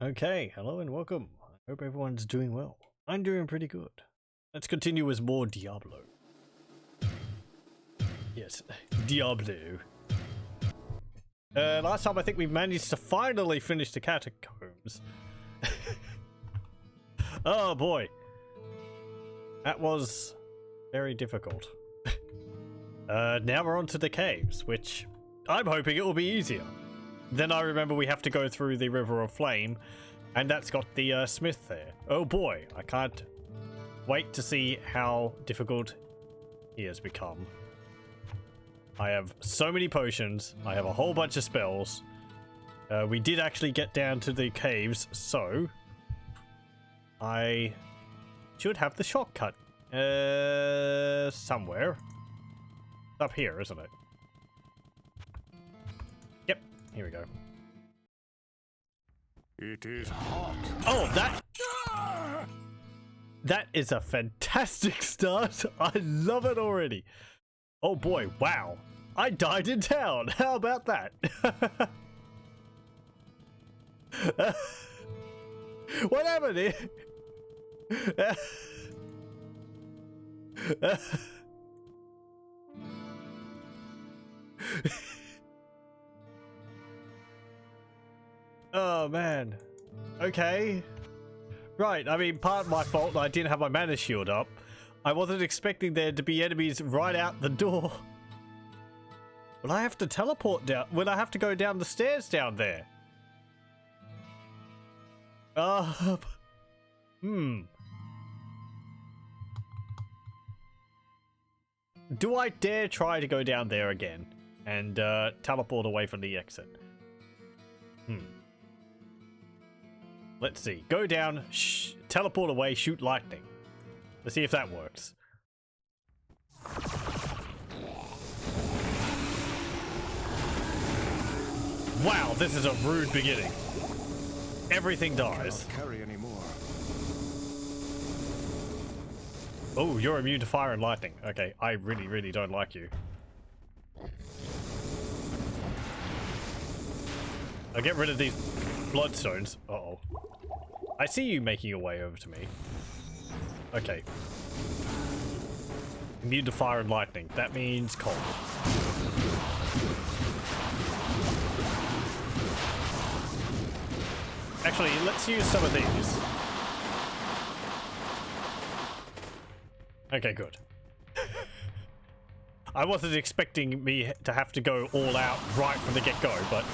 Okay, hello and welcome. I hope everyone's doing well. I'm doing pretty good. Let's continue with more Diablo. Yes, Diablo. Last time I think we managed to finally finish the catacombs. Oh boy. That was very difficult. Now we're on to the caves, which I'm hoping it will be easier. Then I remember we have to go through the River of Flame, and that's got the smith there. Oh boy, I can't wait to see how difficult he has become. I have so many potions, I have a whole bunch of spells. We did actually get down to the caves, so I should have the shortcut somewhere. It's up here, isn't it? Yep, here we go. It is hot. Oh, that is a fantastic start. I love it already. Oh boy, wow. I died in town. How about that? What happened here? Oh man. Okay. Right, I mean, part of my fault, I didn't have my mana shield up. I wasn't expecting there to be enemies right out the door. Will I have to teleport down? Will I have to go down the stairs down there? Do I dare try to go down there again and teleport away from the exit? Let's see. Go down, teleport away, shoot lightning. Let's see if that works. Wow, this is a rude beginning. Everything dies. Can't carry anymore. Oh, you're immune to fire and lightning. Okay, I really don't like you. I'll get rid of these bloodstones. Uh-oh. I see you making your way over to me. Okay. Immune to fire and lightning. That means cold. Actually, let's use some of these. Okay, good. I wasn't expecting me to have to go all out right from the get-go, but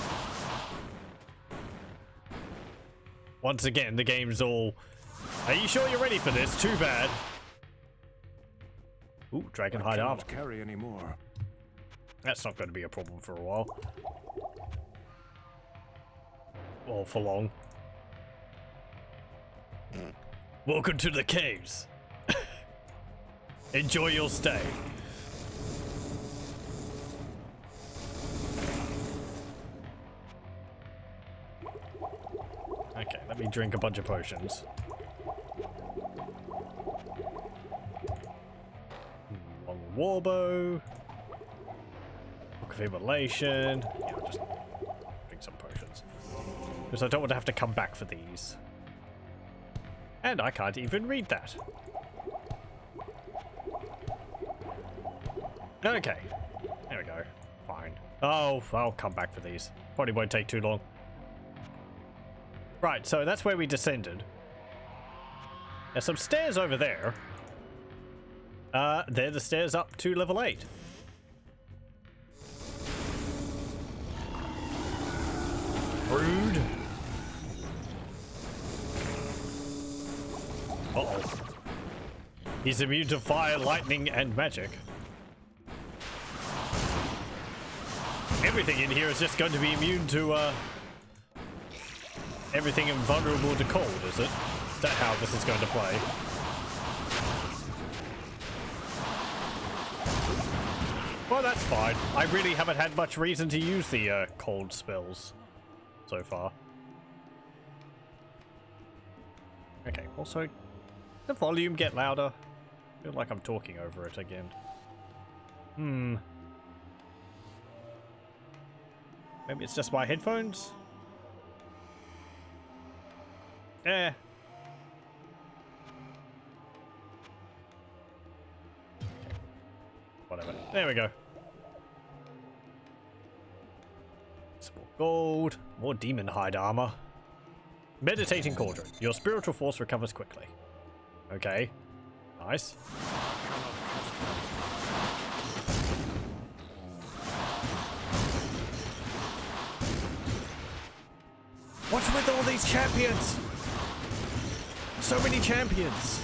once again, the game's all, are you sure you're ready for this? Too bad. Ooh, Dragonhide armor. Carry anymore. That's not going to be a problem for a while. Or for long. Welcome to the caves. Enjoy your stay. Okay, let me drink a bunch of potions. Long warbow. Book of Immolation. Yeah, I'll just drink some potions. Because I don't want to have to come back for these. And I can't even read that. Okay. There we go. Fine. Oh, I'll come back for these. Probably won't take too long. Right, so that's where we descended. There's some stairs over there. They're the stairs up to level 8. Rude. Uh-oh. He's immune to fire, lightning, and magic. Everything in here is just going to be immune to, everything invulnerable to cold, is it? Is that how this is going to play? Well, that's fine. I really haven't had much reason to use the, cold spells so far. Okay, also, the volume get louder. I feel like I'm talking over it again. Maybe it's just my headphones? Eh. Whatever. There we go. Some more gold. More demon hide armor. Meditating cauldron. Your spiritual force recovers quickly. Okay. Nice. What's with all these champions? So many champions.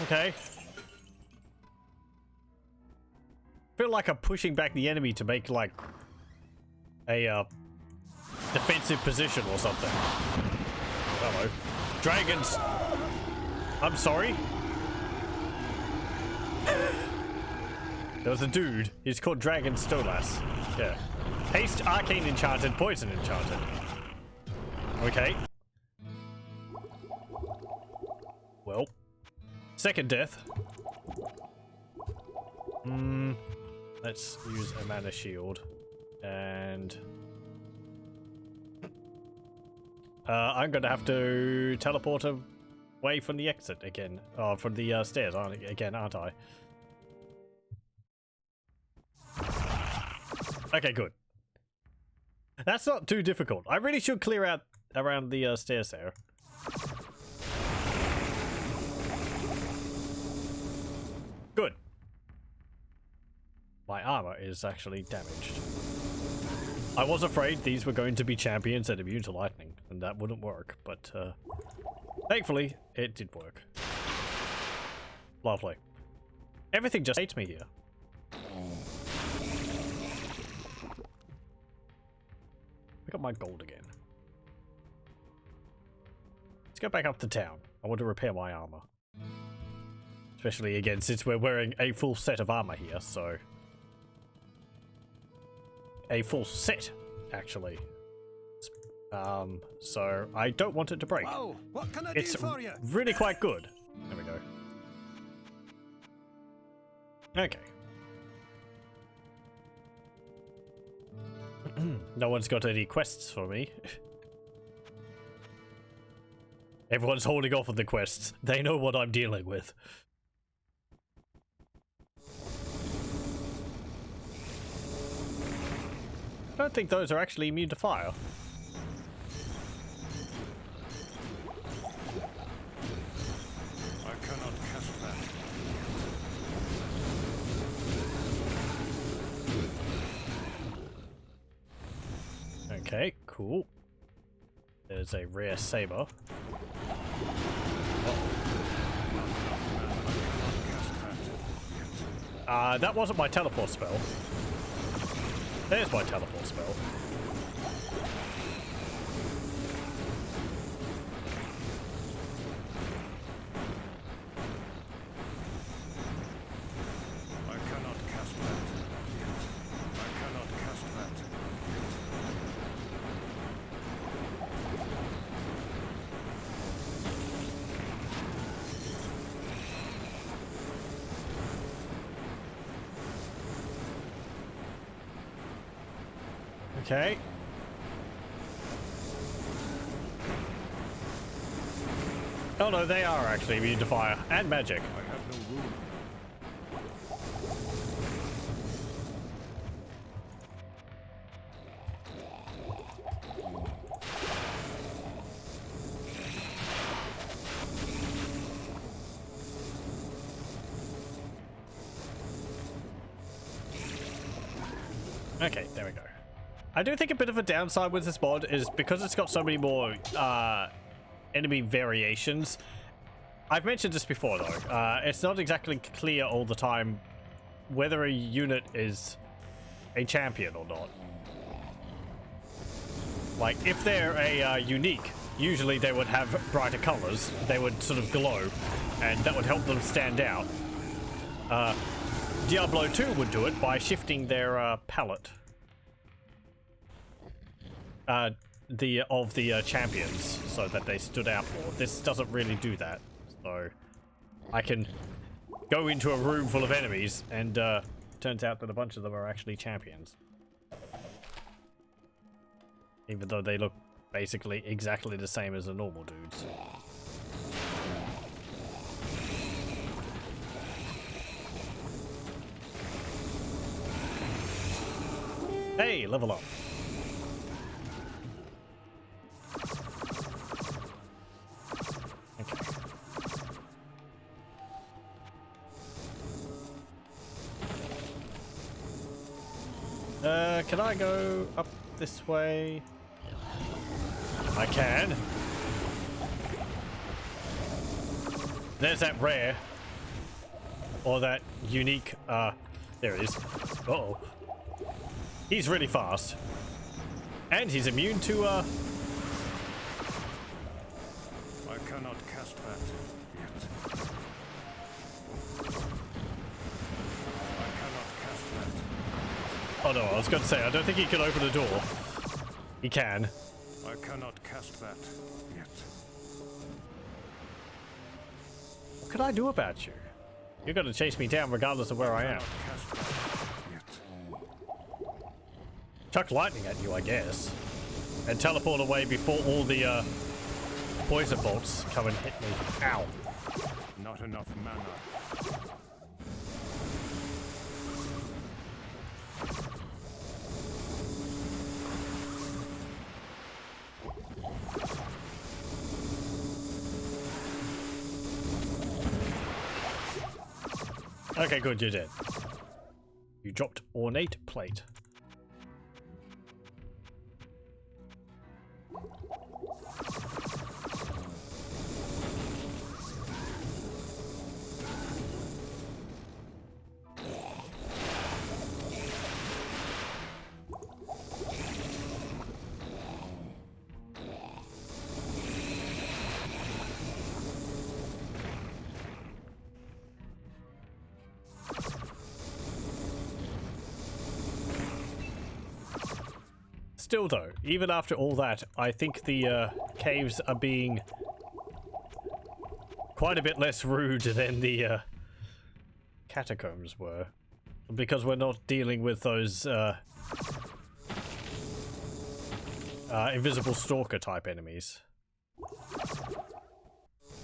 Okay. Feel like I'm pushing back the enemy to make like a defensive position or something. Hello. Dragons. I'm sorry. There was a dude. He's called Dragon Stolas. Yeah. Haste, Arcane Enchanted, Poison Enchanted. Okay. Well. Second death. Let's use a mana shield. And I'm gonna have to teleport away from the exit again. Oh, from the stairs, aren't I? Okay, good. That's not too difficult. I really should clear out around the stairs there. Good. My armor is actually damaged. I was afraid these were going to be champions that immune to lightning, and that wouldn't work, but thankfully, it did work. Lovely. Everything just hates me here. I got my gold again. Let's go back up to town. I want to repair my armor. Especially again, since we're wearing a full set of armor here, so... A full set, actually. So I don't want it to break. Whoa, what can I It's do for you? really quite good. There we go. Okay. No one's got any quests for me. Everyone's holding off on the quests. They know what I'm dealing with. I don't think those are actually immune to fire. I cannot cast that. Okay, cool. There's a rare saber. That wasn't my teleport spell. There's my teleport spell. I cannot cast that yet. I cannot cast that yet. Okay. Oh no, they are actually immune to fire and magic. I have no room. Okay, there we go. I do think a bit of a downside with this mod is because it's got so many more enemy variations. I've mentioned this before though. It's not exactly clear all the time whether a unit is a champion or not. Like, if they're a unique, usually they would have brighter colors. They would sort of glow, and that would help them stand out. Diablo 2 would do it by shifting their palette of the champions so that they stood out more. This doesn't really do that, so I can go into a room full of enemies and turns out that a bunch of them are actually champions, even though they look basically exactly the same as the normal dudes. Hey, level up. Okay. Can I go up this way? I can. There's that rare. Or that unique, there it is. Uh-oh. He's really fast. And he's immune to, I cannot cast that yet. I cannot cast that. oh no, I was going to say, I don't think he can open the door. He can. I cannot cast that yet. What can I do about you? You're going to chase me down regardless of where I am. Cast that yet. Chuck lightning at you, I guess. And teleport away before all the poison bolts come and hit me. Ow. Not enough mana. Okay, good, you're dead. You dropped ornate plate. Still though, even after all that, I think the caves are being quite a bit less rude than the catacombs were. Because we're not dealing with those invisible stalker type enemies.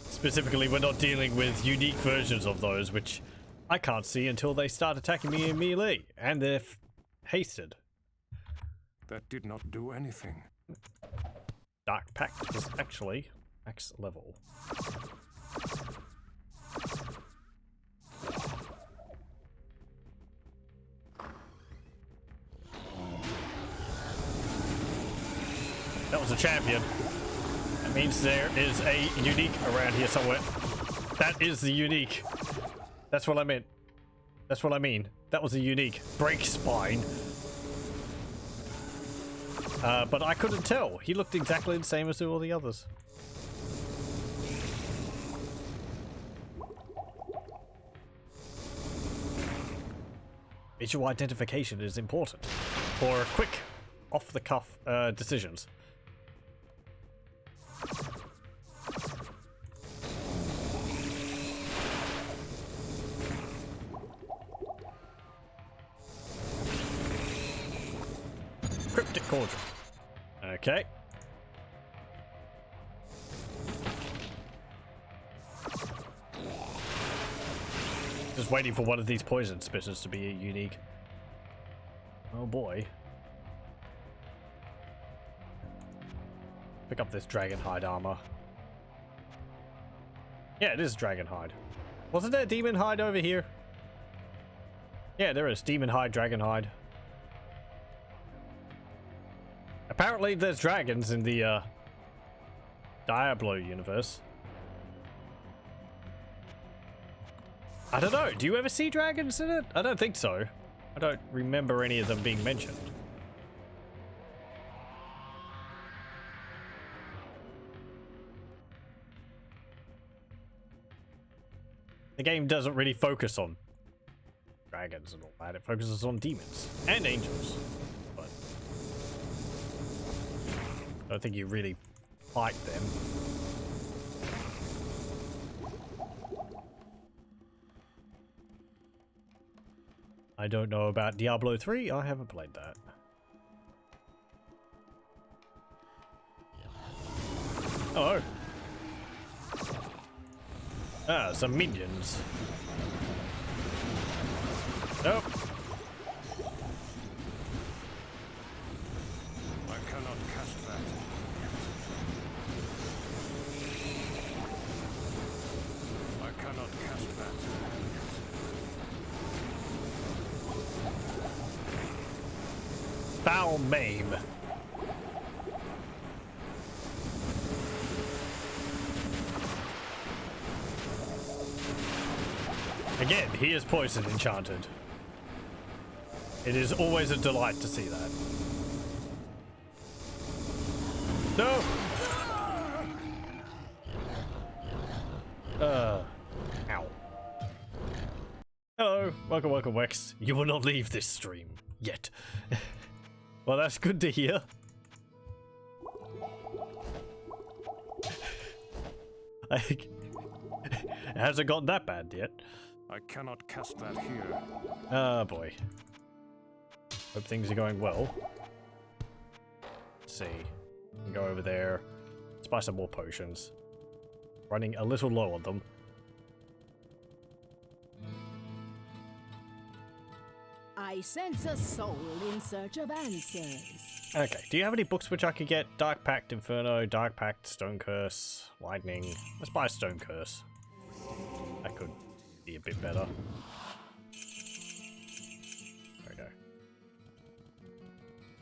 Specifically, we're not dealing with unique versions of those, which I can't see until they start attacking me in melee, and they're hasted. That did not do anything. Dark Pact is actually max level. That was a champion. That means there is a unique around here somewhere. That is the unique. That's what I meant. That's what I mean. That was a unique. Break spine. But I couldn't tell. He looked exactly the same as all the others. Visual identification is important for quick, off-the-cuff decisions. Cryptic Cauldron. Okay. Just waiting for one of these poison spitters to be unique. Oh boy. Pick up this dragon hide armor. Yeah, it is dragon hide. Wasn't there demon hide over here? Yeah, there is demon hide, dragon hide. Apparently there's dragons in the Diablo universe. I don't know, do you ever see dragons in it? I don't think so. I don't remember any of them being mentioned. The game doesn't really focus on dragons and all that. It focuses on demons and angels. But I don't think you really fight them. I don't know about Diablo 3. I haven't played that. Hello. Ah, some minions. Nope. I cannot cast that. I cannot cast that. Foul maim. Again, he is poison enchanted. It is always a delight to see that. No! Ow. Hello, welcome, Wex. You will not leave this stream. Yet. Well, that's good to hear. It hasn't gotten that bad yet. I cannot cast that here. Oh boy. Hope things are going well. Let's see. Go over there. Let's buy some more potions. Running a little low on them. I sense a soul in search of answers. Okay, do you have any books which I could get? Dark Pact, Inferno, Dark Pact, Stone Curse, Lightning. Let's buy Stone Curse. That could be a bit better. There we go.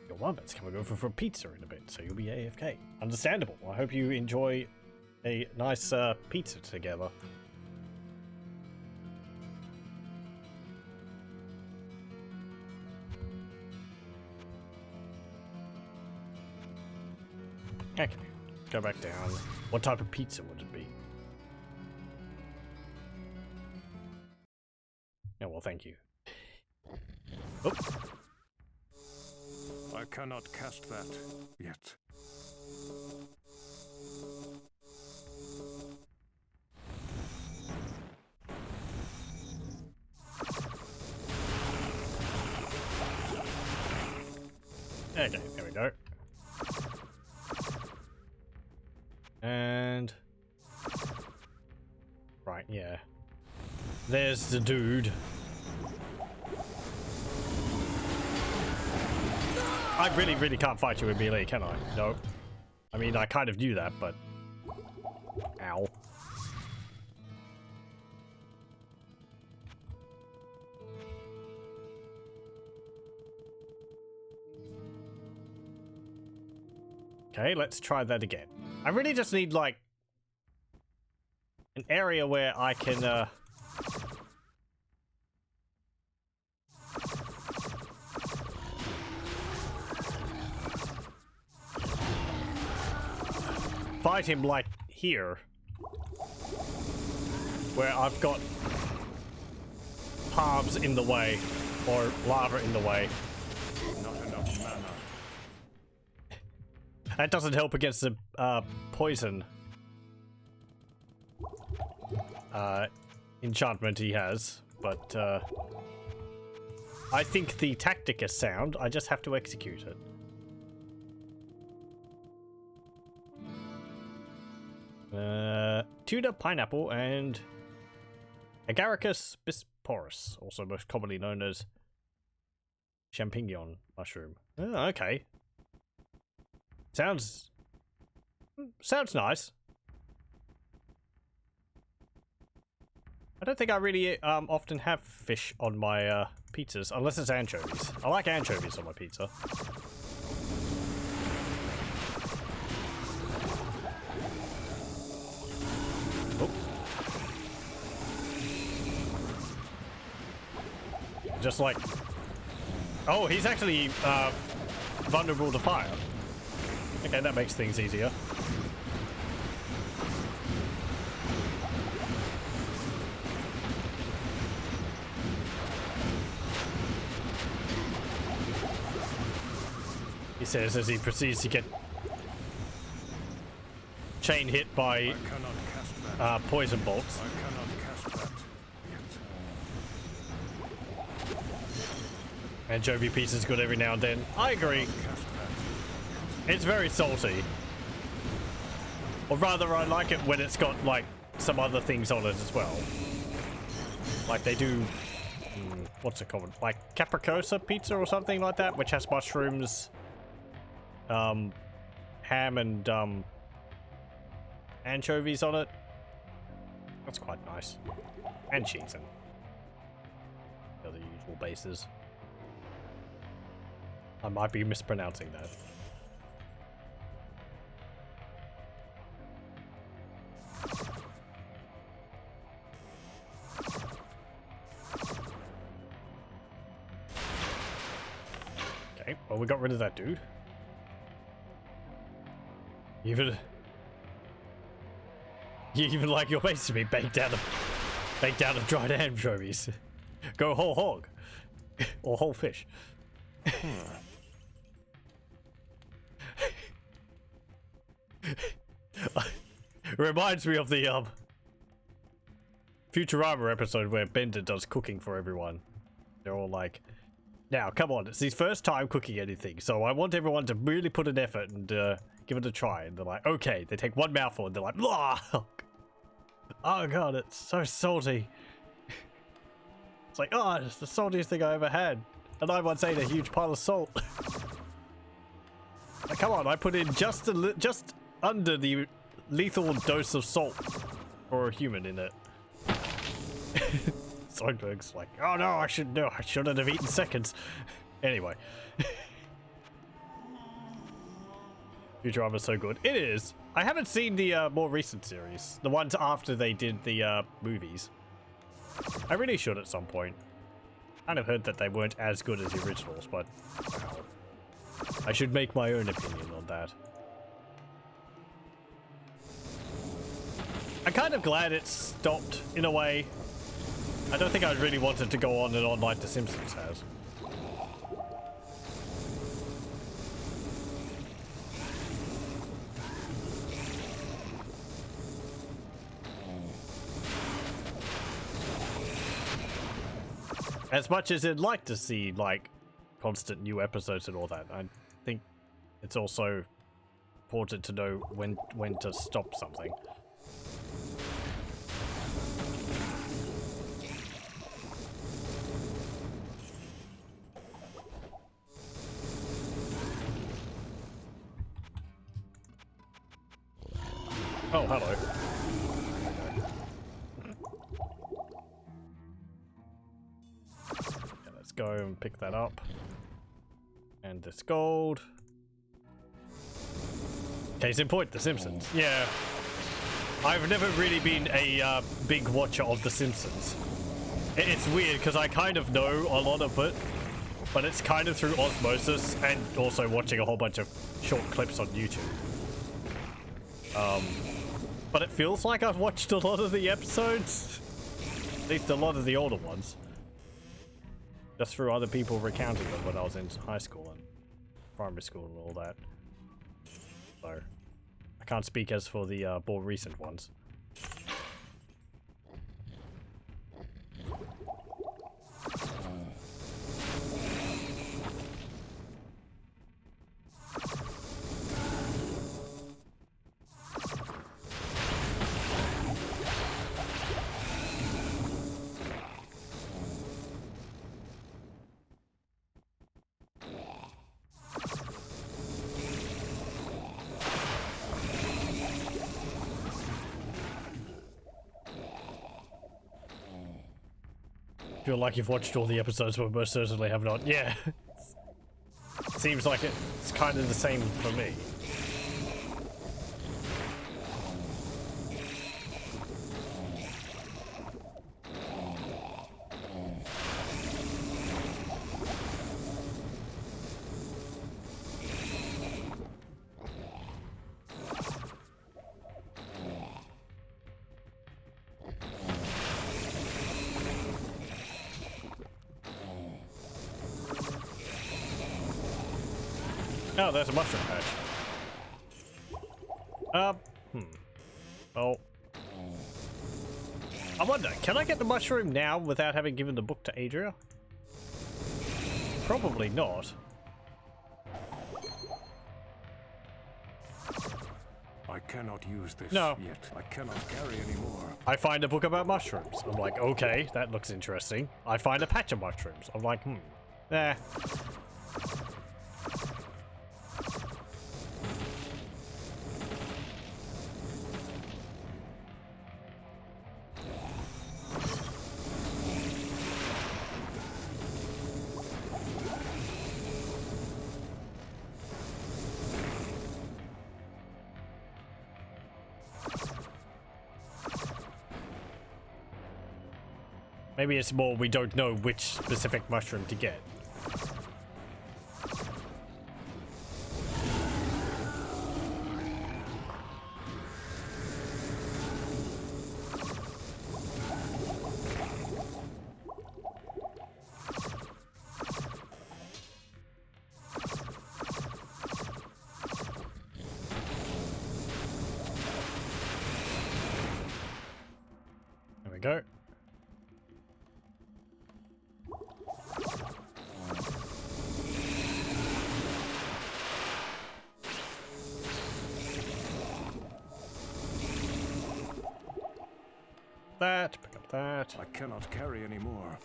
Your woman's coming over for pizza in a bit, so you'll be AFK. Understandable. I hope you enjoy a nice pizza together. Okay, go back down. What type of pizza would it be? Oh, well, thank you. Oh. I cannot cast that yet. Okay, there we go. And right, yeah. There's the dude. I really can't fight you with melee, can I? No. I mean, I kind of knew that, but ow. Okay, let's try that again. I really just need, like, an area where I can, fight him, like, here. Where I've got palms in the way, or lava in the way. Not enough mana. That doesn't help against the poison enchantment he has, but I think the tactic is sound. I just have to execute it. Tuna, pineapple, and Agaricus bisporus, also most commonly known as champignon mushroom. Oh, okay. Sounds nice. I don't think I really often have fish on my pizzas, unless it's anchovies. I like anchovies on my pizza. Oh. Just like... Oh, he's actually vulnerable to fire. Okay, that makes things easier. says as he proceeds to get chain hit by I cannot cast that. poison bolts. I cannot cast that yet. Anchovy piece is good every now and then. I agree. Cast that. It's very salty. Or rather, I like it when it's got, like, some other things on it as well. Like they do... what's it called? Like capricosa pizza or something like that, which has mushrooms, ham and anchovies on it. That's quite nice. And cheese and the other usual bases. I might be mispronouncing that. Okay, well, we got rid of that dude. You even like your base to be baked out of dried anchovies. Go whole hog. Or whole fish. Reminds me of the Futurama episode where Bender does cooking for everyone. They're all like, now come on, it's his first time cooking anything, so I want everyone to really put an effort and give it a try. And they're like, okay. They take one mouthful and they're like, blah! Oh god, it's so salty. It's like, oh, it's the saltiest thing I ever had. And I once ate a huge pile of salt. Like, come on, I put in just under the lethal dose of salt for a human in it. Zoidberg's like, oh no, I shouldn't have eaten seconds. Anyway. Futurama's so good. It is. I haven't seen the more recent series. The ones after they did the movies. I really should at some point. Kind of heard that they weren't as good as the originals, but I should make my own opinion on that. I'm kind of glad it stopped in a way. I don't think I really wanted to go on and on like The Simpsons has. As much as I'd like to see, like, constant new episodes and all that, I think it's also important to know when to stop something. Oh, hello. Okay, let's go and pick that up. And this gold. Case in point, The Simpsons. Yeah. I've never really been a big watcher of The Simpsons. It's weird because I kind of know a lot of it, but it's kind of through osmosis and also watching a whole bunch of short clips on YouTube. But it feels like I've watched a lot of the episodes. At least a lot of the older ones. Just through other people recounting them when I was in high school and primary school and all that. So, I can't speak as for the more recent ones. Feel like you've watched all the episodes, but most certainly have not. Yeah. Seems like it's kind of the same for me. Oh, there's a mushroom patch. Oh. I wonder, can I get the mushroom now without having given the book to Adria? Probably not. I cannot use this No. yet. I cannot carry anymore. I find a book about mushrooms. I'm like, okay, that looks interesting. I find a patch of mushrooms. I'm like, eh. Maybe it's more we don't know which specific mushroom to get. There we go. That, pick up that. I cannot carry anymore.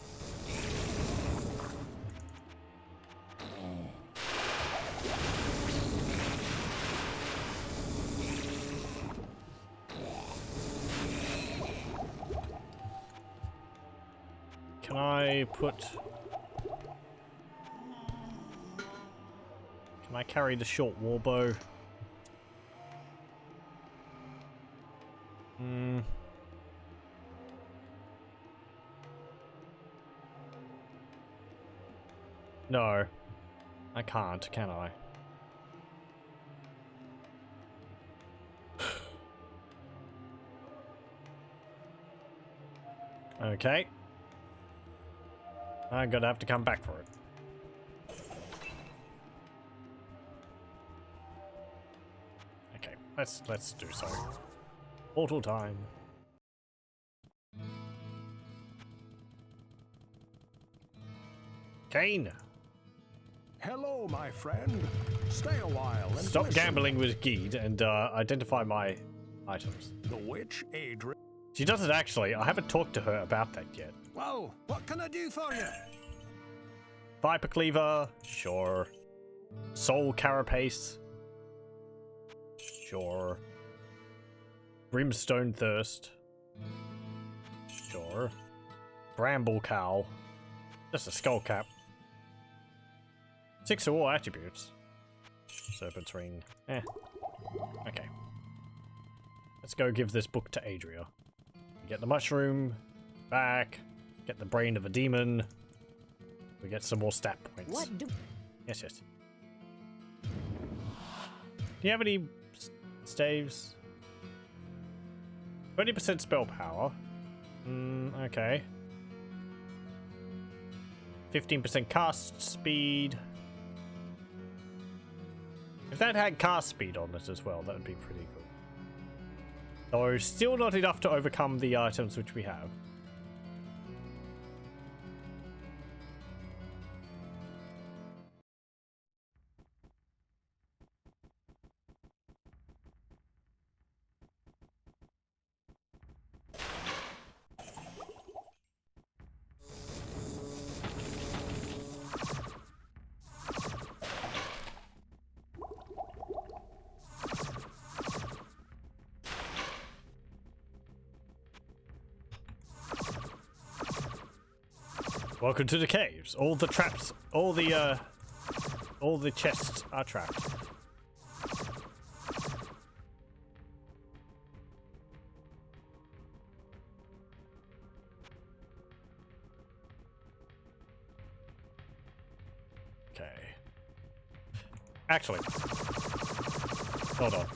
Can I put... Can I carry the short warbow? No. I can't, can I? Okay. I'm gonna have to come back for it. Okay, let's do so. Portal time. Kane! Hello, my friend. Stay a while and Stop listen. gambling with Geed and identify my items. The witch, Adria. She doesn't actually. I haven't talked to her about that yet. Well, what can I do for you? Viper Cleaver, sure. Soul Carapace, sure. Brimstone Thirst, sure. Bramble Cowl, just a skull cap. 6 of all attributes. Serpent's Ring, eh. Okay. Let's go give this book to Adria. Get the mushroom back, get the brain of a demon. We get some more stat points. What do... Yes, yes. Do you have any staves? 20% spell power. Okay. 15% cast speed. If that had cast speed on it as well, that would be pretty good. Though still not enough to overcome the items which we have. Welcome to the caves. All the traps, all the chests are trapped. Okay. Actually, hold on.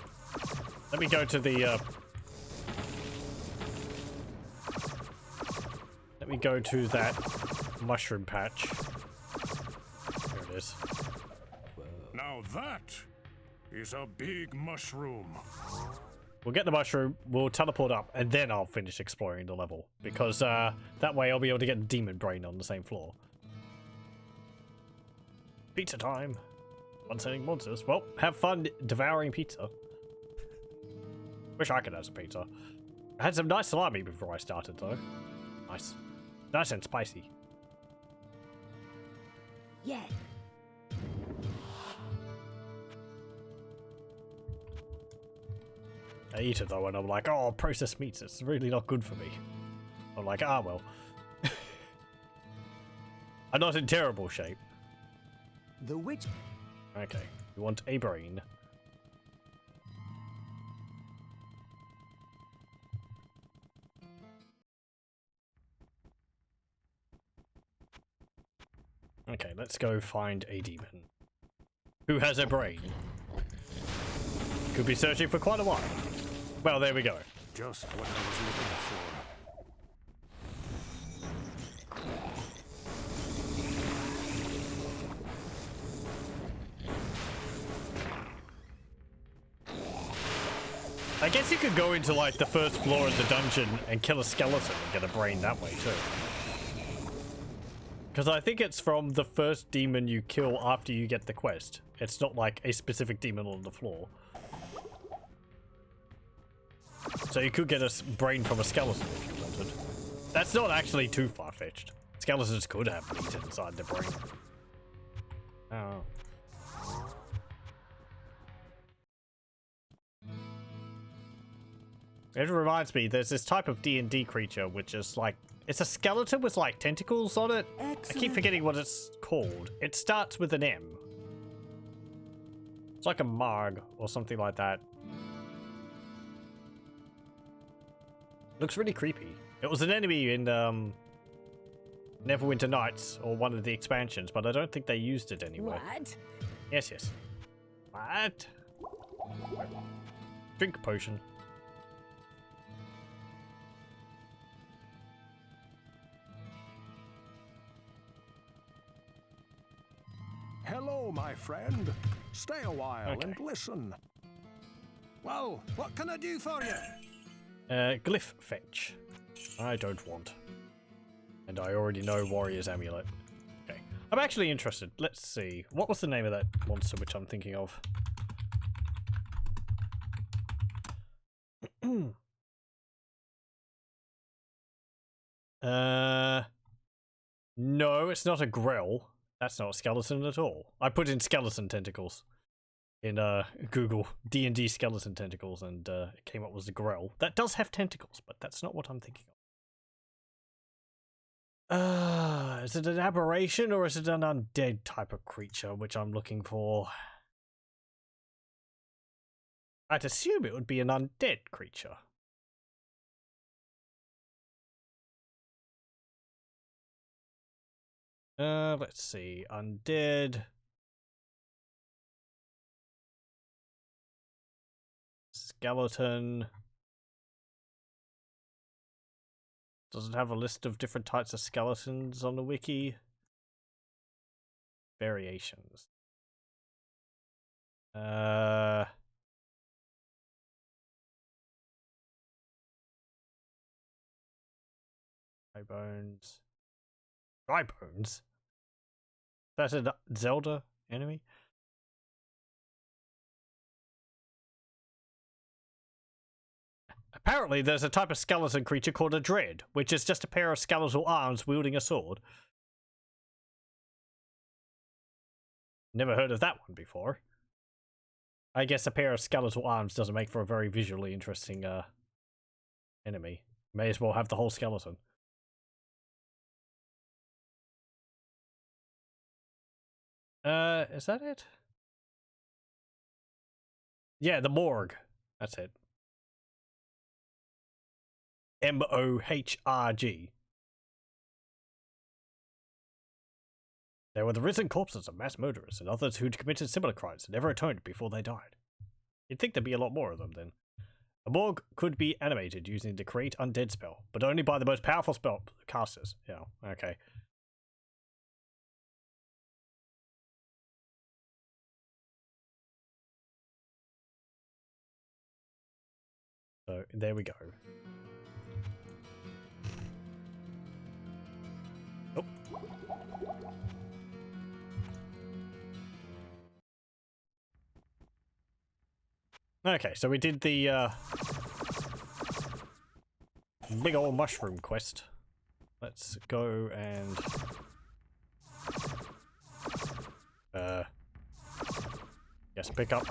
Let me go to the, let me go to that mushroom patch. Here it is. Now Now that is a big mushroom. We'll get the mushroom, we'll teleport up, and then I'll finish exploring the level. Because that way I'll be able to get Demon Brain on the same floor. Pizza time. Fun-sending monsters. Well, have fun devouring pizza. Wish I could have some pizza. I had some nice salami before I started, though. Nice. Nice and spicy. Yeah. I eat it, though, and I'm like, oh, processed meats, it's really not good for me. I'm like, ah, well. I'm not in terrible shape. The witch. Okay, we want a brain. Okay, let's go find a demon. Who has a brain? Could be searching for quite a while. Well, there we go. Just what I was looking for. I guess you could go into like the first floor of the dungeon and kill a skeleton and get a brain that way too. Because I think it's from the first demon you kill after you get the quest. It's not like a specific demon on the floor. So you could get a brain from a skeleton if you wanted. That's not actually too far-fetched. Skeletons could have meat inside their brain. Oh. It reminds me, there's this type of D&D creature which is like, it's a skeleton with like tentacles on it. Excellent. I keep forgetting what it's called. It starts with an M. It's like a Marg or something like that. Looks really creepy. It was an enemy in Neverwinter Nights or one of the expansions, but I don't think they used it anyway. What? Yes, yes. What? Drink potion. Hello, my friend. Stay a while Okay. and listen. Well, what can I do for you? Glyph fetch. I don't want. And I already know Warrior's Amulet. Okay. I'm actually interested. Let's see. What was the name of that monster which I'm thinking of? No, it's not a Grell. That's not a skeleton at all. I put in skeleton tentacles in Google D&D skeleton tentacles, and it came up with a Grell. That does have tentacles, but that's not what I'm thinking of. Is it an aberration or is it an undead type of creature which I'm looking for? I'd assume it would be an undead creature. Let's see. Undead. Skeleton. Does it have a list of different types of skeletons on the wiki? Variations. Dry bones. Dry bones? That's a Zelda enemy? Apparently there's a type of skeleton creature called a dread, which is just a pair of skeletal arms wielding a sword. Never heard of that one before. I guess a pair of skeletal arms doesn't make for a very visually interesting enemy. May as well have the whole skeleton. Is that it? Yeah, the morgue. That's it. M-O-H-R-G. They were the risen corpses of mass murderers and others who'd committed similar crimes and never atoned before they died. You'd think there'd be a lot more of them then. A morgue could be animated using the Create Undead spell, but only by the most powerful spell casters. Yeah, okay. So there we go. Oh. Okay, so we did the big old mushroom quest. Let's go and yes, pick up.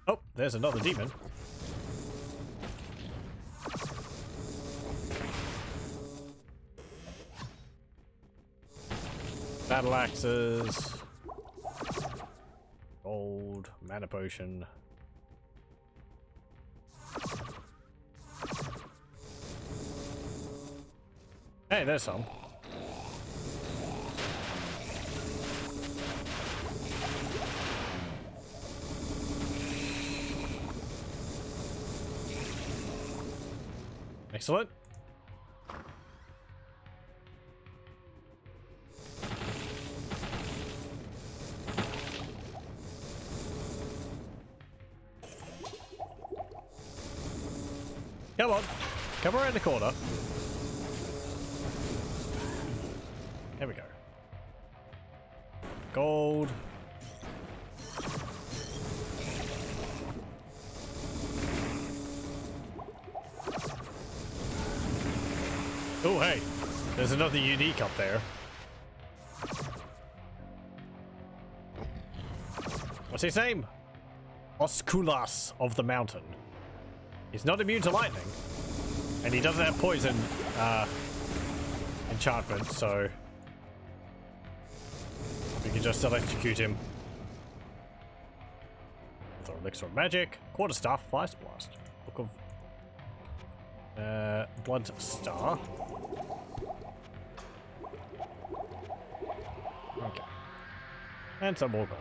Oh, there's another demon. Battle axes. Gold, mana potion. Hey, there's some. Excellent. Come on. Come around the corner. There we go. Gold. Oh, hey. There's another unique up there. What's his name? Osculas of the Mountain. He's not immune to lightning. And he doesn't have poison enchantment, so we can just electrocute him. With our elixir of magic, quarterstaff, fire blast, book of blood star. Okay, and some more gold.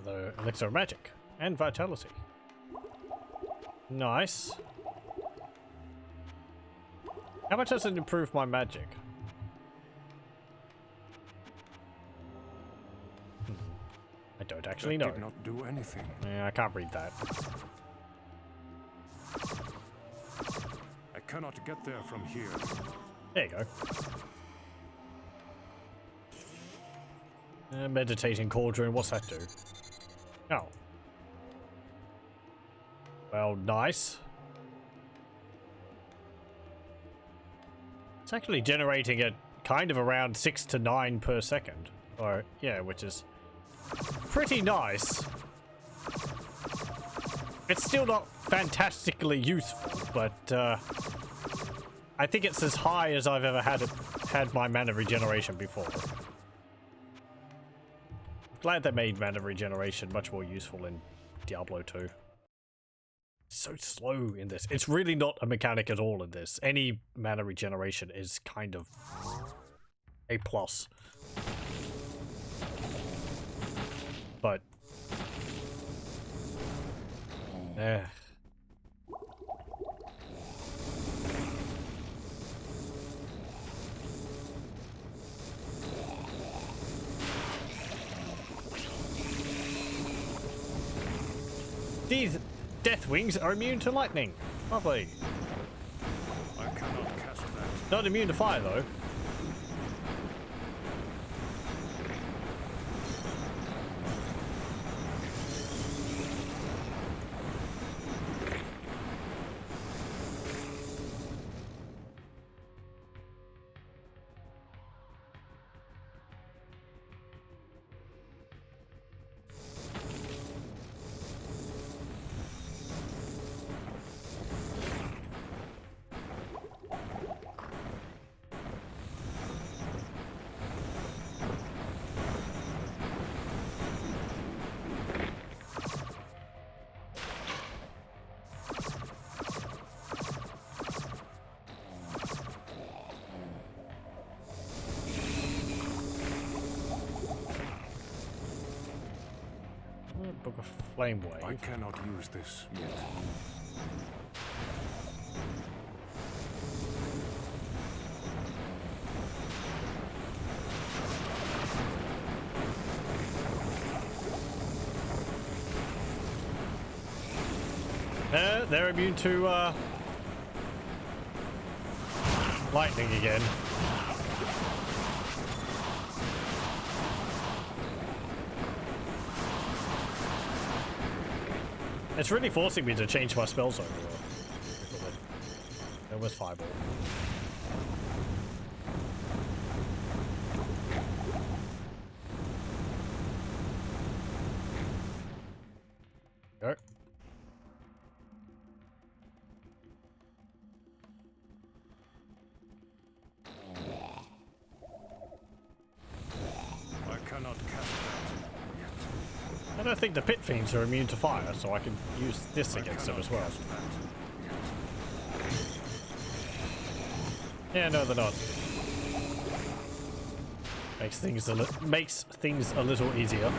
The elixir of magic and vitality. Nice. How much does it improve my magic? I don't actually know. Did not do anything. Yeah, I can't read that. I cannot get there from here. There you go. Meditating cauldron, what's that do? Oh. Well, nice. It's actually generating at kind of around 6 to 9 per second. Or, yeah, which is pretty nice. It's still not fantastically useful, but I think it's as high as I've ever had my mana regeneration before. Glad they made mana regeneration much more useful in Diablo 2. So slow in this. It's really not a mechanic at all in this. Any mana regeneration is kind of a plus. But these death wings are immune to lightning. Lovely. I cannot cast that. Not immune to fire though. Flame I wave. cannot use this yet. They're immune to lightning again. It's really forcing me to change my spells over. It was fireball. Go. I cannot cast that yet. I don't think the pit fiends are immune to fire, so I can use this against them as well. Cast that yet. Yeah, no, they're not. Makes things a little easier.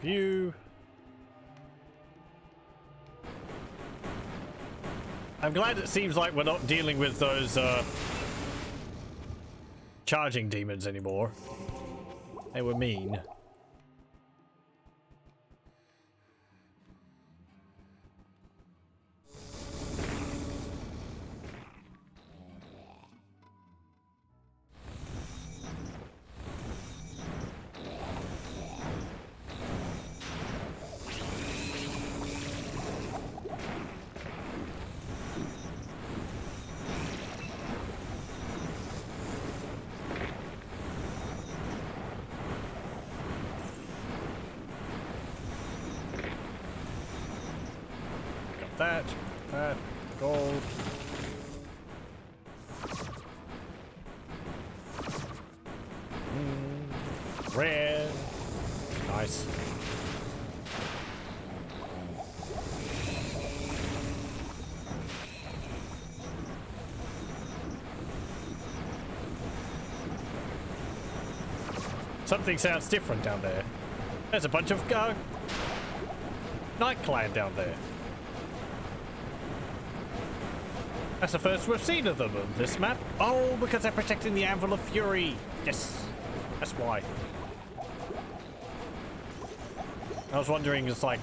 Review. I'm glad it seems like we're not dealing with those charging demons anymore. They were mean. That, gold. Red. Nice. Something sounds different down there. There's a bunch of Night Clan down there. That's the first we've seen of them on this map. Oh, because they're protecting the Anvil of Fury. Yes, that's why. I was wondering, it's like,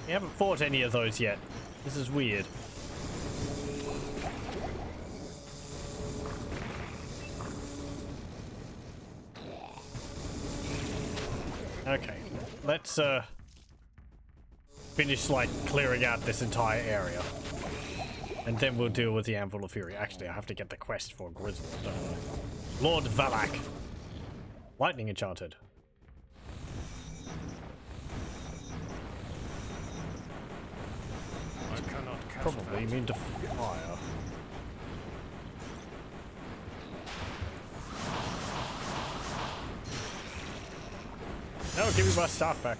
we haven't fought any of those yet. This is weird. Okay, let's finish like clearing out this entire area. And then we'll deal with the Anvil of Fury. Actually, I have to get the quest for Grizzle, don't I? Lord Valak. Lightning Enchanted. I cannot cast Probably that. immune to fire. No, give me my staff back.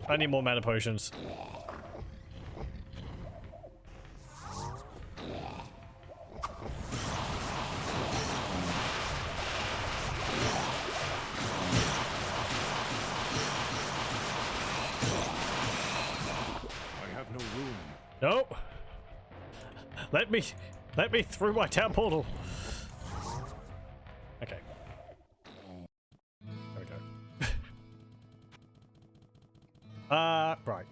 I need more mana potions. I have no room. No. Let me through my town portal. Okay. There we go. Right.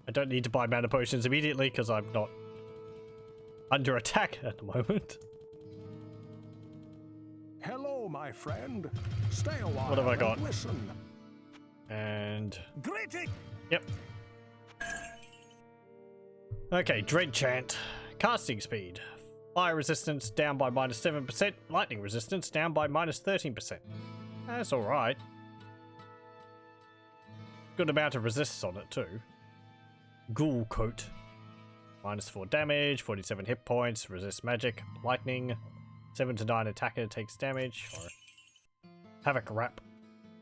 I don't need to buy mana potions immediately because I'm not under attack at the moment. Hello, my friend. Stay a while. What have I got? and Listen. And Greeting. yep. Okay, Dread Chant. Casting speed. Fire resistance down by -7%. Lightning resistance down by -13%. That's alright. Good amount of resists on it too. Ghoul Coat. -4 damage, 47 hit points, resist magic, lightning. 7 to 9 attacker takes damage. Or Havoc Wrap.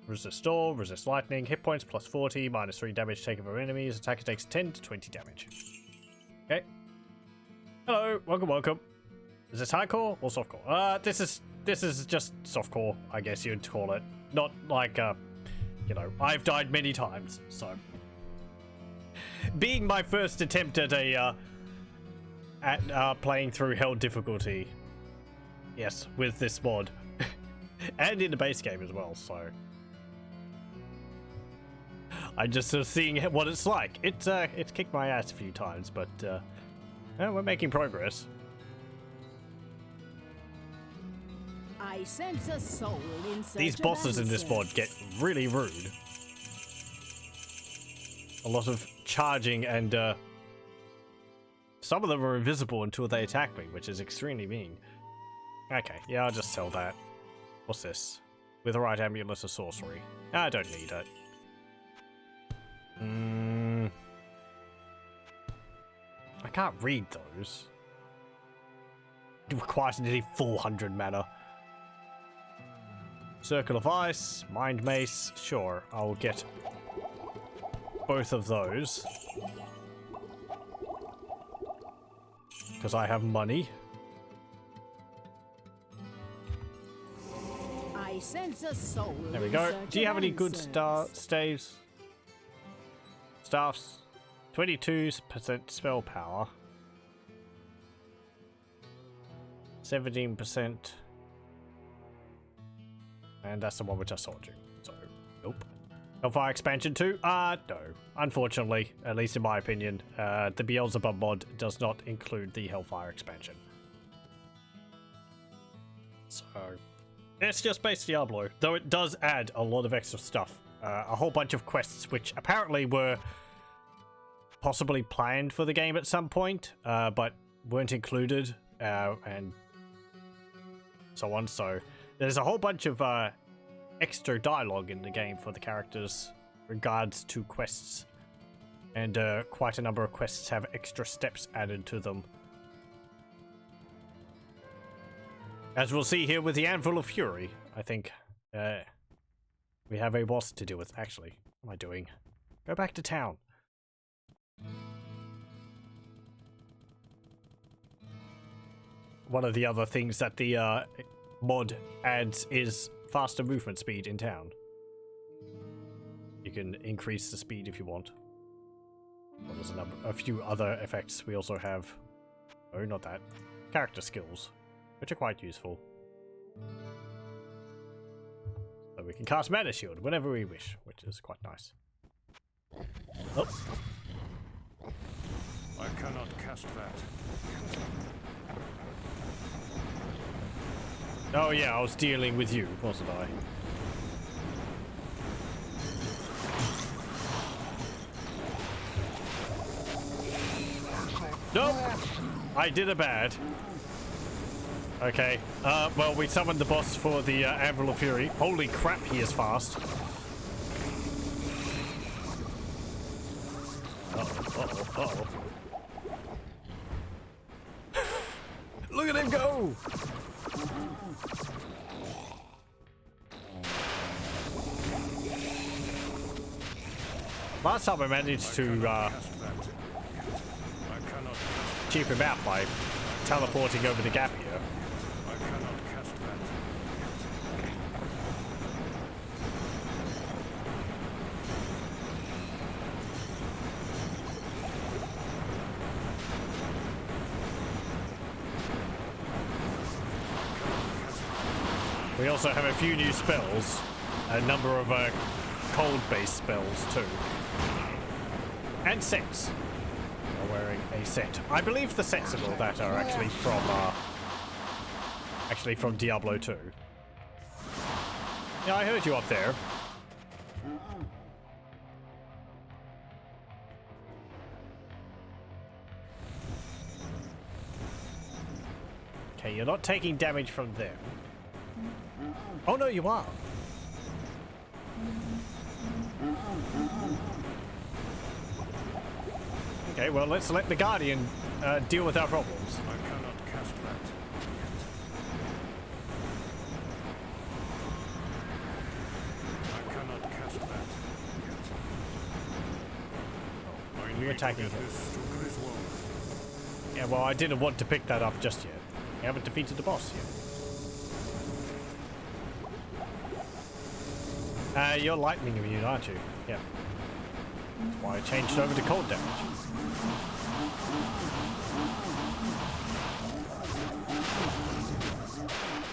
Resist all, resist lightning, hit points plus 40, -3 damage taken from enemies, attacker takes 10 to 20 damage. Okay. Hello, welcome. Is this hardcore or softcore? This is just softcore, I guess you'd call it. Not like, you know, I've died many times, so. Being my first attempt at playing through Hell difficulty. Yes, with this mod. And in the base game as well, so. I'm just sort of seeing what it's like. It's kicked my ass a few times, but we're making progress. I sense a soul in search These of bosses in this mod answers. get really rude. A lot of charging and some of them are invisible until they attack me, which is extremely mean. Okay, yeah, I'll just sell that. What's this? With the right amulet of sorcery. I don't need it. I can't read those. It requires nearly 400 mana. Circle of Ice, Mind Mace, sure, I'll get both of those. Because I have money. I sense a soul There we in go. search Do you of have any good answers. staffs? 22% spell power. 17%. And that's the one which I sold you. So, nope. Hellfire expansion 2? No. Unfortunately, at least in my opinion, the Beelzebub mod does not include the Hellfire expansion. So, it's just base Diablo, though it does add a lot of extra stuff. A whole bunch of quests which apparently were possibly planned for the game at some point, but weren't included, and so on. So there's a whole bunch of extra dialogue in the game for the characters regards to quests, and quite a number of quests have extra steps added to them. As we'll see here with the Anvil of Fury, I think we have a boss to deal with. Actually, what am I doing? Go back to town. One of the other things that the mod adds is faster movement speed in town. You can increase the speed if you want. Well, there's a few other effects. We also have, oh, not that, character skills, which are quite useful. So we can cast Mana Shield whenever we wish, which is quite nice. Oh. I cannot cast that. Oh yeah, I was dealing with you, wasn't I? Nope! I did a bad. Okay, well, we summoned the boss for the Anvil of Fury. Holy crap, he is fast. Uh-oh. Look at him go! Last time I managed to cheap him out by teleporting over the gap here. I cannot cast that. We also have a few new spells, a number of cold-based spells too. And sets. Are wearing a set. I believe the sets and all that are actually from Diablo 2. Yeah, I heard you up there. Okay, you're not taking damage from them. Oh no, you are. Okay, well, let's let the Guardian deal with our problems. I cannot cast that yet. I cannot cast that yet. You're attacking him. This to Griswold. Yeah, well, I didn't want to pick that up just yet. You haven't defeated the boss yet. You're lightning immune, aren't you? Yeah. That's why I changed over to cold damage.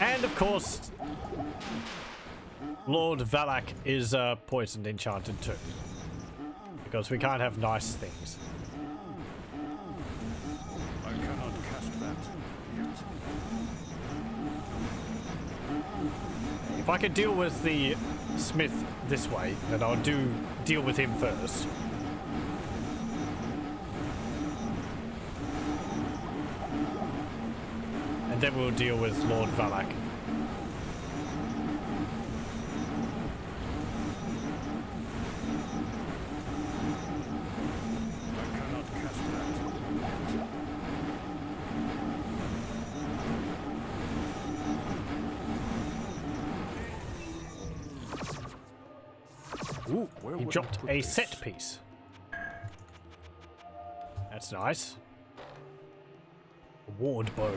And of course, Lord Valak is poisoned enchanted too. Because we can't have nice things. I cannot cast that yet. If I could deal with the smith this way, then I'll deal with him first. And then we'll deal with Lord Valak. I cannot cast that yet. Ooh, Where he would I dropped put a this? set piece. That's nice. A ward bow.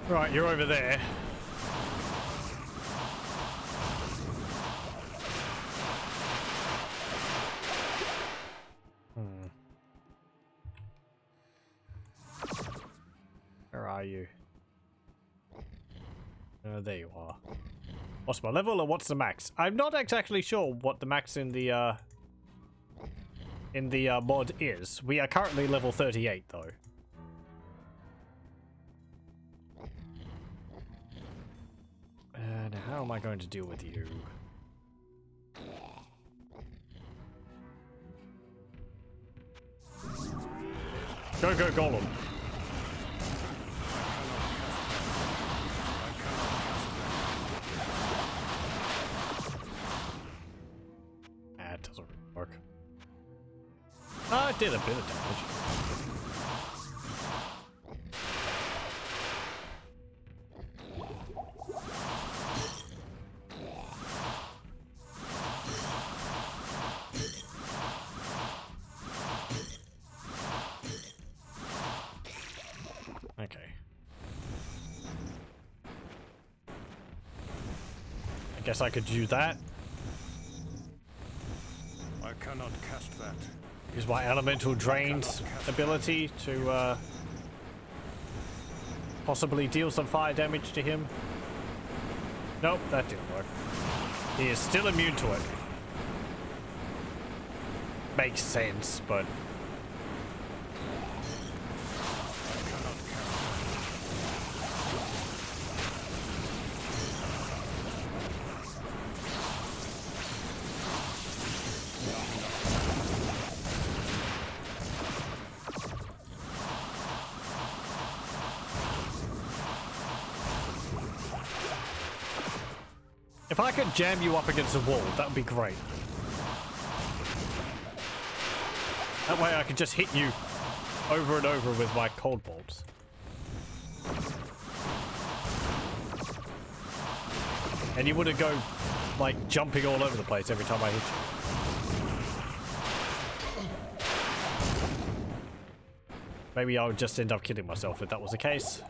Right, you're over there. Where are you? There you are. What's my level or what's the max? I'm not exactly sure what the max in the mod is. We are currently level 38 though. And how am I going to deal with you? Go, go, Golem. That doesn't really work. It did a bit of damage. Okay. I guess I could do that. I cannot cast that. Use my elemental drained ability to possibly deal some fire damage to him. Nope, that didn't work. He is still immune to it. Makes sense, but if I could jam you up against a wall, that would be great. That way I could just hit you over and over with my cold bolts. And you wouldn't go, like, jumping all over the place every time I hit you. Maybe I would just end up killing myself if that was the case.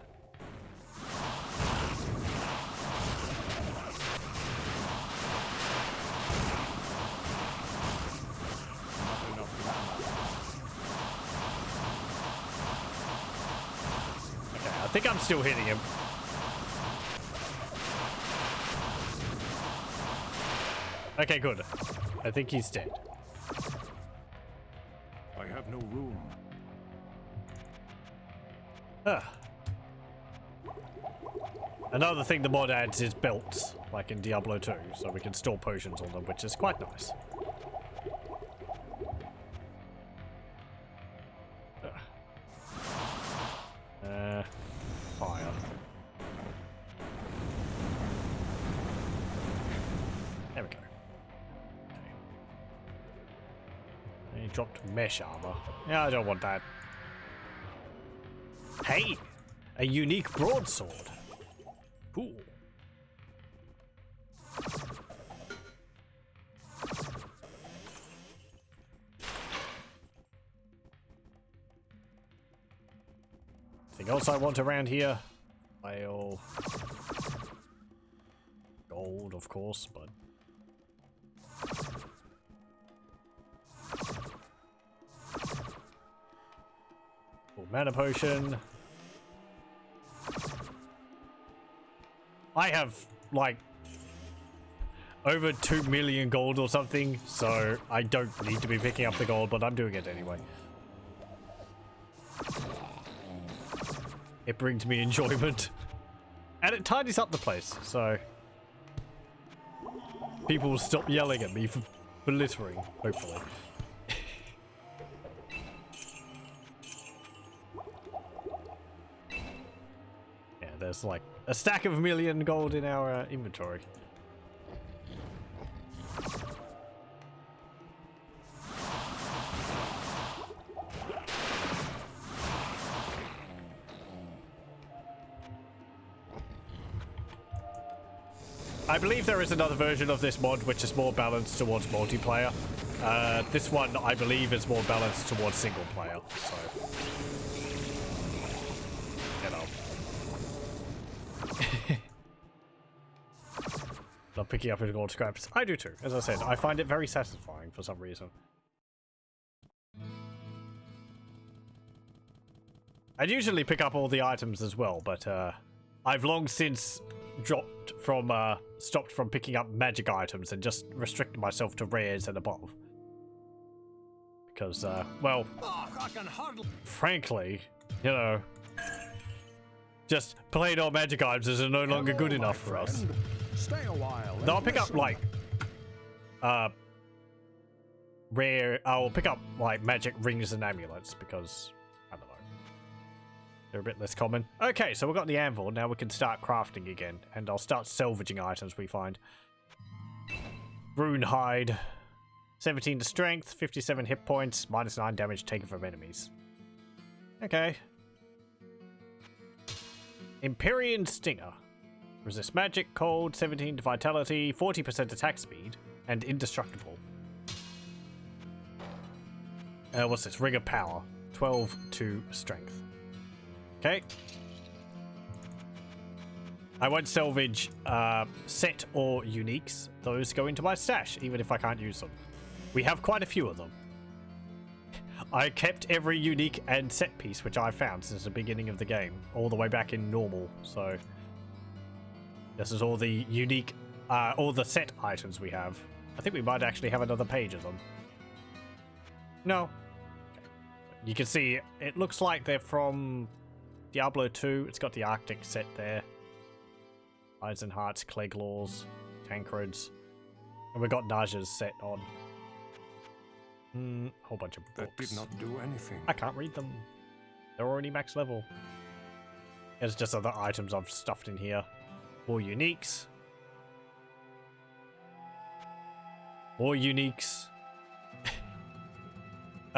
I think I'm still hitting him. Okay, good. I think he's dead. I have no room. Ah. Another thing the mod adds is belts, like in Diablo 2, so we can store potions on them, which is quite nice. Fire. There we go. Okay. He dropped mesh armor. Yeah, I don't want that. Hey! A unique broadsword. Cool. Anything else I want around here? File. Gold, of course, but... Cool, mana potion. I have, like, over 2 million gold or something, so I don't need to be picking up the gold, but I'm doing it anyway. It brings me enjoyment. And it tidies up the place, so... people will stop yelling at me for littering, hopefully. Yeah, there's like a stack of 1 million gold in our inventory. I believe there is another version of this mod which is more balanced towards multiplayer. This one, I believe, is more balanced towards single player, so... you know. Not picking up any gold scraps. I do too. As I said, I find it very satisfying for some reason. I'd usually pick up all the items as well, but I've long since stopped from picking up magic items and just restricted myself to rares and above. Because, well, frankly, you know, just plain old magic items is no longer good enough for us. Stay a while. No, I'll pick up, like, I'll pick up, like, magic rings and amulets because, I don't know, they're a bit less common. Okay, so we've got the anvil. Now we can start crafting again, and I'll start salvaging items we find. Rune hide. 17 to strength, 57 hit points, -9 damage taken from enemies. Okay. Empyrean Stinger. Resist magic, cold, 17 to vitality, 40% attack speed, and indestructible. What's this? Ring of Power. 12 to strength. Okay. I won't salvage set or uniques. Those go into my stash, even if I can't use them. We have quite a few of them. I kept every unique and set piece which I found since the beginning of the game, all the way back in normal, so... this is all the unique, all the set items we have. I think we might actually have another page of them. No. Okay. You can see, it looks like they're from Diablo 2. It's got the Arctic set there. Eisenhart's, Cleglaws, Tancreds. And we've got Naja's set on. Whole bunch of books. That did not do anything. I can't read them. They're already max level. There's just other items I've stuffed in here. More uniques. More uniques.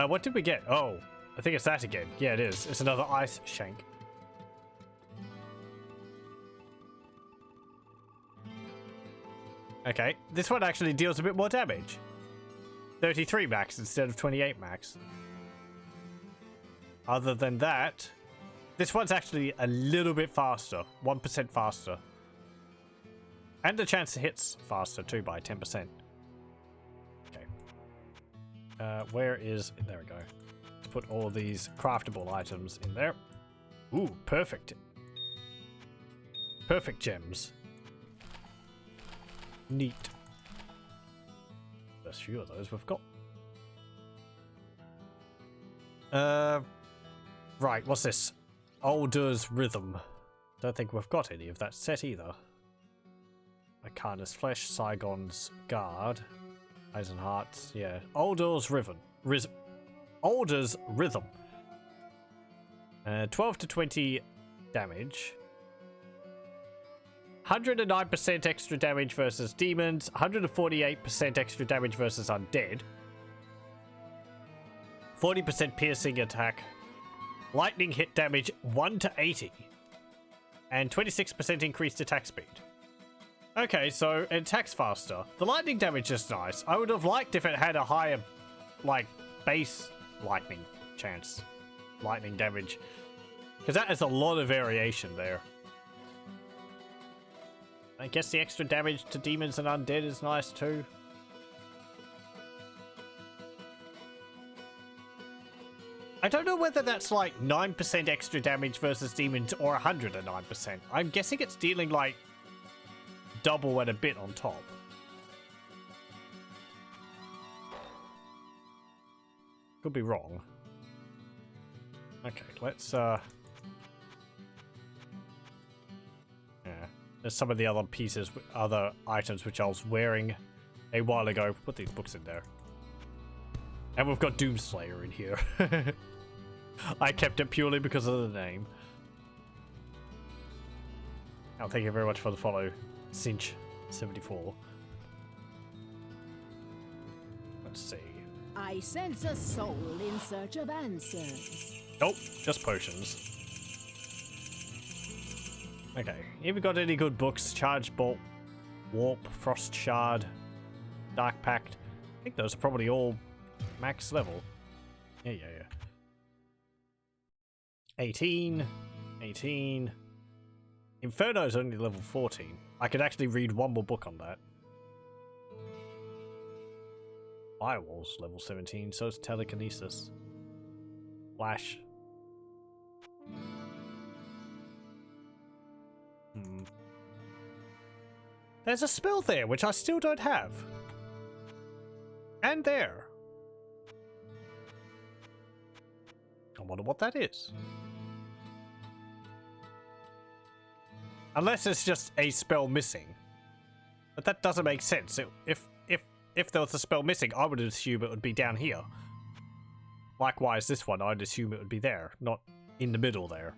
What did we get? Oh, I think it's that again. Yeah, it is. It's another ice shank. Okay, this one actually deals a bit more damage. 33 max instead of 28 max. Other than that, this one's actually a little bit faster. 1% faster. And the chance to hits faster too by 10%. Okay. Where is... there we go. Let's put all these craftable items in there. Ooh, perfect. Perfect gems. Neat. There's a few of those we've got. Right, what's this? Alder's Rhythm. Don't think we've got any of that set either. Arcana's Flesh, Saigon's Guard, Eisenhart's, yeah. Alder's Alder's Rhythm. 12 to 20 damage. 109% extra damage versus demons, 148% extra damage versus undead, 40% piercing attack, lightning hit damage 1 to 80, and 26% increased attack speed. Okay, so it attacks faster. The lightning damage is nice. I would have liked if it had a higher, like, base lightning chance. Lightning damage. Because that is a lot of variation there. I guess the extra damage to demons and undead is nice too. I don't know whether that's like 9% extra damage versus demons or 109%. I'm guessing it's dealing like double and a bit on top. Could be wrong. Okay, let's yeah. There's some of the other pieces, other items which I was wearing a while ago. Put these books in there. And we've got Doomslayer in here. I kept it purely because of the name. Oh, thank you very much for the follow, Cinch74. Let's see. I sense a soul in search of answers. Nope, just potions. Okay, have you got any good books? Charge Bolt, Warp, Frost Shard, Dark Pact. I think those are probably all max level. Yeah. 18. Inferno's only level 14. I could actually read one more book on that. Firewall's level 17, so is Telekinesis. Flash. There's a spell there, which I still don't have. And there. I wonder what that is. Unless it's just a spell missing. But that doesn't make sense. If there was a spell missing, I would assume it would be down here. Likewise, this one, I'd assume it would be there, not in the middle there.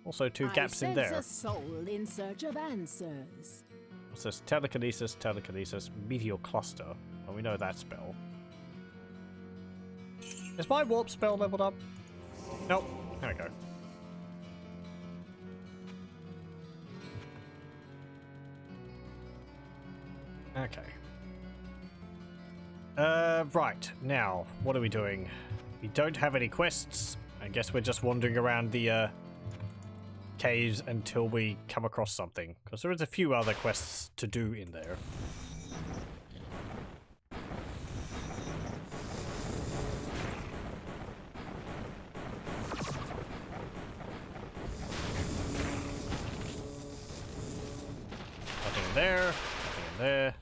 Also, two gaps in there. I sense a soul in search of answers. What's this? Telekinesis, Meteor Cluster. Well, we know that spell. Is my warp spell leveled up? Nope. There we go. Okay. Right. Now, what are we doing? We don't have any quests. I guess we're just wandering around the, caves until we come across something. Because there is a few other quests to do in there. Nothing in there. Nothing in there.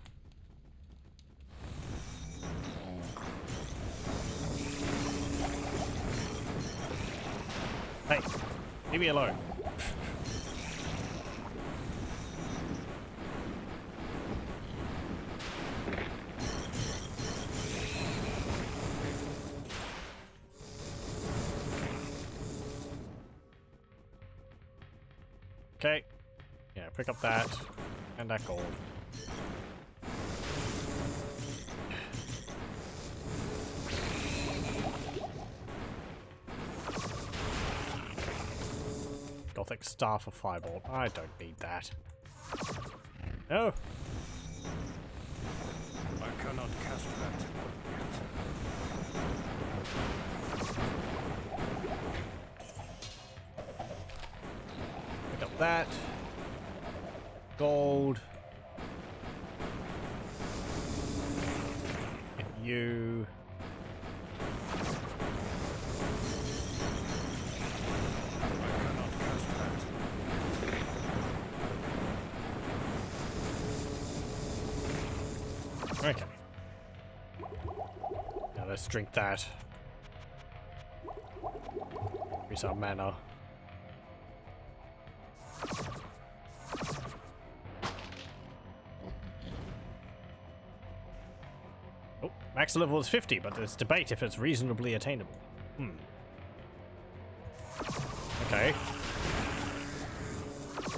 Hey, leave me alone. Okay. Yeah, pick up that and that gold. Gothic Staff of Firebolt. I don't need that. No. I cannot cast that Pick up that. Gold. Get you. Okay. Now let's drink that. Increase our mana. Oh, max level is 50, but there's debate if it's reasonably attainable. Okay.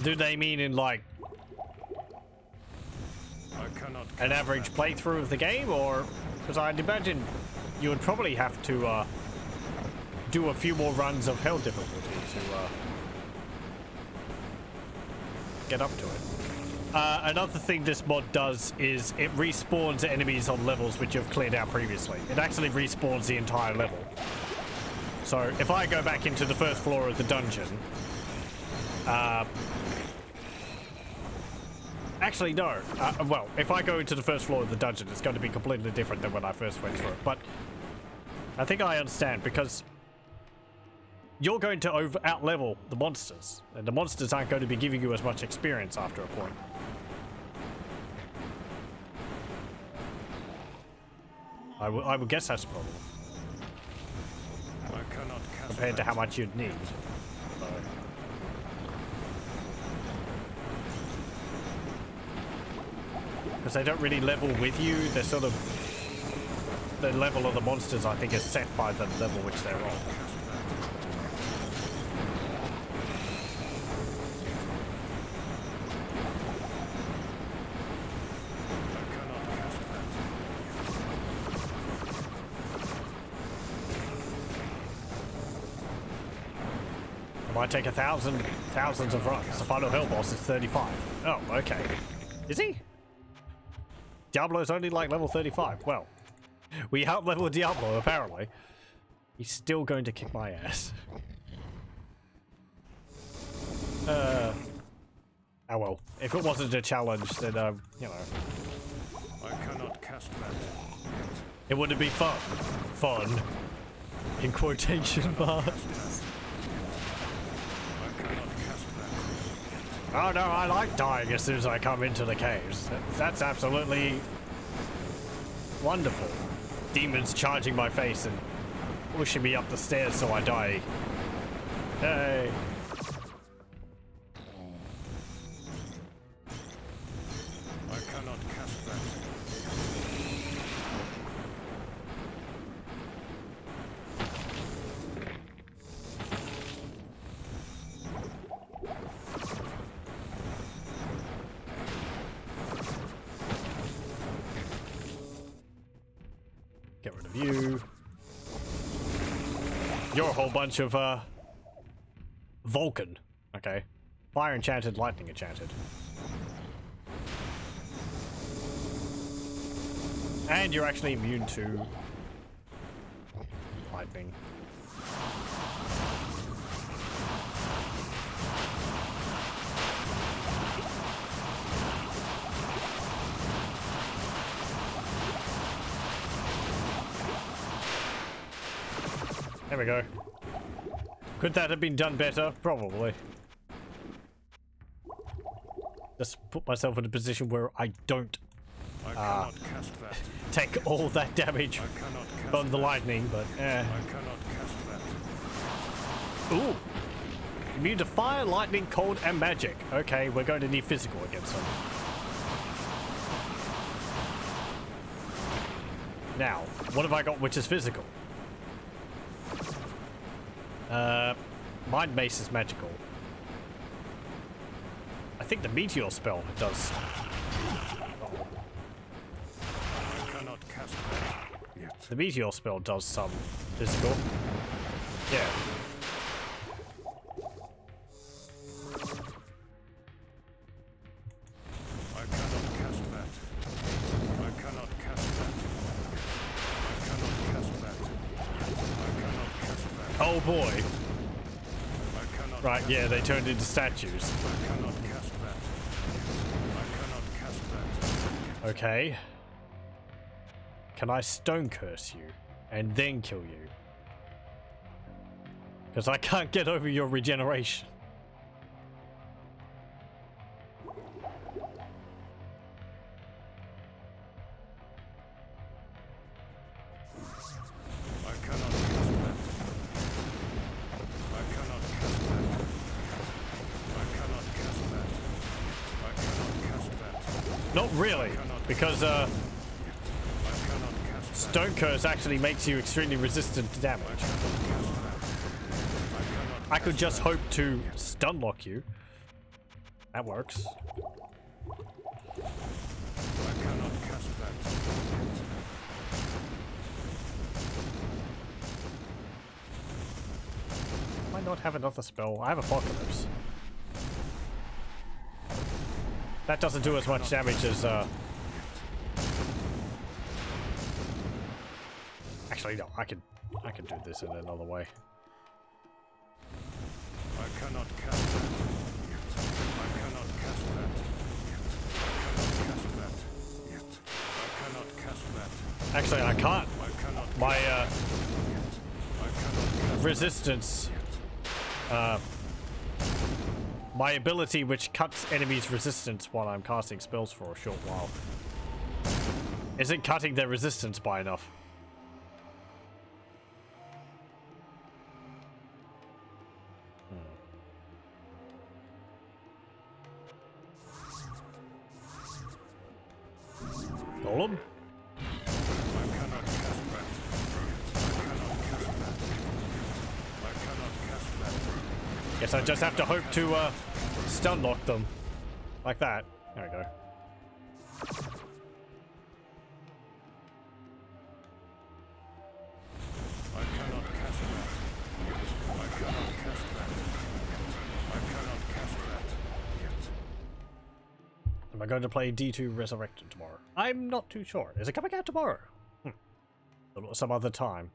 Do they mean in like an average playthrough of the game, or because I'd imagine you would probably have to do a few more runs of hell difficulty to get up to it. Another thing this mod does is it respawns enemies on levels which you've cleared out previously. It actually respawns the entire level. So if I go back into the first floor of the dungeon, actually no. Well, if I go into the first floor of the dungeon, it's going to be completely different than when I first went through it. But I think I understand, because you're going to out-level the monsters, and the monsters aren't going to be giving you as much experience after a point. I would guess that's a problem. Compared to how much you'd need. Because they don't really level with you, they're sort of... The level of the monsters, I think, is set by the level which they're on. Might take thousands of runs. The final hell boss is 35. Oh, okay. Is he? Diablo's only like level 35. Well, we out-leveled Diablo, apparently. He's still going to kick my ass. Oh well. If it wasn't a challenge, then, you know. I cannot cast that. It wouldn't be fun. Fun. In quotation marks. Oh no, I like dying as soon as I come into the caves. That's absolutely wonderful. Demons charging my face and pushing me up the stairs so I die. Hey. I cannot cast that. Get rid of you. You're a whole bunch of, Vulcan. Okay. Fire enchanted, lightning enchanted. And you're actually immune to lightning. There we go. Could that have been done better? Probably. Just put myself in a position where I don't I cannot cast that. take all that damage from the lightning, but I cannot cast that. Ooh. Immune to fire, lightning, cold, and magic. Okay, we're going to need physical against them. Now, what have I got which is physical? Mind Mace is magical. I think the Meteor spell does. I cannot cast that yet. The Meteor spell does some physical. Yeah. I cannot cast that. I cannot cast that. I cannot cast that. I cannot cast that. Oh boy. I cannot Right, cast yeah, they turned into statues. I cannot cast that. I cannot cast that. Okay. Can I stone curse you and then kill you? Because I can't get over your regeneration. Not really, because I cannot cast that. Stone Curse actually makes you extremely resistant to damage. I could just hope to stun lock you. That works. I cannot cast that. Why not have another spell? I have Apocalypse. That doesn't do as much damage as actually no, I can do this in another way. I cannot cast that. I cannot cast that. I cannot cast that. I cannot cast that. Actually I can't. I cannot. My I cannot cast resistance my ability which cuts enemies' resistance while I'm casting spells for a short while isn't cutting their resistance by enough. Golem? I cannot cast that. I cannot cast that. I cannot cast that. Guess I just have to hope to stun lock them. Like that. There we go. I cannot cast that. I cannot cast that. I cannot cast that. Am I going to play D2 Resurrected tomorrow? I'm not too sure. Is it coming out tomorrow? Or some other time.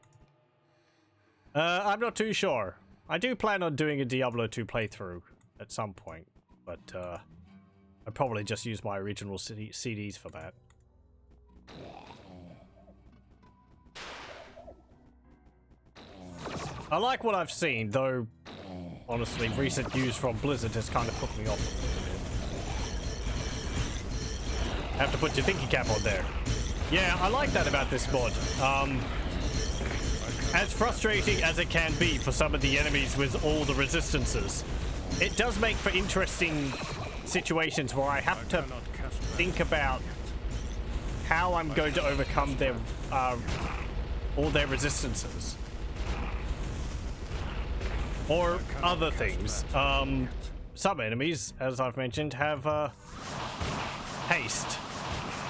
I'm not too sure. I do plan on doing a Diablo 2 playthrough at some point, but I'd probably just use my original CDs for that. I like what I've seen, though honestly recent news from Blizzard has kind of put me off a little bit. Have to put your thinking cap on there. Yeah, I like that about this mod. As frustrating as it can be for some of the enemies with all the resistances, it does make for interesting situations where I have to think about how I'm going to overcome their all their resistances. Or other things. Some enemies, as I've mentioned, have haste.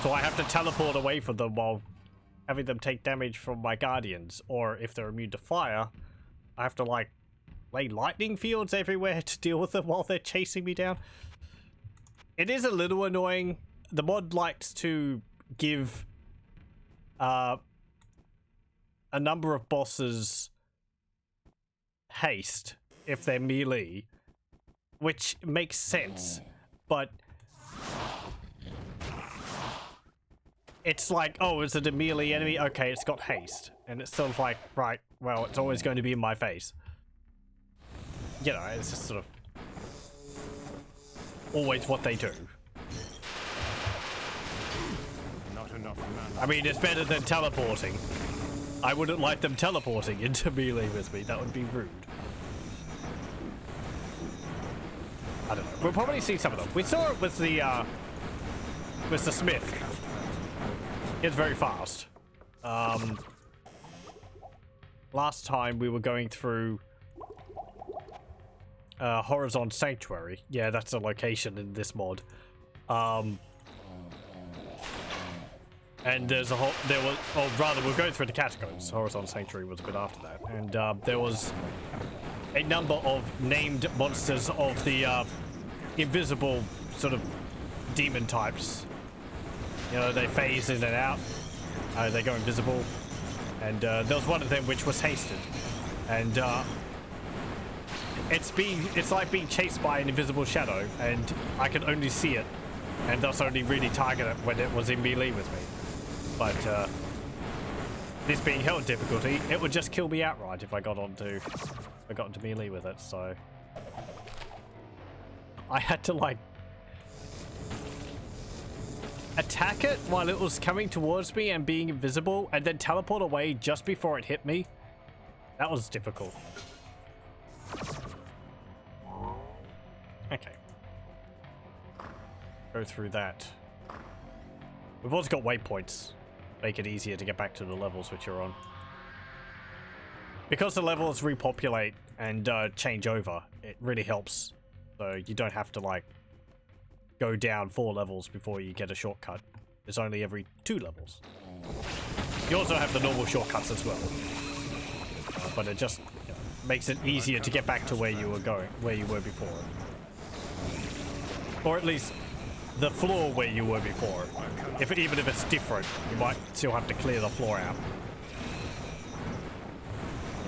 So I have to teleport away from them while having them take damage from my guardians. Or if they're immune to fire, I have to like lay lightning fields everywhere to deal with them while they're chasing me down. It is a little annoying. The mod likes to give a number of bosses haste if they're melee, which makes sense, but it's like, oh, is it a melee enemy? Okay, it's got haste, and it's sort of like, right, well, it's always going to be in my face. You know, it's just sort of always what they do. Not enough mana. I mean, it's better than teleporting. I wouldn't like them teleporting into melee with me. That would be rude. I don't know. We'll probably see some of them. We saw it with the Smith. It's very fast. Last time we were going through Horizon Sanctuary. Yeah, that's a location in this mod. And there's a whole, or rather, we're going through the catacombs. Horizon Sanctuary was a bit after that. And there was a number of named monsters of the invisible sort of demon types. You know, they phase in and out. They go invisible. And there was one of them which was hasted. And it's like being chased by an invisible shadow, and I could only see it, and thus only really target it when it was in melee with me. But this being held difficulty, it would just kill me outright if I got into melee with it. So I had to like attack it while it was coming towards me and being invisible, and then teleport away just before it hit me. That was difficult. Okay. Go through that. We've also got waypoints. Make it easier to get back to the levels which you're on. Because the levels repopulate and change over, it really helps. So you don't have to like go down 4 levels before you get a shortcut. It's only every 2 levels. You also have the normal shortcuts as well. But it just makes it easier to get back to where you were going, where you were before. Or at least the floor where you were before. Even if it's different, you might still have to clear the floor out.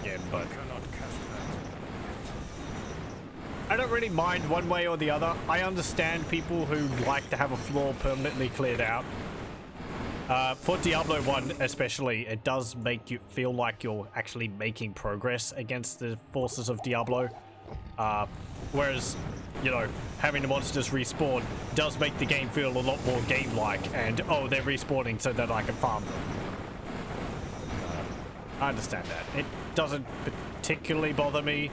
Again, but I don't really mind one way or the other. I understand people who like to have a floor permanently cleared out. For Diablo 1 especially, it does make you feel like you're actually making progress against the forces of Diablo. Whereas, you know, having the monsters respawn does make the game feel a lot more game-like, and oh, they're respawning so that I can farm them. I understand that. It doesn't particularly bother me.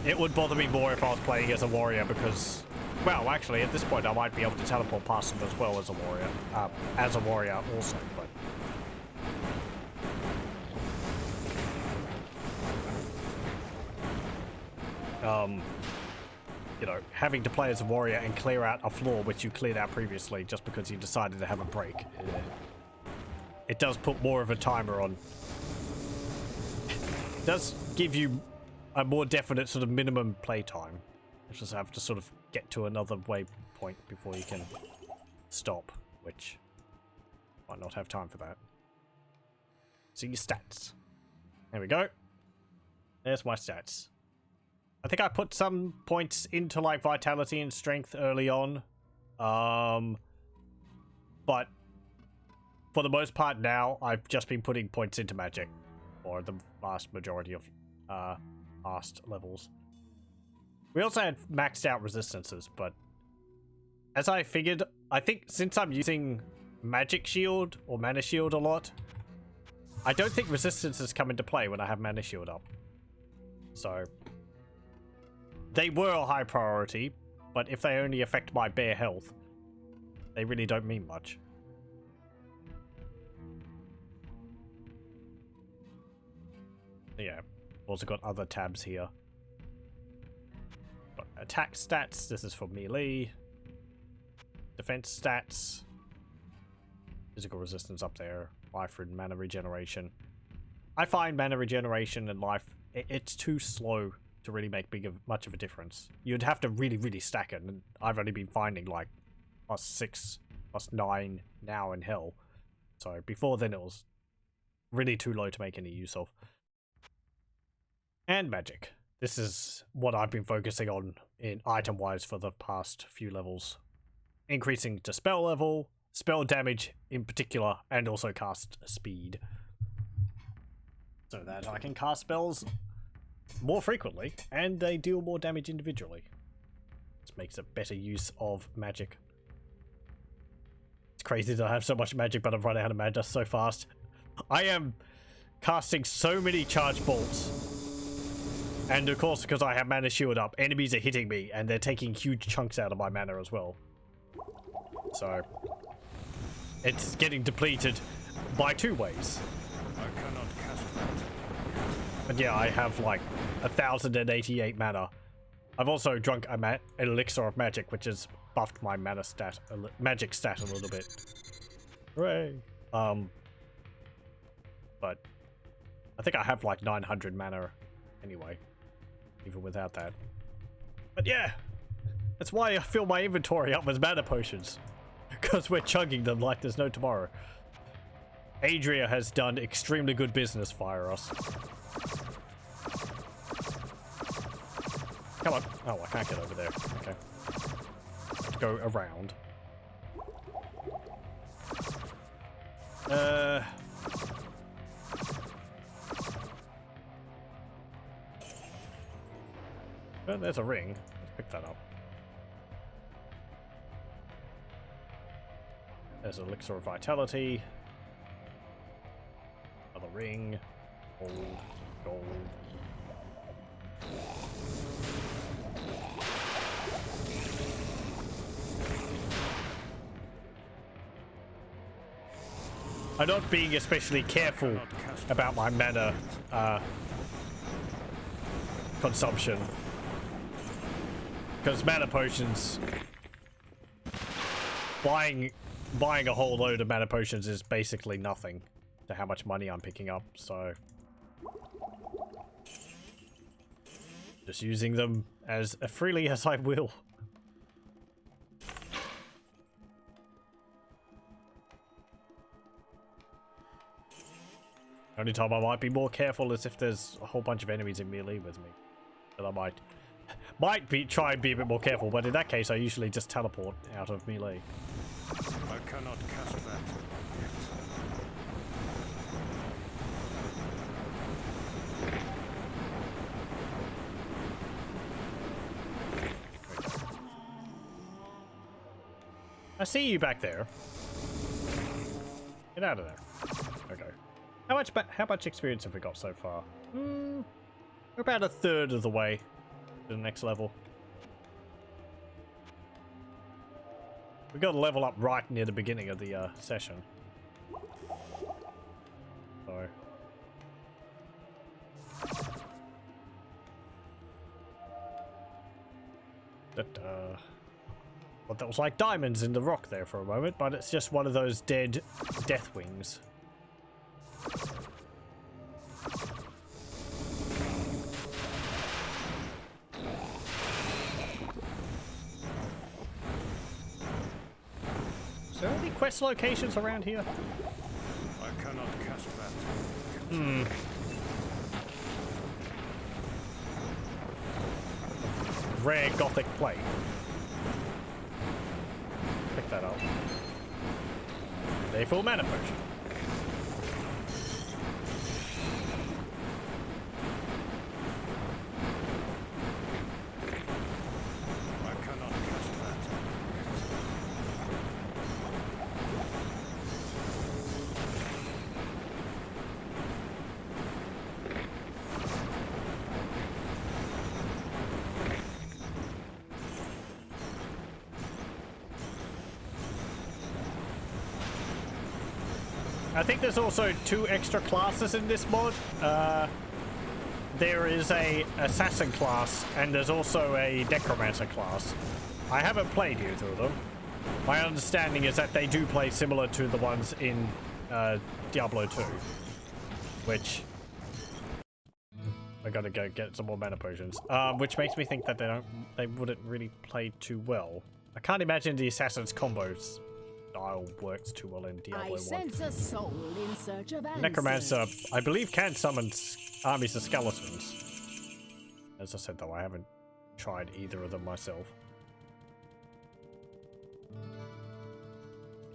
It would bother me more if I was playing as a warrior because, well, actually, at this point, I might be able to teleport past them as well as a warrior. Also, but... you know, having to play as a warrior and clear out a floor which you cleared out previously just because you decided to have a break. It does put more of a timer on. It does give you a more definite sort of minimum play time. You just have to sort of get to another waypoint before you can stop, which might not have time for that. See your stats. There we go. There's my stats. I think I put some points into like vitality and strength early on. But for the most part now, I've just been putting points into magic for the vast majority of past levels. We also had maxed out resistances, but as I figured, I think since I'm using magic shield or mana shield a lot, I don't think resistances come into play when I have mana shield up. So they were a high priority, but if they only affect my bare health, they really don't mean much. Yeah, also got other tabs here. Got attack stats, this is for melee. Defense stats. Physical resistance up there. Life and mana regeneration. I find mana regeneration and life, it's too slow to really make much of a difference. You'd have to really stack it, and I've only been finding like +6, +9 now in hell. So before then it was really too low to make any use of. And magic. This is what I've been focusing on in item-wise for the past few levels. Increasing to spell level, spell damage in particular, and also cast speed. So that I can cast spells more frequently, and they deal more damage individually. This makes a better use of magic. It's crazy that I have so much magic, but I've run out of mana so fast. I am casting so many charge bolts. And of course, because I have mana shield up, enemies are hitting me, and they're taking huge chunks out of my mana as well. So it's getting depleted by 2 ways. I cannot cast that. But yeah, I have like 1,088 mana. I've also drunk an elixir of magic, which has buffed my mana stat, magic stat a little bit. Hooray! But I think I have like 900 mana anyway, even without that. But yeah, that's why I fill my inventory up with mana potions, because we're chugging them like there's no tomorrow. Adria has done extremely good business via us. Come on. Oh, I can't get over there. Okay. Let's go around. Well, there's a ring. Let's pick that up. There's an elixir of vitality. Another ring. Gold. Gold. I'm not being especially careful about my mana consumption. Because mana potions, buying a whole load of mana potions is basically nothing to how much money I'm picking up, so just using them as freely as I will. Only time I might be more careful is if there's a whole bunch of enemies in melee with me. Then I might try and be a bit more careful, but in that case I usually just teleport out of melee. I cannot cast that. I see you back there. Get out of there. Okay. How much experience have we got so far? We're about a third of the way to the next level. We got to level up right near the beginning of the session. So. Well, that was like diamonds in the rock there for a moment, but it's just one of those dead death wings. Is there any quest locations around here? I cannot cast that. Rare gothic plate. Pick that up. A full mana potion. I cannot cast that. I think there's also 2 extra classes in this mod. There is a assassin class, and there's also a necromancer class. I haven't played either of them. My understanding is that they do play similar to the ones in Diablo 2, which I gotta go get some more mana potions. Which makes me think that they wouldn't really play too well. I can't imagine the assassin's combos style works too well in Diablo 1. I sense a soul in search of answers. Necromancer, I believe, can summon armies of skeletons. As I said, though, I haven't tried either of them myself.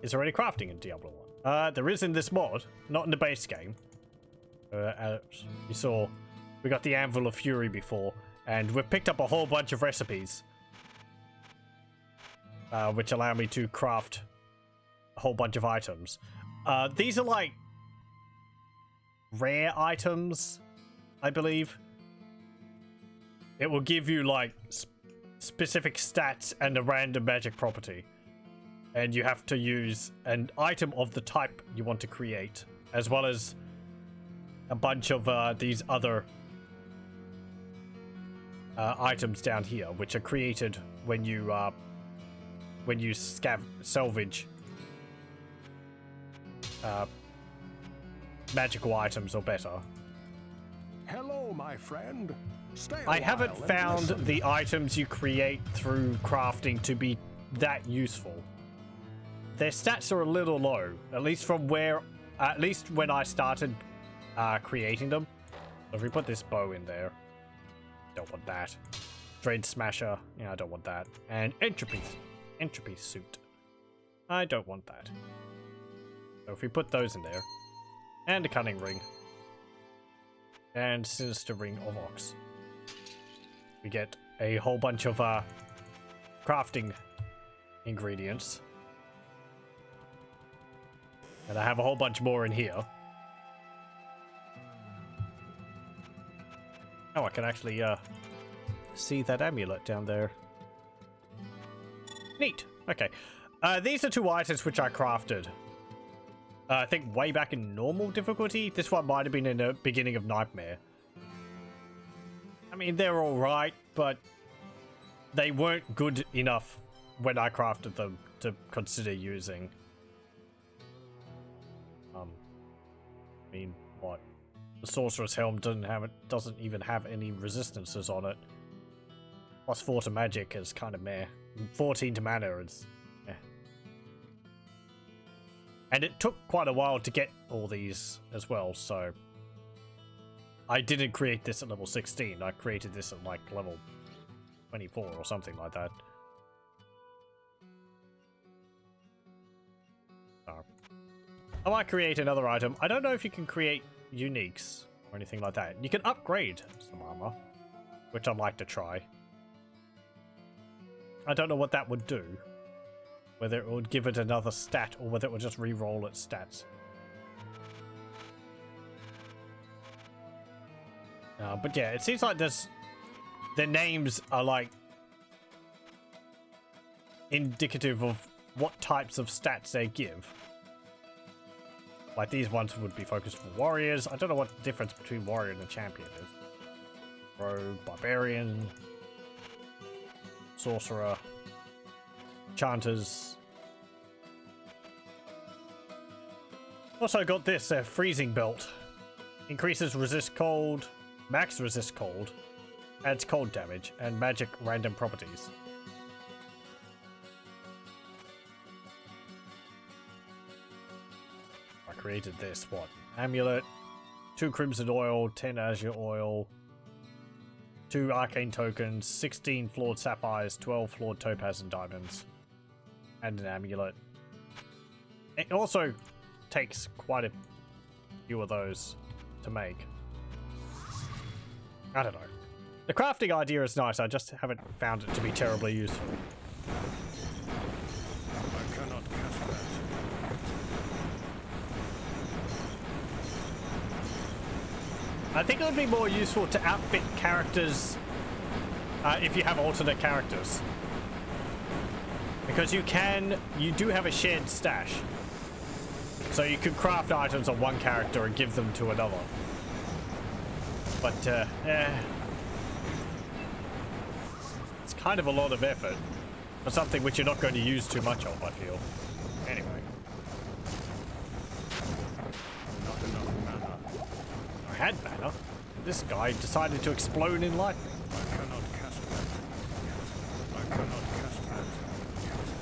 Is there any crafting in Diablo 1? There is in this mod, not in the base game. You saw, we got the Anvil of Fury before, and we've picked up a whole bunch of recipes, which allow me to craft a whole bunch of items. These are like rare items, I believe. It will give you like specific stats and a random magic property, and you have to use an item of the type you want to create, as well as a bunch of these other items down here, which are created when you salvage magical items or better. Hello, my friend. Stay a I haven't while and found listen. the items you create through crafting to be that useful. Their stats are a little low, at least when I started creating them. So if we put this bow in there, don't want that. Dread Smasher, yeah, I don't want that. And entropy suit, I don't want that. So if we put those in there, and a cunning ring, and sinister ring of ox, we get a whole bunch of crafting ingredients. And I have a whole bunch more in here. Oh, I can actually see that amulet down there. Neat. Okay. These are 2 items which I crafted I think way back in normal difficulty. This one might have been in the beginning of Nightmare. I mean, they're alright, but they weren't good enough when I crafted them to consider using. I mean, what? The Sorcerer's Helm doesn't even have any resistances on it. +4 to magic is kind of meh. 14 to mana is meh. And it took quite a while to get all these as well, so I didn't create this at level 16. I created this at like level 24 or something like that. I might create another item. I don't know if you can create uniques or anything like that. You can upgrade some armor, which I'd like to try. I don't know what that would do. Whether it would give it another stat or whether it would just re-roll its stats. But yeah, it seems like their names are like indicative of what types of stats they give. Like these ones would be focused for warriors. I don't know what the difference between warrior and a champion is. Rogue, barbarian, sorcerer, enchanters. Also got this freezing belt. Increases resist cold, max resist cold, adds cold damage, and magic random properties. I created this, what? Amulet, 2 crimson oil, 10 azure oil, 2 arcane tokens, 16 flawed sapphires, 12 flawed topaz and diamonds, and an amulet. It also takes quite a few of those to make. I don't know. The crafting idea is nice, I just haven't found it to be terribly useful. I cannot cast that. I think it would be more useful to outfit characters if you have alternate characters. Because you do have a shared stash. So you could craft items on one character and give them to another. But, it's kind of a lot of effort for something which you're not going to use too much of, I feel. Anyway. Not enough mana. I had mana. This guy decided to explode in lightning. I cannot cast that. I cannot cast that.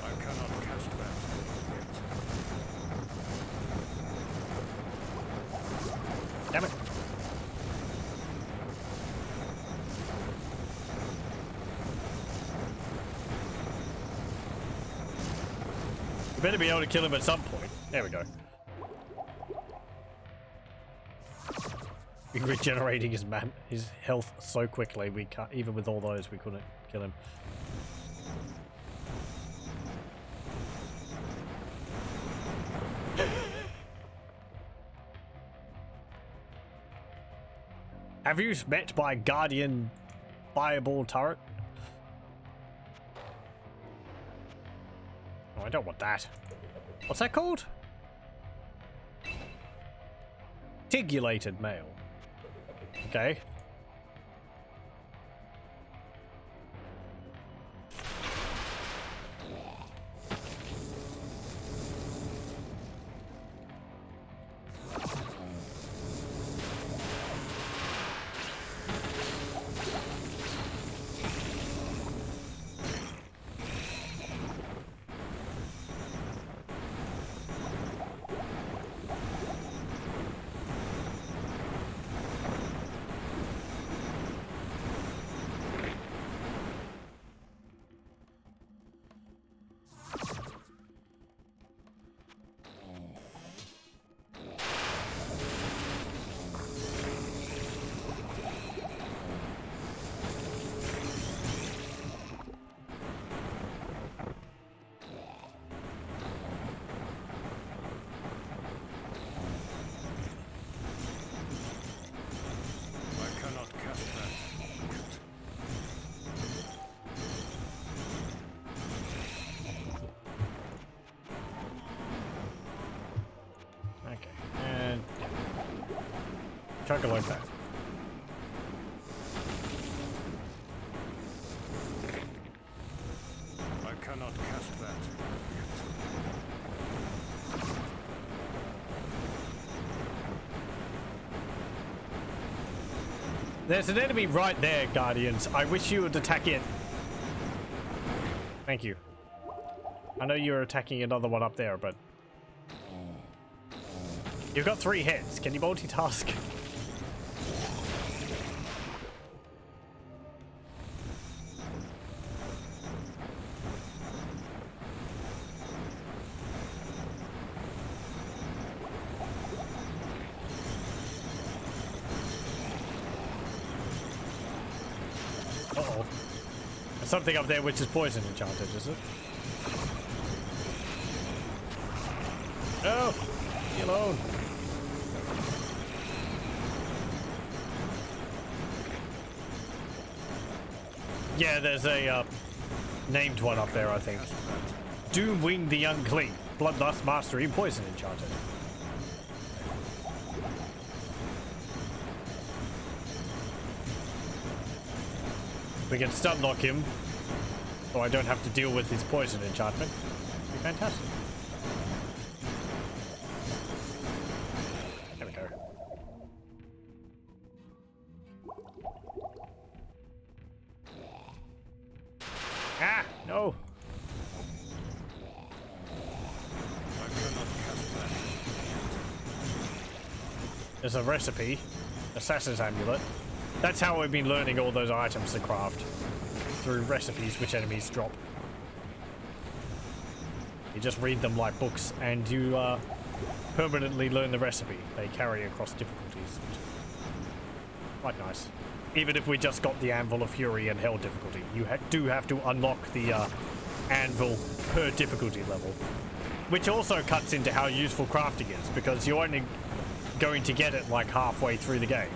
I cannot cast that. Damn it. You better be able to kill him at some point. There we go. He's regenerating his health so quickly. We can't, even with all those, we couldn't kill him. Have you met my guardian fireball turret? Oh, I don't want that. What's that called? Tigulated male. Okay. chunk like that. I cannot cast that. There's an enemy right there, Guardians. I wish you would attack it. Thank you. I know you're attacking another one up there, but... You've got 3 heads. Can you multitask? Uh-oh. There's something up there which is poison enchanted, is it? No! Leave me alone. Yeah, there's a named one up there, I think. Doomwing the Unclean. Bloodlust Mastery Poison Enchanted. We can stun lock him, so I don't have to deal with his poison enchantment. It'd be fantastic. There we go. Ah, no. I cannot cast that. There's a recipe. Assassin's Amulet. That's how we've been learning all those items to craft. Through recipes which enemies drop. You just read them like books and you permanently learn the recipe. They carry across difficulties. Which is quite nice. Even if we just got the Anvil of Fury and Hell difficulty, you do have to unlock the Anvil per difficulty level. Which also cuts into how useful crafting is, because you're only going to get it like halfway through the game.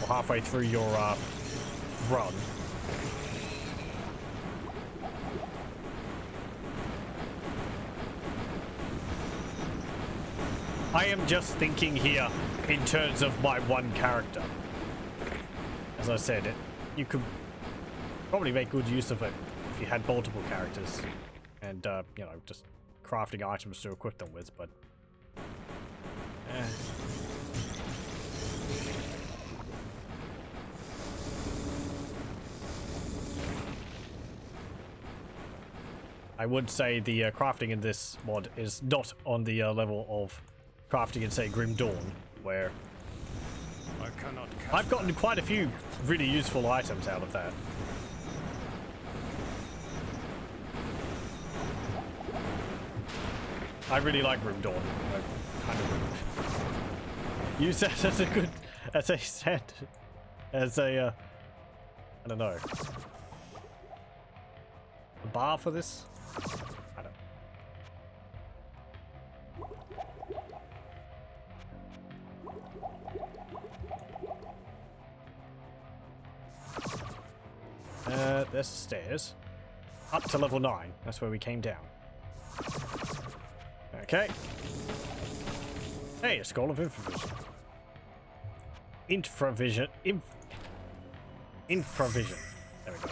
Or halfway through your run. I am just thinking here in terms of my one character. As I said, you could probably make good use of it if you had multiple characters and, you know, just crafting items to equip them with, but... I would say the crafting in this mod is not on the level of crafting in, say, Grim Dawn, where I cannot cast I've gotten quite a few really useful items out of that. I really like Grim Dawn. I kind of use that as a good, as a stand, as a, I don't know, a bar for this. I don't. There's the stairs. Up to level 9. That's where we came down. Okay. Hey, a Scroll of Infravision. Infravision. Infravision. There we go.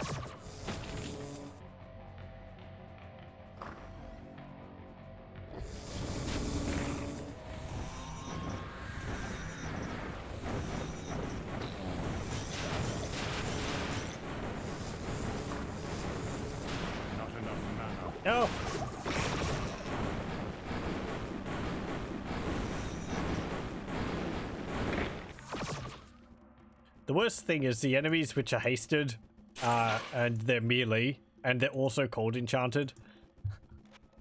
not enough mana. No. The worst thing is the enemies which are hasted, and they're melee, and they're also cold enchanted.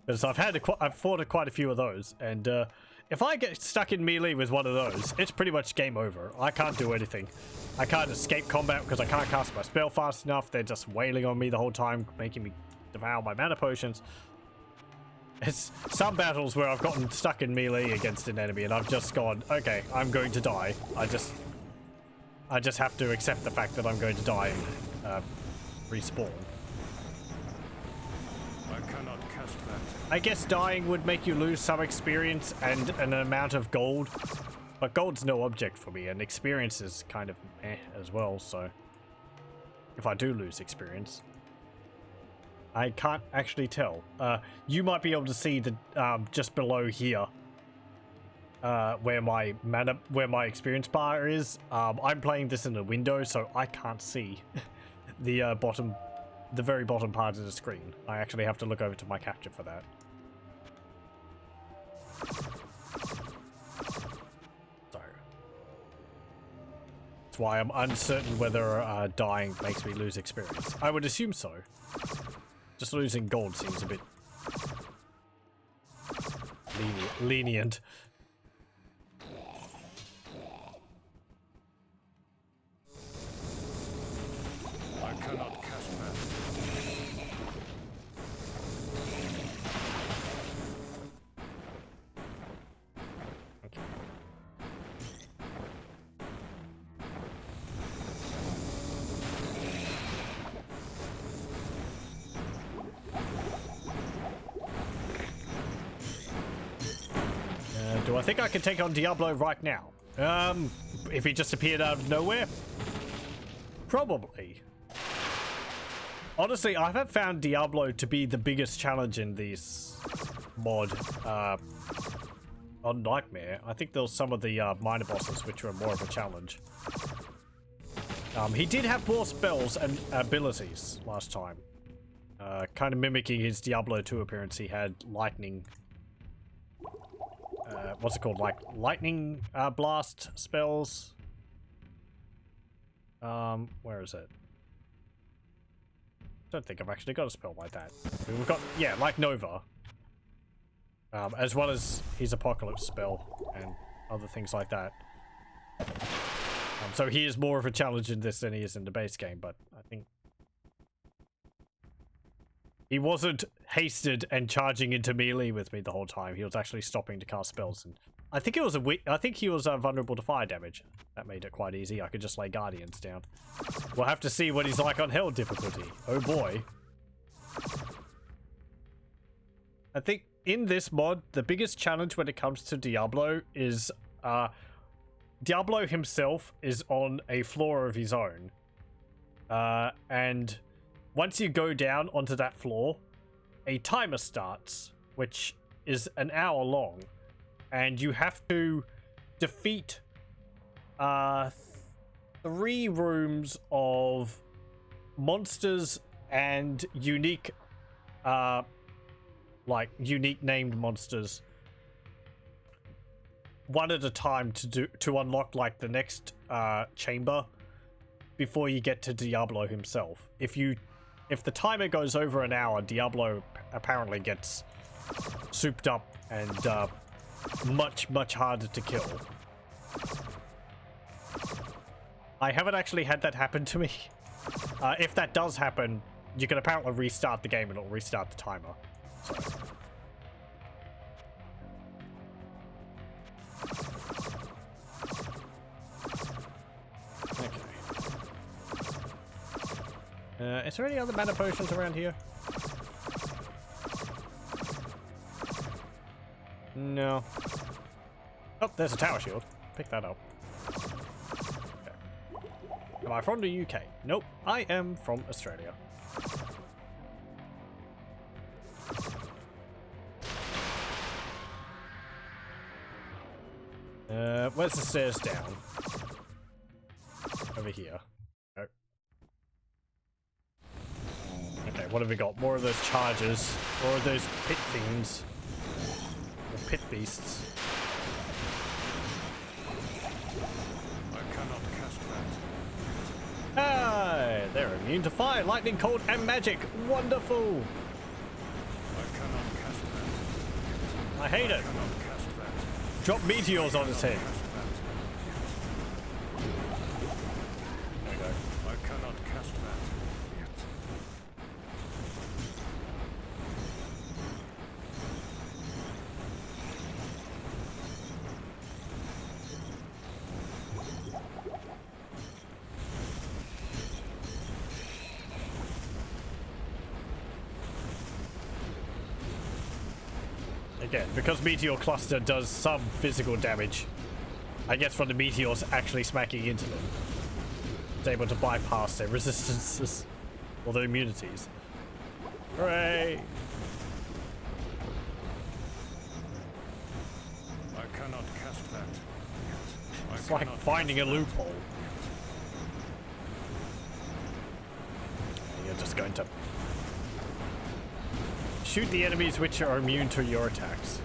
Because I've fought quite a few of those, and if I get stuck in melee with one of those, it's pretty much game over. I can't do anything. I can't escape combat because I can't cast my spell fast enough. They're just wailing on me the whole time, making me devour my mana potions. It's some battles where I've gotten stuck in melee against an enemy, and I've just gone, okay, I'm going to die. I just have to accept the fact that I'm going to die and respawn. I cannot cast that. I guess dying would make you lose some experience and an amount of gold But gold's no object for me, and experience is kind of meh as well, so... If I do lose experience... I can't actually tell. You might be able to see the just below here, where my experience bar is. I'm playing this in a window, so I can't see the very bottom part of the screen. I actually have to look over to my capture for that. So that's why I'm uncertain whether dying makes me lose experience. I would assume so. Just losing gold seems a bit lenient. I cannot cast that. Okay. Do I think I can take on Diablo right now? If he just appeared out of nowhere? Probably. Honestly, I have found Diablo to be the biggest challenge in this mod on Nightmare. I think there was some of the minor bosses which were more of a challenge. He did have more spells and abilities last time. Kind of mimicking his Diablo 2 appearance, he had lightning... what's it called? Like lightning blast spells. Where is it? I don't think I've actually got a spell like that. We've got, yeah, like Nova. As well as his Apocalypse spell and other things like that. So he is more of a challenge in this than he is in the base game, but I think he wasn't hasted and charging into melee with me the whole time. He was actually stopping to cast spells, and I think it was I think he was vulnerable to fire damage. That made it quite easy. I could just lay guardians down. We'll have to see what he's like on hell difficulty. Oh boy. I think in this mod, the biggest challenge when it comes to Diablo is Diablo himself is on a floor of his own. And once you go down onto that floor, a timer starts, which is an hour long, and you have to defeat 3 rooms of monsters and unique unique named monsters one at a time to unlock like the next chamber before you get to Diablo himself. If the timer goes over an hour, Diablo apparently gets souped up and much harder to kill. I haven't actually had that happen to me. If that does happen, you can apparently restart the game and it'll restart the timer. So. Okay. Is there any other mana potions around here? No. Oh, there's a tower shield. Pick that up. Okay. Am I from the UK? Nope, I am from Australia. Where's the stairs down? Over here. Oh. Okay, what have we got? More of those charges. More of those pit fiends. Or pit beasts. I cannot cast that. Hi! They're immune to fire, lightning, cold, and magic. Wonderful! I cannot cast that. I hate it. I cannot cast that. Drop meteors on his head. There we go. I cannot cast that. Again, because Meteor Cluster does some physical damage, I guess from the meteors actually smacking into them. It's able to bypass their resistances or their immunities. Hooray! I cannot cast that. It's like finding a loophole. You're just going to shoot the enemies which are immune to your attacks.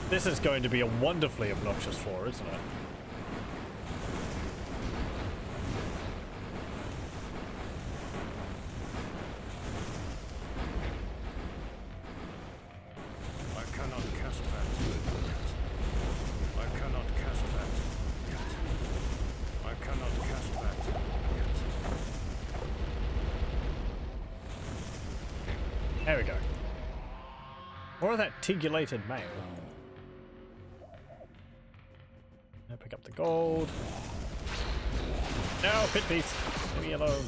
This is going to be a wonderfully obnoxious floor, isn't it? I cannot cast that. I cannot cast that. I cannot cast that. There we go. More of that tigulated mail. Now pick up the gold. No, pit piece. Leave me alone.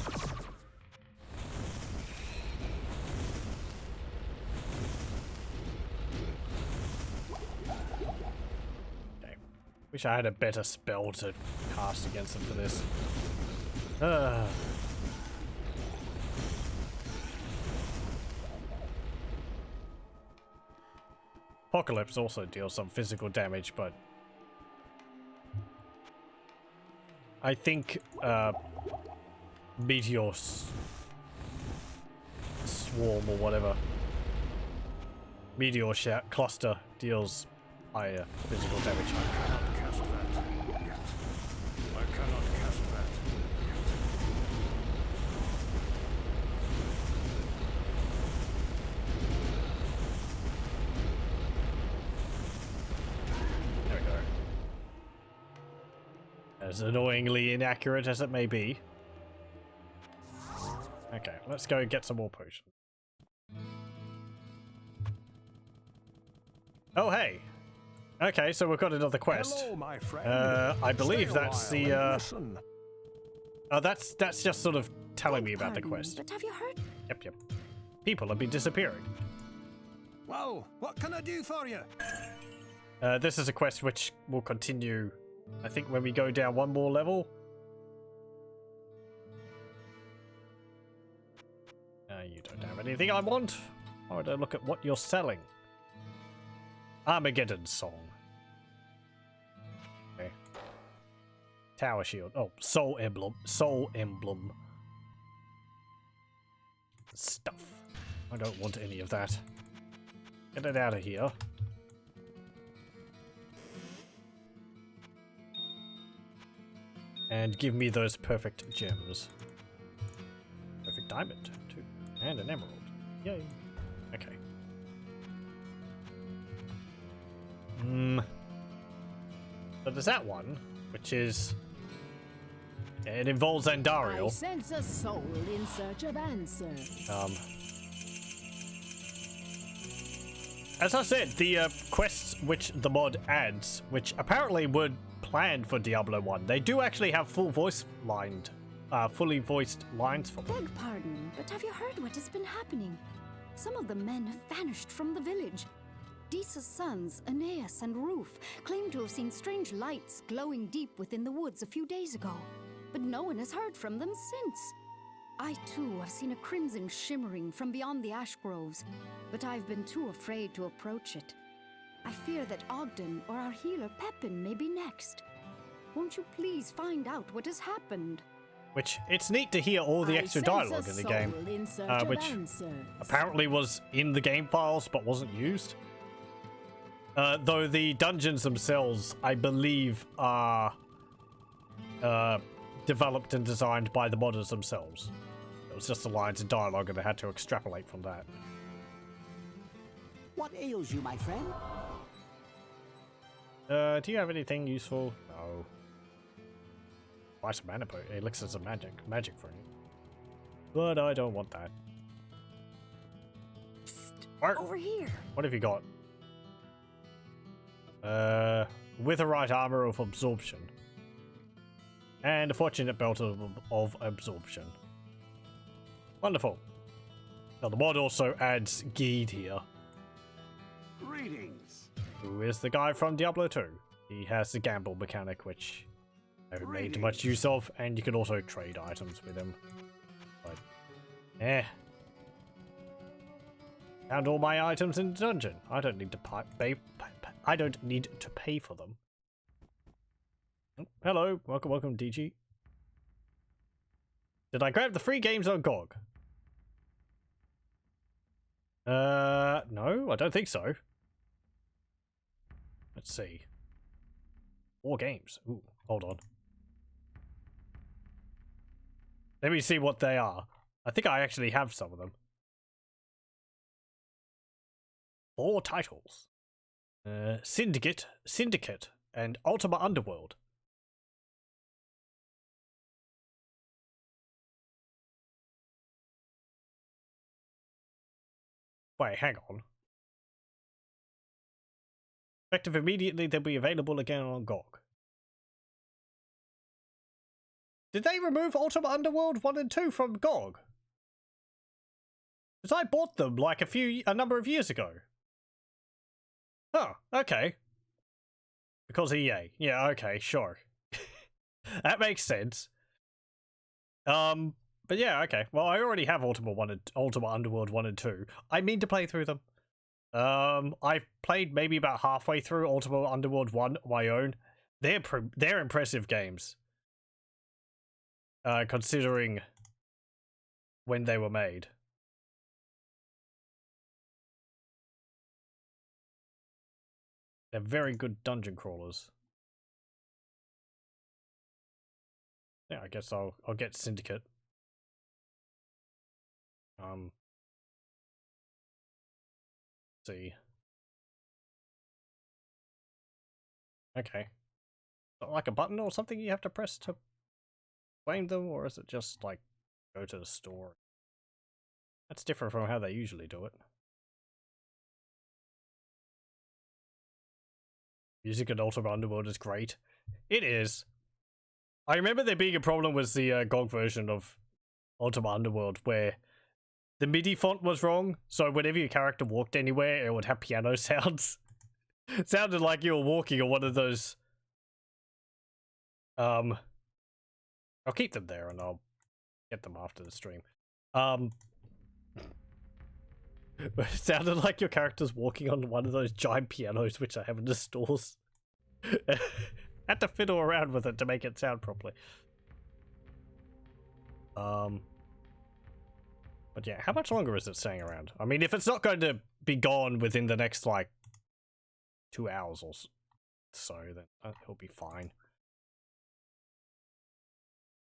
Okay. Wish I had a better spell to cast against them for this. Apocalypse also deals some physical damage, but I think Meteor Swarm or whatever, Meteor Cluster deals higher physical damage. I cannot cast that. I cannot cast that. There we go. As annoyingly inaccurate as it may be. Okay, let's go get some more potions. Oh, hey. Okay, so we've got another quest. Hello, my friend. I believe Stay a that's while the and listen. oh, that's just sort of telling me about the Pardon, quest. But have you heard? Yep. People have been disappearing. Well, what can I do for you? This is a quest which will continue, I think, when we go down one more level. You don't have anything I want. I want to look at what you're selling. Armageddon Song. Okay. Tower Shield. Oh, Soul Emblem. Soul Emblem. Stuff. I don't want any of that. Get it out of here. And give me those perfect gems. Perfect diamond, too. And an emerald. Yay. Okay. So there's that one, which is... It involves I Andariel. sense a soul in search of answers. As I said, the quests which the mod adds, which apparently were planned for Diablo 1, they do actually have fully voiced lines for them. Beg pardon, but have you heard what has been happening? Some of the men have vanished from the village. Disa's sons, Aeneas and Ruf, claim to have seen strange lights glowing deep within the woods a few days ago, but no one has heard from them since. I too have seen a crimson shimmering from beyond the ash groves, but I've been too afraid to approach it. I fear that Ogden or our healer Pepin may be next. Won't you please find out what has happened? Which, it's neat to hear all the I extra sense dialogue a in the soul game, in search of which answers. apparently was in the game files but wasn't used. Though the dungeons themselves, I believe, are developed and designed by the modders themselves. It was just the lines of dialogue and they had to extrapolate from that. What ails you, my friend? Do you have anything useful? No. Buy some mana elixirs of magic for you. But I don't want that. Mark, Over here. what have you got? Witherite armor of absorption. And a fortunate belt of absorption. Wonderful. Now the mod also adds Geed here, Greetings. who is the guy from Diablo 2. He has the gamble mechanic, which I haven't made much use of, and you can also trade items with him. But, found all my items in the dungeon. I don't need to I don't need to pay for them. Oh, hello, welcome, DG. Did I grab the free games on GOG? No, I don't think so. Let's see. 4 games. Ooh, hold on. Let me see what they are. I think I actually have some of them. 4 titles. Syndicate, and Ultima Underworld. Wait, hang on. Effective immediately, they'll be available again on GOG. Did they remove Ultima Underworld 1 and 2 from GOG? Because I bought them like a number of years ago. Oh, okay. Because EA. Yeah, okay, sure. That makes sense. But yeah, okay. Well, I already have Ultima Underworld 1 and 2. I mean to play through them. I've played maybe about halfway through Ultima Underworld 1 on my own. They're impressive games. Considering when they were made. They're very good dungeon crawlers. Yeah, I guess I'll get Syndicate. See. Okay. Like a button or something you have to press to claim them, or is it just like go to the store? That's different from how they usually do it. Music in Ultima Underworld is great. It is. I remember there being a problem with the GOG version of Ultima Underworld where the MIDI font was wrong, so whenever your character walked anywhere, it would have piano sounds. It sounded like you were walking on one of those... I'll keep them there and I'll get them after the stream. It sounded like your character's walking on one of those giant pianos which I have in the stores. Had to fiddle around with it to make it sound properly. But yeah, how much longer is it staying around? I mean, if it's not going to be gone within the next, like, 2 hours or so, then it'll be fine.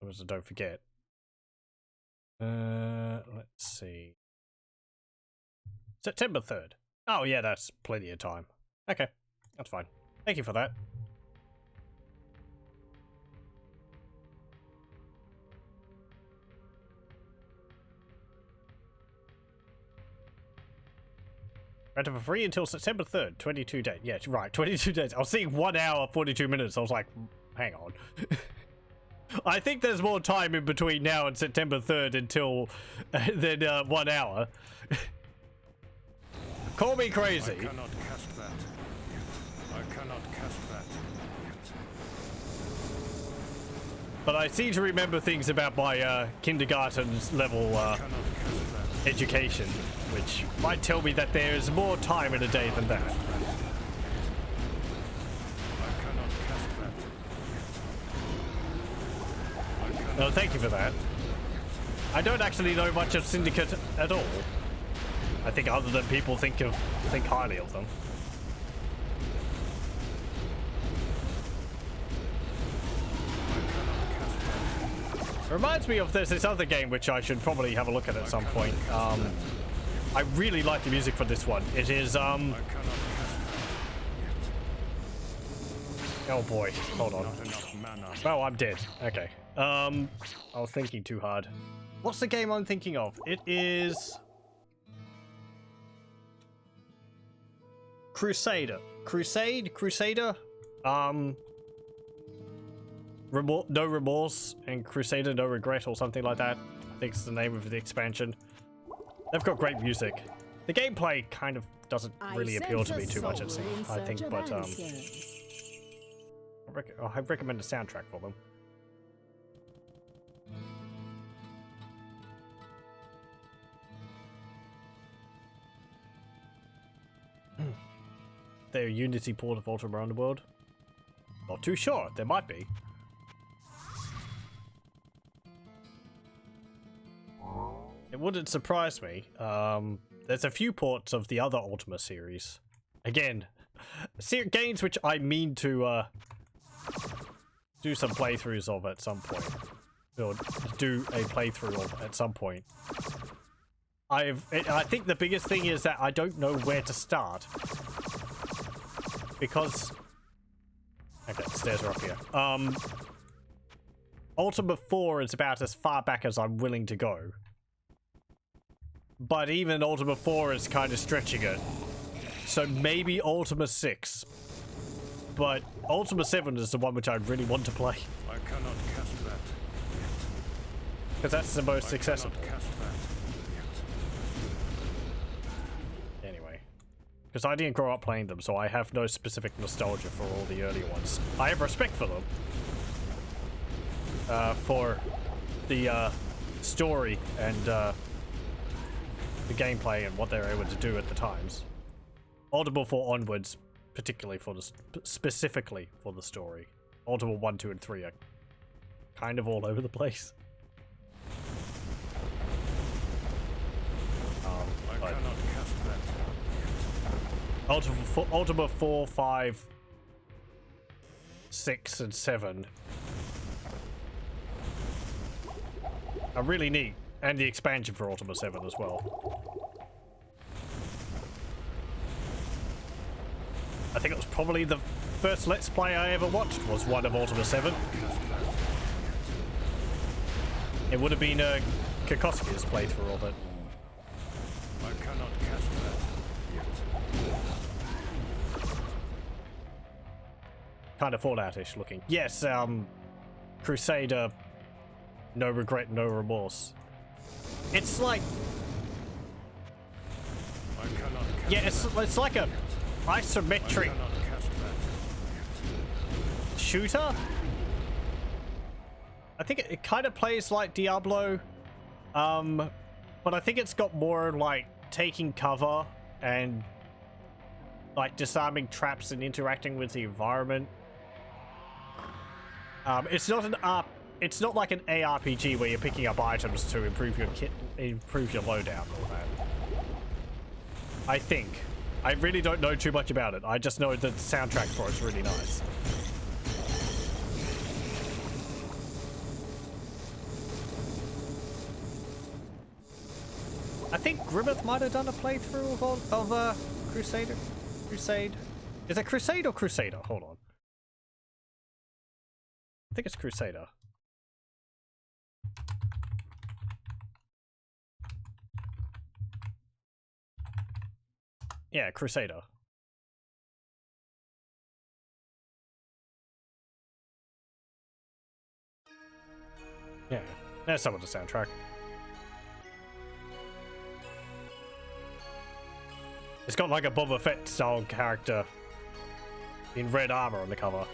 So don't forget. Let's see. September 3rd. Oh yeah, that's plenty of time. Okay, that's fine. Thank you for that. Rented for free until September 3rd, 22 days. Yeah, right, 22 days. I was seeing 1 hour, 42 minutes. I was like, hang on. I think there's more time in between now and September 3rd until than 1 hour. Call me crazy. I cannot cast that. I cannot cast that. But I seem to remember things about my kindergarten level education, which might tell me that there is more time in a day than that. No, thank you for that. I don't actually know much of Syndicate at all. I think other than people think highly of them. Reminds me of this other game which I should probably have a look at some point. I really like the music for this one. It is oh boy, hold on. Oh, I'm dead. Okay. I was thinking too hard. What's the game I'm thinking of? It is Crusader. Crusader. No Remorse and Crusader No Regret or something like that. I think it's the name of the expansion. They've got great music. The gameplay kind of doesn't really appeal to me too much, it seems, I think, but I recommend a soundtrack for them. There a Unity port of Ultima Underworld? Not too sure. There might be. It wouldn't surprise me. There's a few ports of the other Ultima series. Again, games which I mean to do some playthroughs of at some point. Or do a playthrough of at some point. I think the biggest thing is that I don't know where to start. Because... Okay, the stairs are up here. Ultima 4 is about as far back as I'm willing to go. But even Ultima 4 is kind of stretching it. So maybe Ultima 6. But Ultima 7 is the one which I really want to play. I cannot cast that. Because that's the most accessible. Cast that. Anyway. Because I didn't grow up playing them, so I have no specific nostalgia for all the earlier ones. I have respect for them. For the story and the gameplay and what they're able to do at the times. Ultima 4 onwards, particularly for the specifically for the story. Ultima 1, 2, and 3 are kind of all over the place. I cannot cast that. Ultima 4, 5, 6, and 7 are really neat. And the expansion for Ultima 7 as well. I think it was probably the first Let's Play I ever watched was one of Ultima 7. It would have been Kokoski's playthrough of it. I cannot cast that yet. Kind of Fallout-ish looking. Yes, Crusader, no regret, no remorse. It's like... I cannot cast Yeah, it's like a isometric I cannot cast that. shooter. I think it kind of plays like Diablo, but I think it's got more like taking cover and like disarming traps and interacting with the environment. It's not like an ARPG where you're picking up items to improve your kit, improve your loadout and all that. I think. I really don't know too much about it. I just know that the soundtrack for it's really nice. I think Grimmeth might have done a playthrough of Crusade. Is it Crusade or Crusader? Hold on. I think it's Crusader. Yeah, Crusader. Yeah, there's some of the soundtrack. It's got like a Boba Fett style character in red armor on the cover.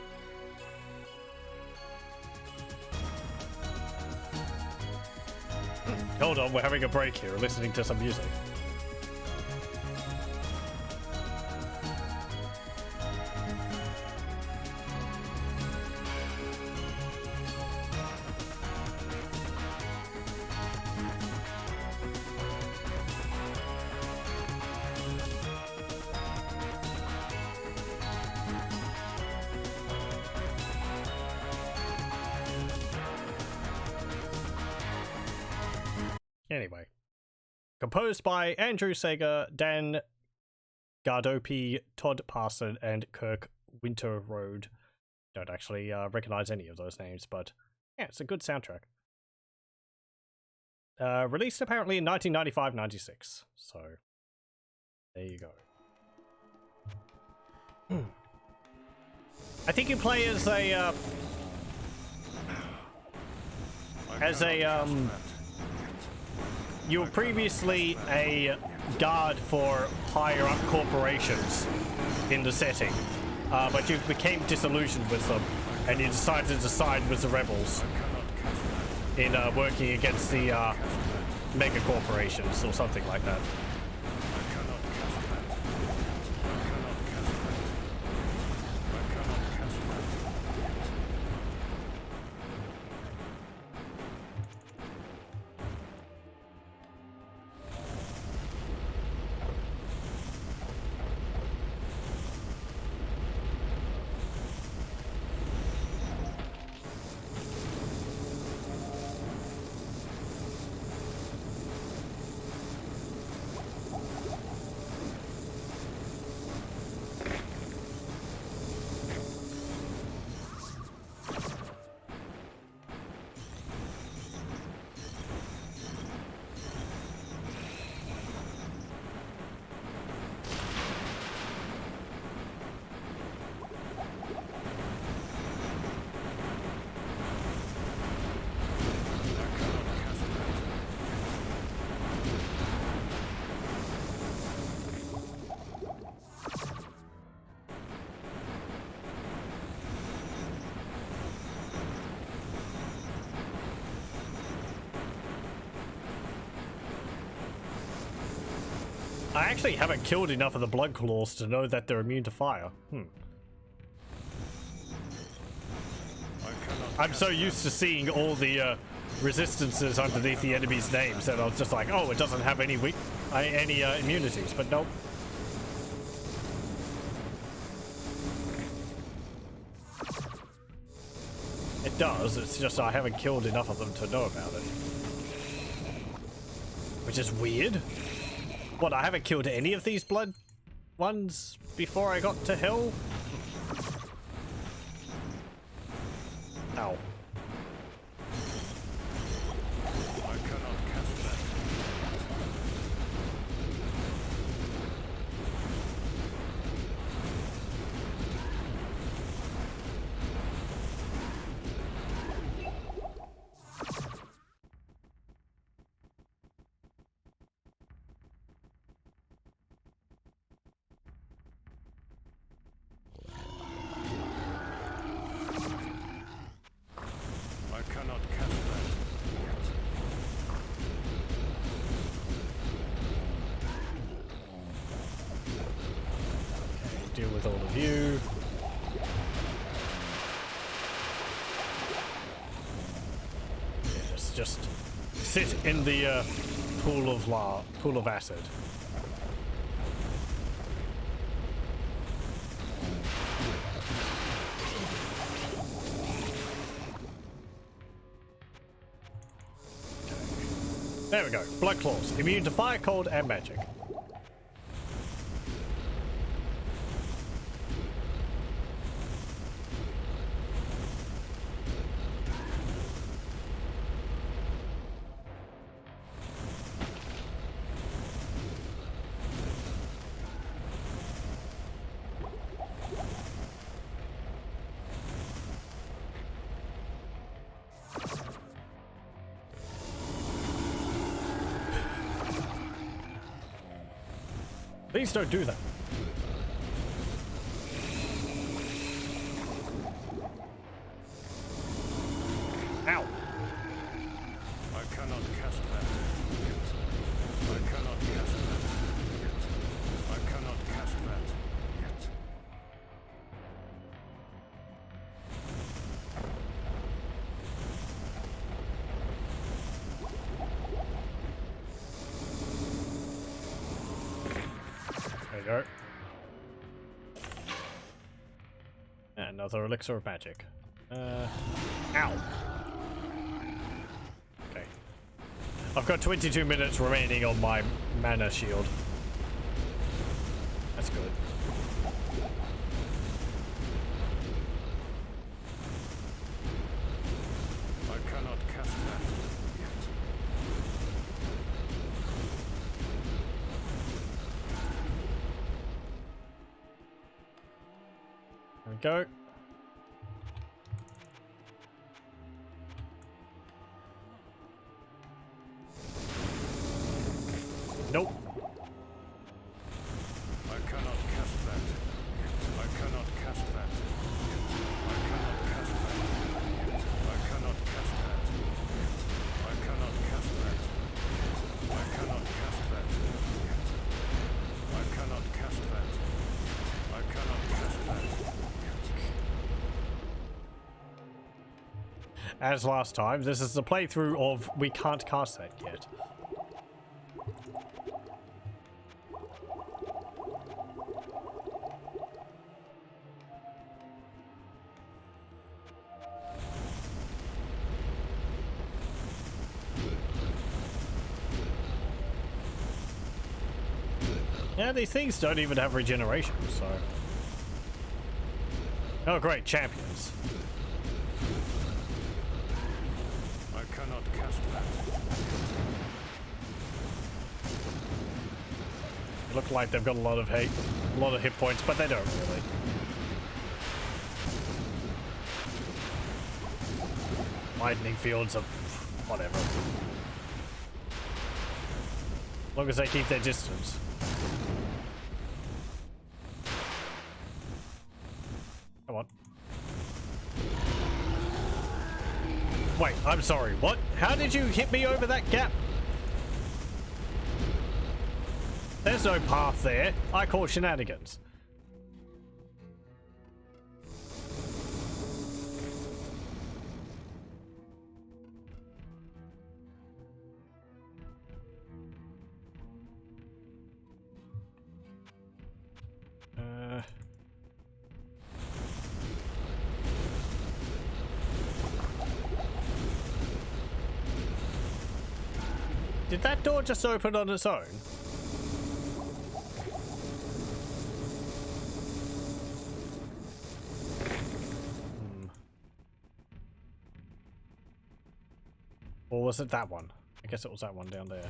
Hold on, we're having a break here, listening to some music. Anyway, composed by Andrew Sager, Dan Gardopi, Todd Parson, and Kirk Winterroad. Don't actually recognize any of those names, but yeah, it's a good soundtrack. Released apparently in 1995-96, so there you go. I think you play as a you were previously a guard for higher up corporations in the setting, but you became disillusioned with them, and you decided to side with the rebels in working against the mega corporations or something like that. I actually haven't killed enough of the blood claws to know that they're immune to fire. I'm so used to seeing all the resistances underneath the enemy's names that I was just like, oh, it doesn't have any immunities, but nope. It does, it's just I haven't killed enough of them to know about it. Which is weird. What, I haven't killed any of these blood ones before I got to hell? Ow. I cannot cast that. I cannot cast that. Deal with all of you. Yes, just sit in the pool of acid. There we go. Blood claws, immune to fire, cold, and magic. Please don't do that. Ow. I cannot cast that. I cannot cast that. I cannot cast that yet. There you go. Another elixir of magic. Ow. Okay. I've got 22 minutes remaining on my mana shield. That's good. I cannot cast that yet. There we go. as last time. This is the playthrough of we can't cast that yet. Yeah, these things don't even have regeneration, so... Oh, great, champions. I cannot cast that. They look like they've got a lot of hate, a lot of hit points, but they don't really. Lightning fields are... whatever. As long as they keep their distance. Come on. Wait, I'm sorry, what? How did you hit me over that gap? There's no path there. I call shenanigans. Did that door just open on its own? Or was it that one? I guess it was that one down there.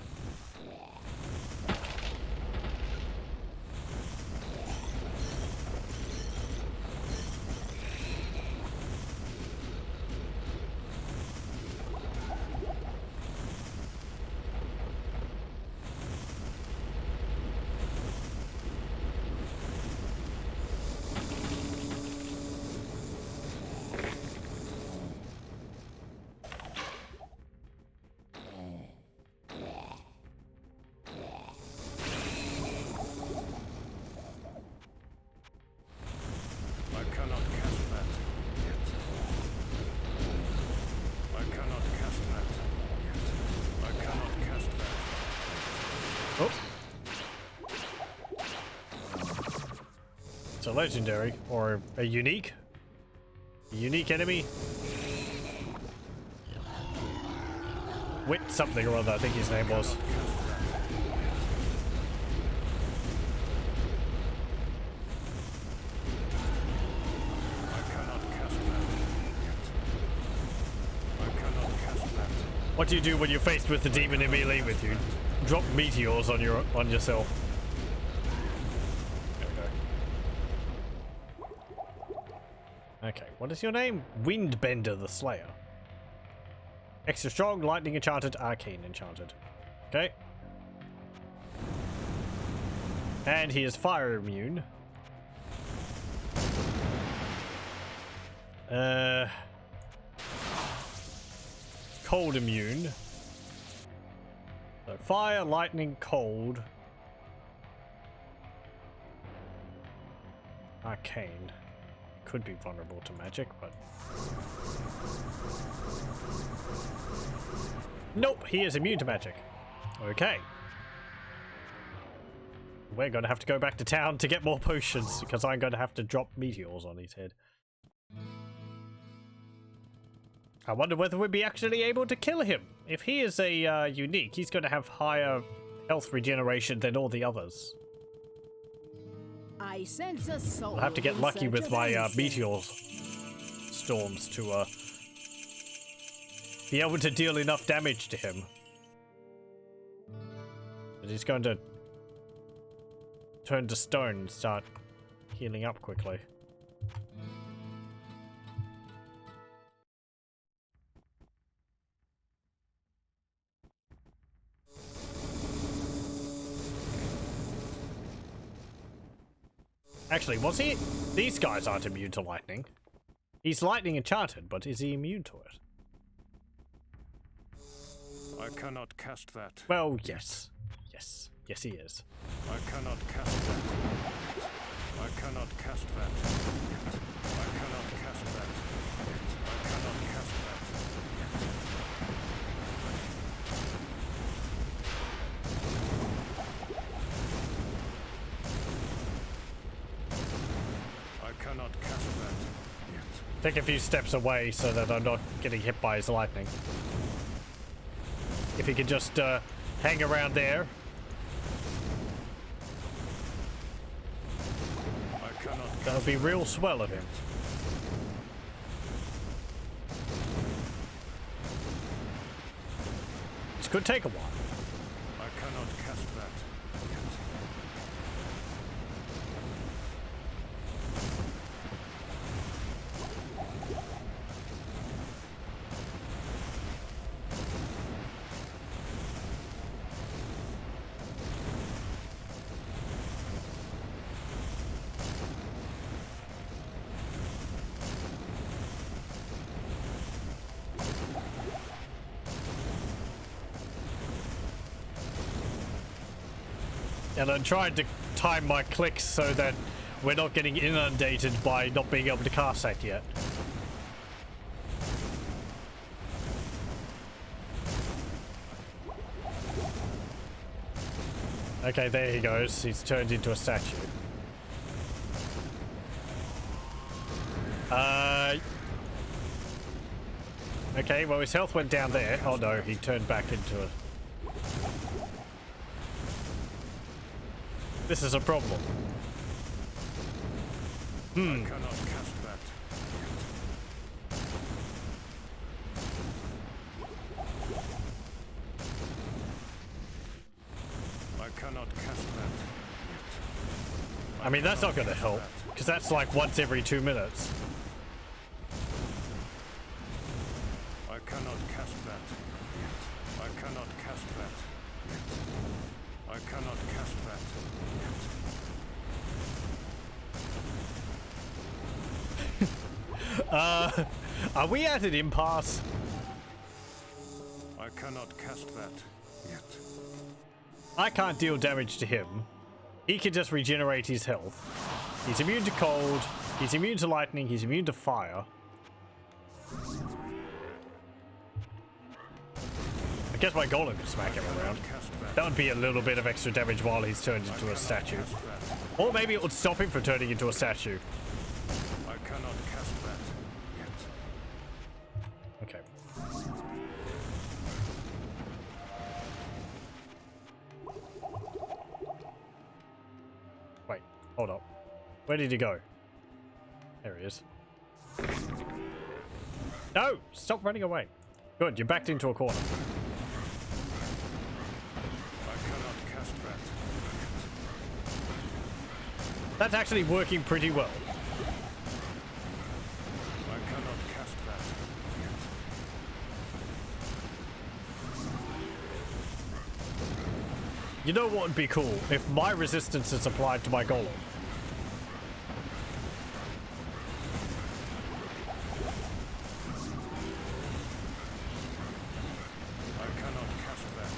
A legendary or a unique enemy. Wit something or other, I think his name was. What do you do when you're faced with the demon in melee with you? Drop meteors on yourself. Okay, what is your name? Windbender the Slayer. Extra strong, lightning enchanted, arcane enchanted. Okay. And he is fire immune. Cold immune. So fire, lightning, cold. Arcane. Could be vulnerable to magic, but nope, he is immune to magic. Okay, we're gonna have to go back to town to get more potions because I'm gonna have to drop meteors on his head. I wonder whether we'd be actually able to kill him. If he is a unique, he's gonna have higher health regeneration than all the others. I sense a soul. I'll have to get lucky with my meteor storms to be able to deal enough damage to him. But he's going to turn to stone and start healing up quickly. Actually, was he? These guys aren't immune to lightning. He's lightning enchanted, but is he immune to it? I cannot cast that. Well, yes. Yes. Yes, he is. I cannot cast that. I cannot cast that. I cannot cast that. I cannot cast that. cannot cast that yet. Take a few steps away so that I'm not getting hit by his lightning. If he could just hang around there. I cannot. That would be real swell of him. This could take a while. I cannot cast that yet. And I'm trying to time my clicks so that we're not getting inundated by not being able to cast that yet. Okay, there he goes. He's turned into a statue. Okay, well his health went down there. Oh no, he turned back into a... This is a problem. I cannot cast that yet. I cannot cast that yet. I mean, that's not going to help, because that's like once every 2 minutes. I cannot cast that yet. I cannot cast that yet. I cannot cast that yet. Are we at an impasse? I cannot cast that yet. I can't deal damage to him. He can just regenerate his health. He's immune to cold. He's immune to lightning. He's immune to fire. I guess my golem could smack him around. That would be a little bit of extra damage while he's turned into a statue. Or maybe it would stop him from turning into a statue. I cannot cast that yet. Okay. Wait, hold up. Where did he go? There he is. No! Stop running away. Good, you're backed into a corner. I cannot cast that yet. That's actually working pretty well. I cannot cast that yet. You know what would be cool? If my resistance is applied to my golem. I cannot cast that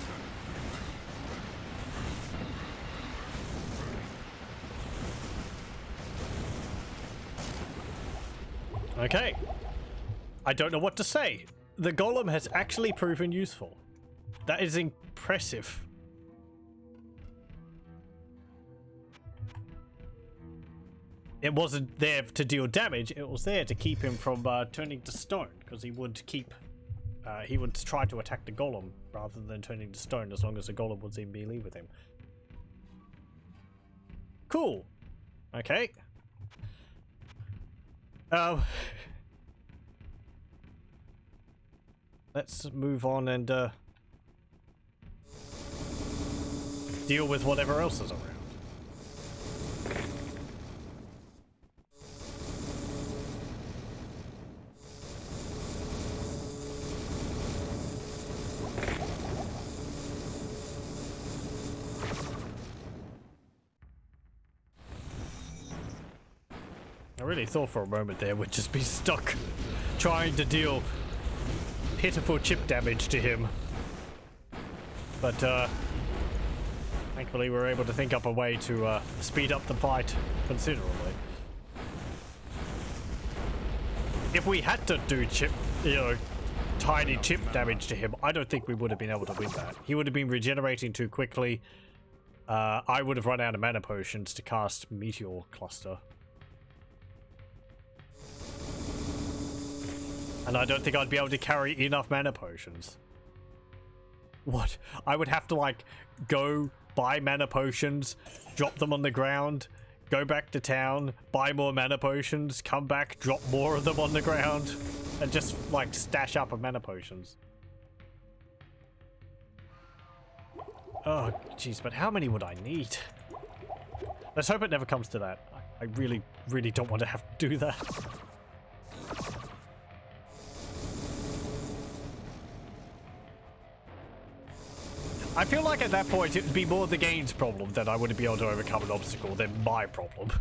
yet. Okay. I don't know what to say. The golem has actually proven useful. That is impressive. It wasn't there to deal damage, it was there to keep him from turning to stone, because he would keep... he would try to attack the golem rather than turning to stone as long as the golem was in melee with him. Cool. Okay. Let's move on and deal with whatever else is around. I really thought for a moment there we'd just be stuck trying to deal pitiful chip damage to him. But thankfully we were able to think up a way to speed up the fight considerably. If we had to do tiny chip damage to him, I don't think we would have been able to win that. He would have been regenerating too quickly. I would have run out of mana potions to cast Meteor Cluster. And I don't think I'd be able to carry enough mana potions. What? I would have to, like, go buy mana potions, drop them on the ground, go back to town, buy more mana potions, come back, drop more of them on the ground, and just, like, stash up of mana potions. Oh, jeez, but how many would I need? Let's hope it never comes to that. I really, really don't want to have to do that. I feel like at that point it would be more the game's problem that I wouldn't be able to overcome an obstacle than my problem.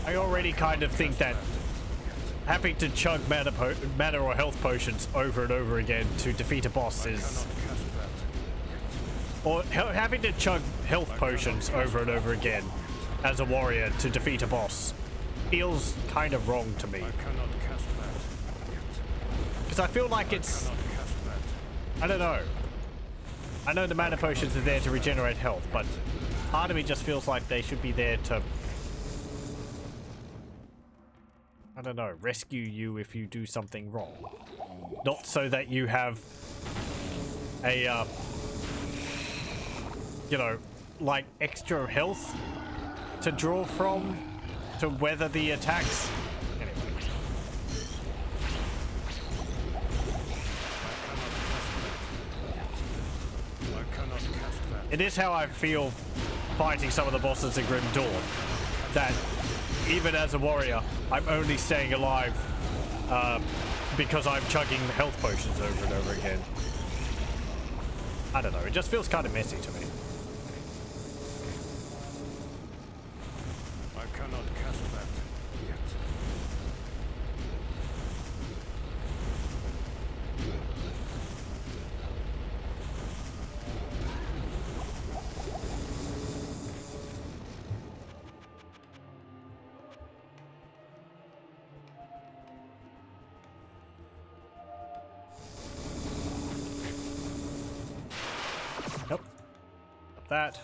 I already kind of think that having to chug mana or health potions over and over again to defeat a boss is... Or having to chug health potions over and over again as a warrior to defeat a boss feels kind of wrong to me. Because I feel like it's... I don't know. I know the mana potions are there to regenerate health, but part of me just feels like they should be there to... I don't know, rescue you if you do something wrong. Not so that you have a, you know, like extra health to draw from to weather the attacks. Anyway. It is how I feel fighting some of the bosses in Grim Dawn. That even as a warrior, I'm only staying alive because I'm chugging health potions over and over again. I don't know, it just feels kind of messy to me. I cannot cast that yet. Nope. Not that.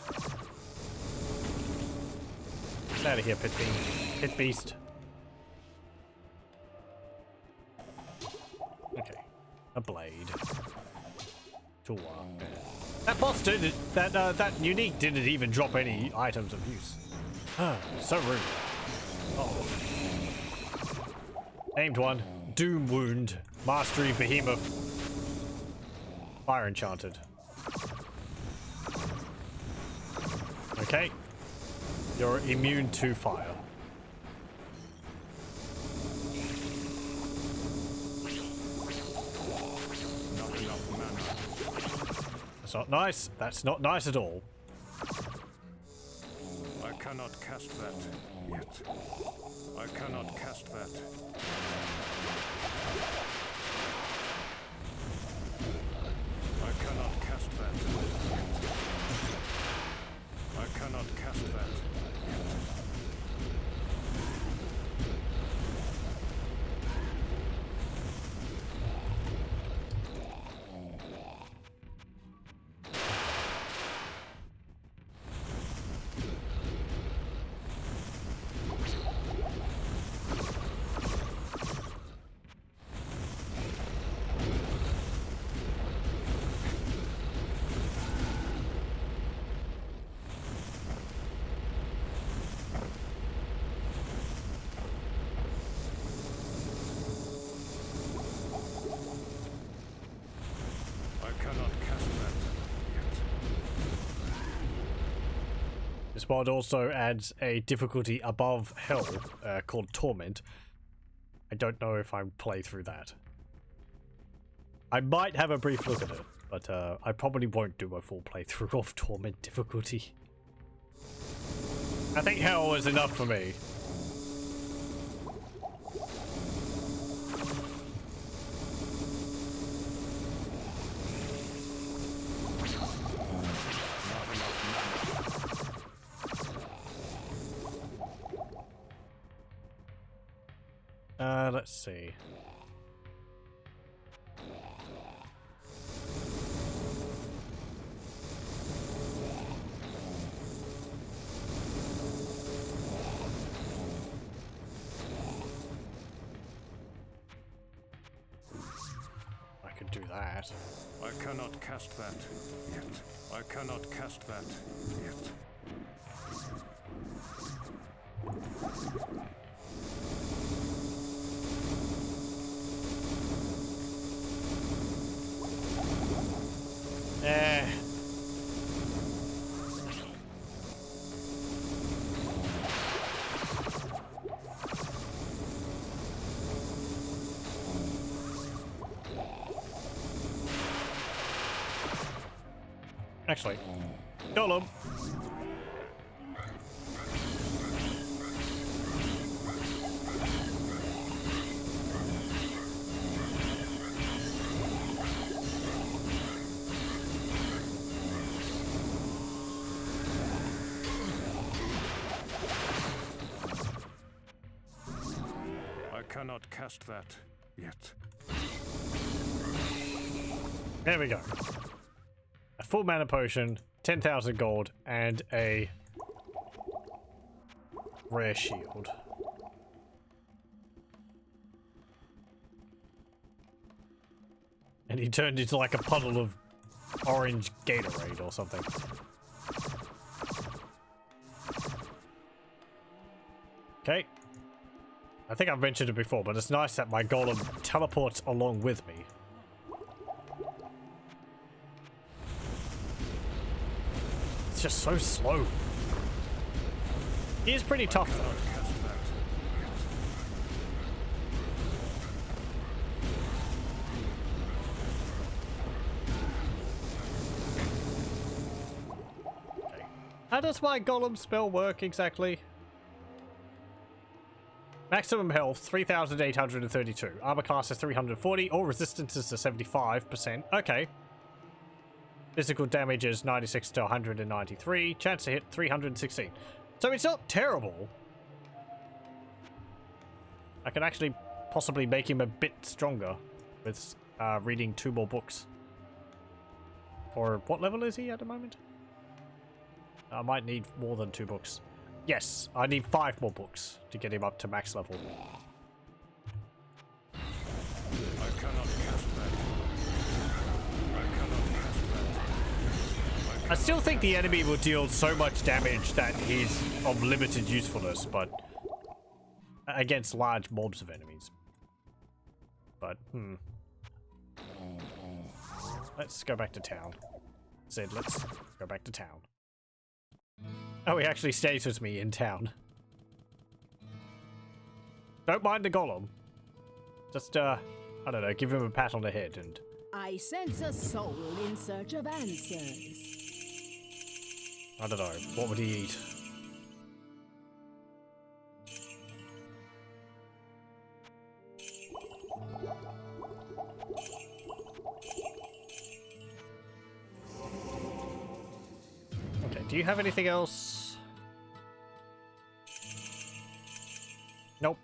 Get out of here, pit beast. Okay. A blade. Tool. That boss didn't. That unique didn't even drop any items of use. Ah, so rude. Oh. Named one. Doom Wound. Mastery Behemoth. Fire Enchanted. Okay. You're immune to fire. Not enough mana. That's not nice. That's not nice at all. I cannot cast that yet. I cannot cast that. I cannot cast that yet. I cannot cast that yet. This mod also adds a difficulty above hell called Torment. I don't know if I play through that. I might have a brief look at it, but I probably won't do a full playthrough of Torment difficulty. I think hell is enough for me. Let's see. I could do that. I cannot cast that yet. I cannot cast that yet. Actually, golem. I cannot cast that yet. There we go. A full mana potion, 10,000 gold, and a rare shield. And he turned into like a puddle of orange Gatorade or something. Okay. I think I've mentioned it before, but it's nice that my golem teleports along with me. It's just so slow. He is pretty tough though. Okay. How does my golem spell work exactly? Maximum health 3,832. Armor class is 340. All resistance is to 75%. Okay. Physical damage is 96 to 193. Chance to hit 316. So it's not terrible. I could actually possibly make him a bit stronger with reading 2 more books. Or what level is he at the moment? I might need more than 2 books. Yes, I need 5 more books to get him up to max level. I cannot cast that. I cannot cast that. I still think the enemy will deal so much damage that he's of limited usefulness, but against large mobs of enemies. But, let's go back to town. Said, let's go back to town. Oh, he actually stays with me in town. Don't mind the golem. Just, I don't know, give him a pat on the head and... I sense a soul in search of answers. I don't know, what would he eat? Okay, do you have anything else? Nope.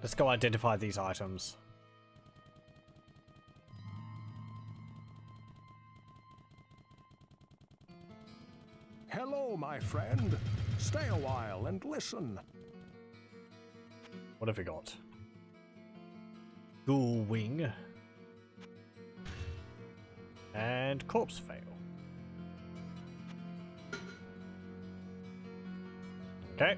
Let's go identify these items. Hello, my friend. Stay a while and listen. What have we got? Ghoul Wing. And Corpse Fail. Okay.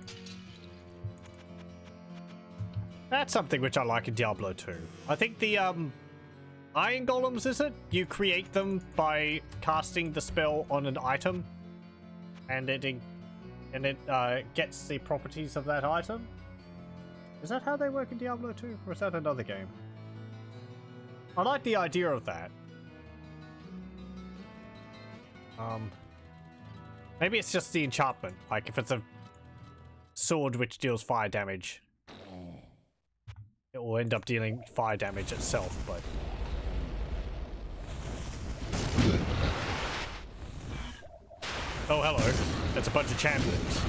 That's something which I like in Diablo 2. I think the Iron Golems, is it? You create them by casting the spell on an item, and it gets the properties of that item. Is that how they work in Diablo 2, or is that another game? I like the idea of that. Maybe it's just the enchantment. Like if it's a sword which deals fire damage, it will end up dealing fire damage itself, but... Oh, hello. That's a bunch of champions.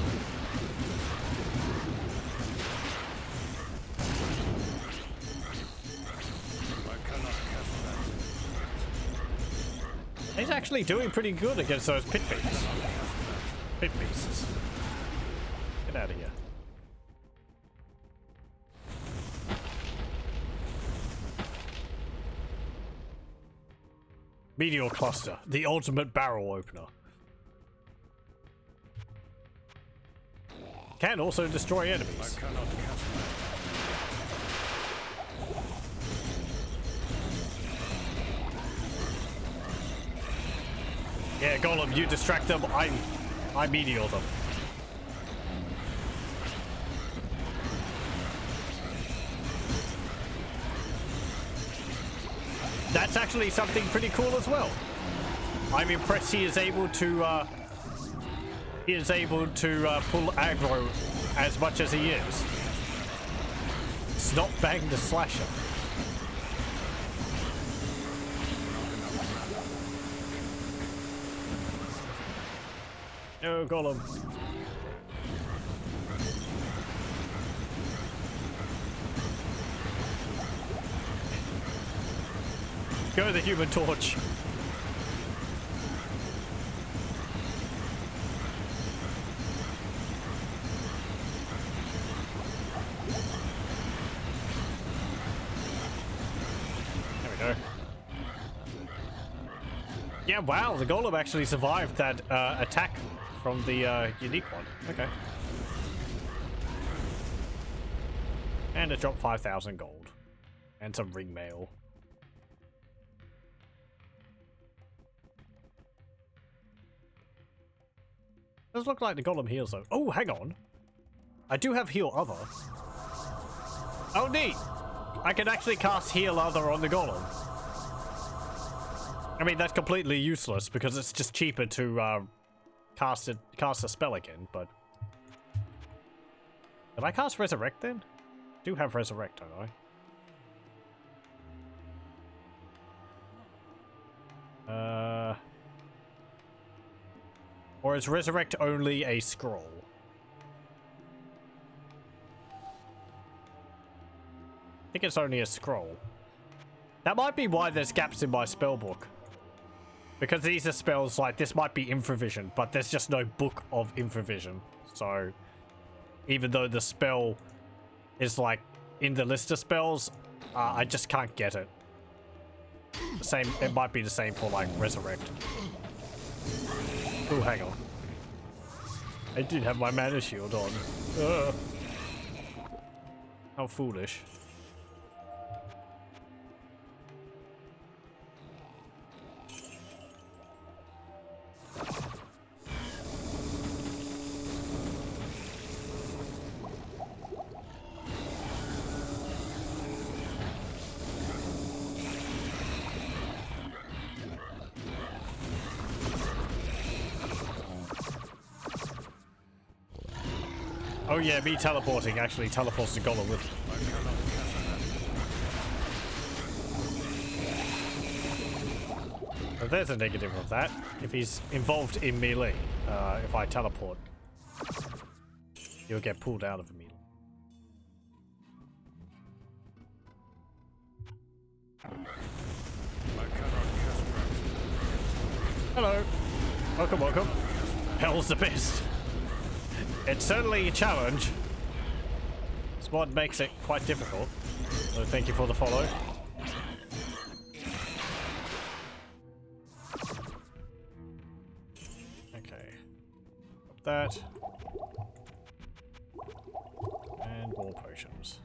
actually doing pretty good against those pit beasts. Pit beasts. Get out of here. Meteor cluster, the ultimate barrel opener. Can also destroy enemies. I cannot cast that. Yeah, Golem, you distract them, I meteor them. That's actually something pretty cool as well. I'm impressed he is able to pull aggro as much as he is. It's not bang the slasher. No, Golem. Go the Human Torch. There we go. Yeah, wow, the Golem actually survived that attack from the unique one. Okay. And it dropped 5,000 gold. And some ring mail. Does look like the Golem heals though. Oh, hang on. I do have heal other. Oh, neat. I can actually cast heal other on the Golem. I mean, that's completely useless because it's just cheaper to cast a spell again, but... Did I cast Resurrect then? I do have Resurrect, don't I? Or is Resurrect only a scroll? I think it's only a scroll. That might be why there's gaps in my spell book. Because these are spells like, this might be Infravision, but there's just no book of Infravision. So, even though the spell is like in the list of spells, I just can't get it. The same, it might be the same for like Resurrect. Oh, hang on. I did have my mana shield on. How foolish. Oh yeah, me teleporting actually teleports the Golem with me. So there's a negative of that. If he's involved in melee, if I teleport, he'll get pulled out of the melee. Hello. Welcome, welcome. Hell's the best. It's certainly a challenge. This mod makes it quite difficult. So thank you for the follow. Okay. Up that. And more potions.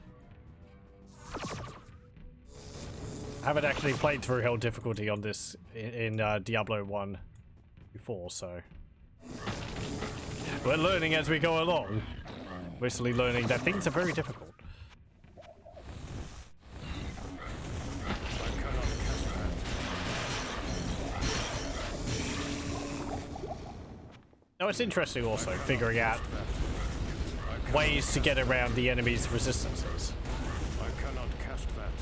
I haven't actually played through Hell difficulty on this in Diablo 1 before, so... We're learning as we go along. Mostly learning that things are very difficult. No, it's interesting also figuring out ways to get around the enemy's resistances. I cannot cast that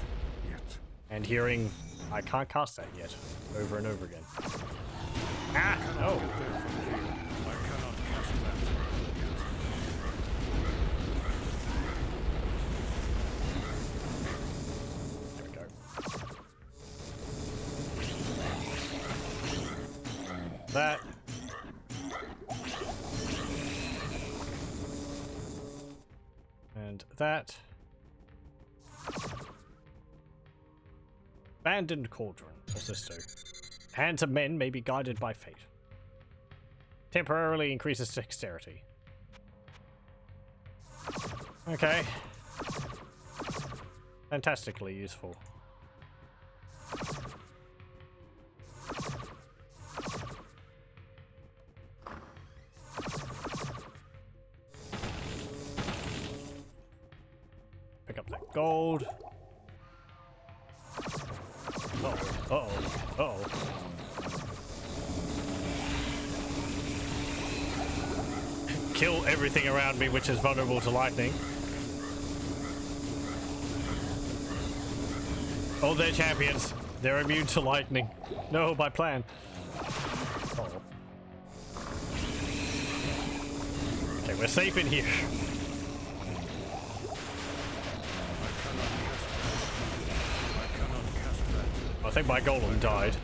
yet. And hearing, I can't cast that yet, over and over again. Ah! Oh! that. And that. Abandoned cauldron. What's this do? Hands of men may be guided by fate. Temporarily increases dexterity. Okay. Fantastically useful. Pick up that gold. Uh-oh. Uh-oh. Uh-oh. Kill everything around me which is vulnerable to lightning. Oh, they're champions. They're immune to lightning. No, my plan. Uh-oh. Okay, we're safe in here. I think my golem died.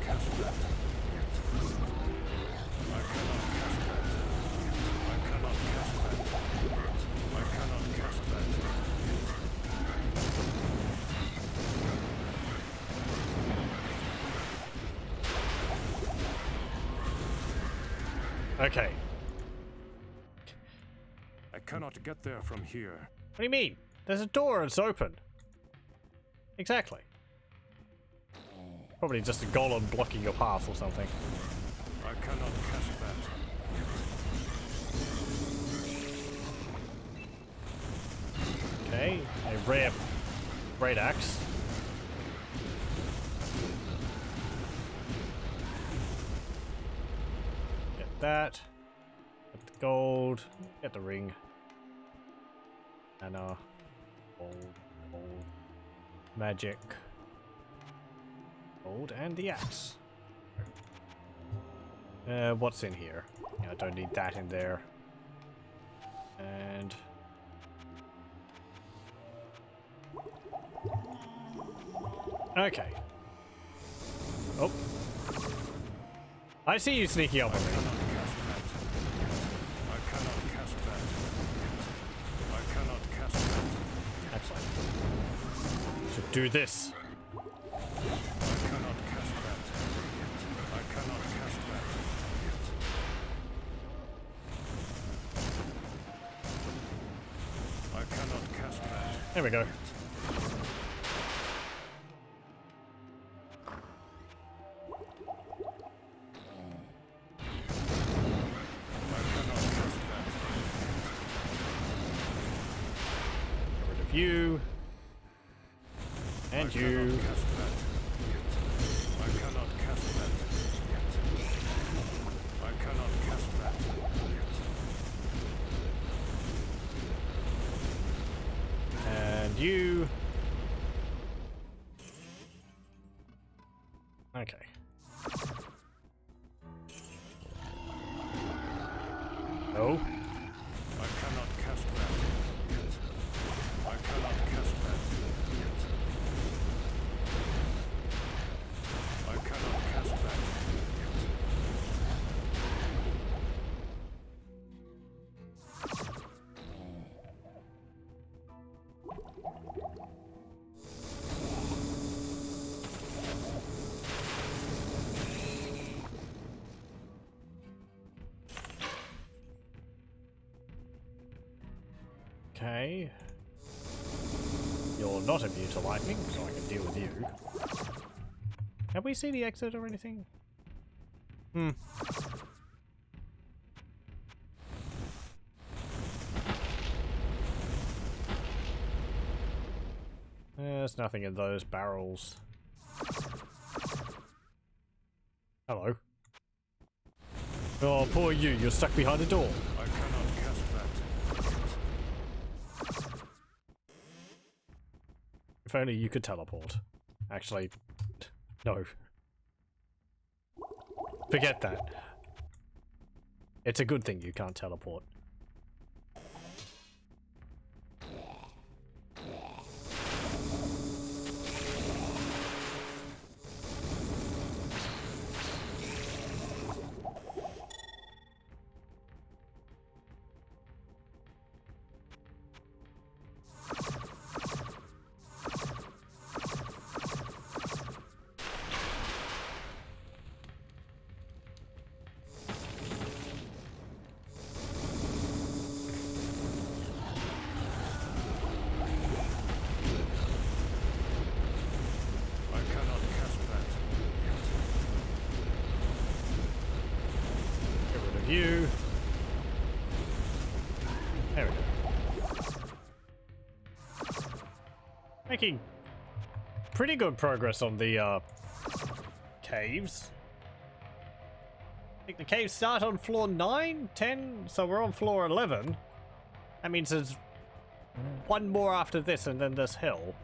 Okay. I cannot get there from here. What do you mean? There's a door, it's open. Exactly. Probably just a golem blocking your path or something. I cannot cast that. Okay, a rare great axe. Get that. Get the gold. Get the ring. And gold, magic. Gold and the axe. What's in here? Yeah, I don't need that in there. And okay. Oh, I see you sneaking up on me. I cannot cast that. I cannot cast that. Excellent. Should do this. There we go. Get rid of you. And you. I cannot cast that. I cannot cast that. And you. Okay. Oh. I cannot cast that. I cannot cast that. I cannot cast that. Okay. You're not immune to lightning, so I can deal with you. Have we seen the exit or anything? There's nothing in those barrels. Hello. Oh, poor you. You're stuck behind a door. I cannot cast that. If only you could teleport. Actually, no. Forget that. It's a good thing you can't teleport. Making pretty good progress on the caves. I think the caves start on floor 9, 10, so we're on floor 11. That means there's one more after this and then this hill.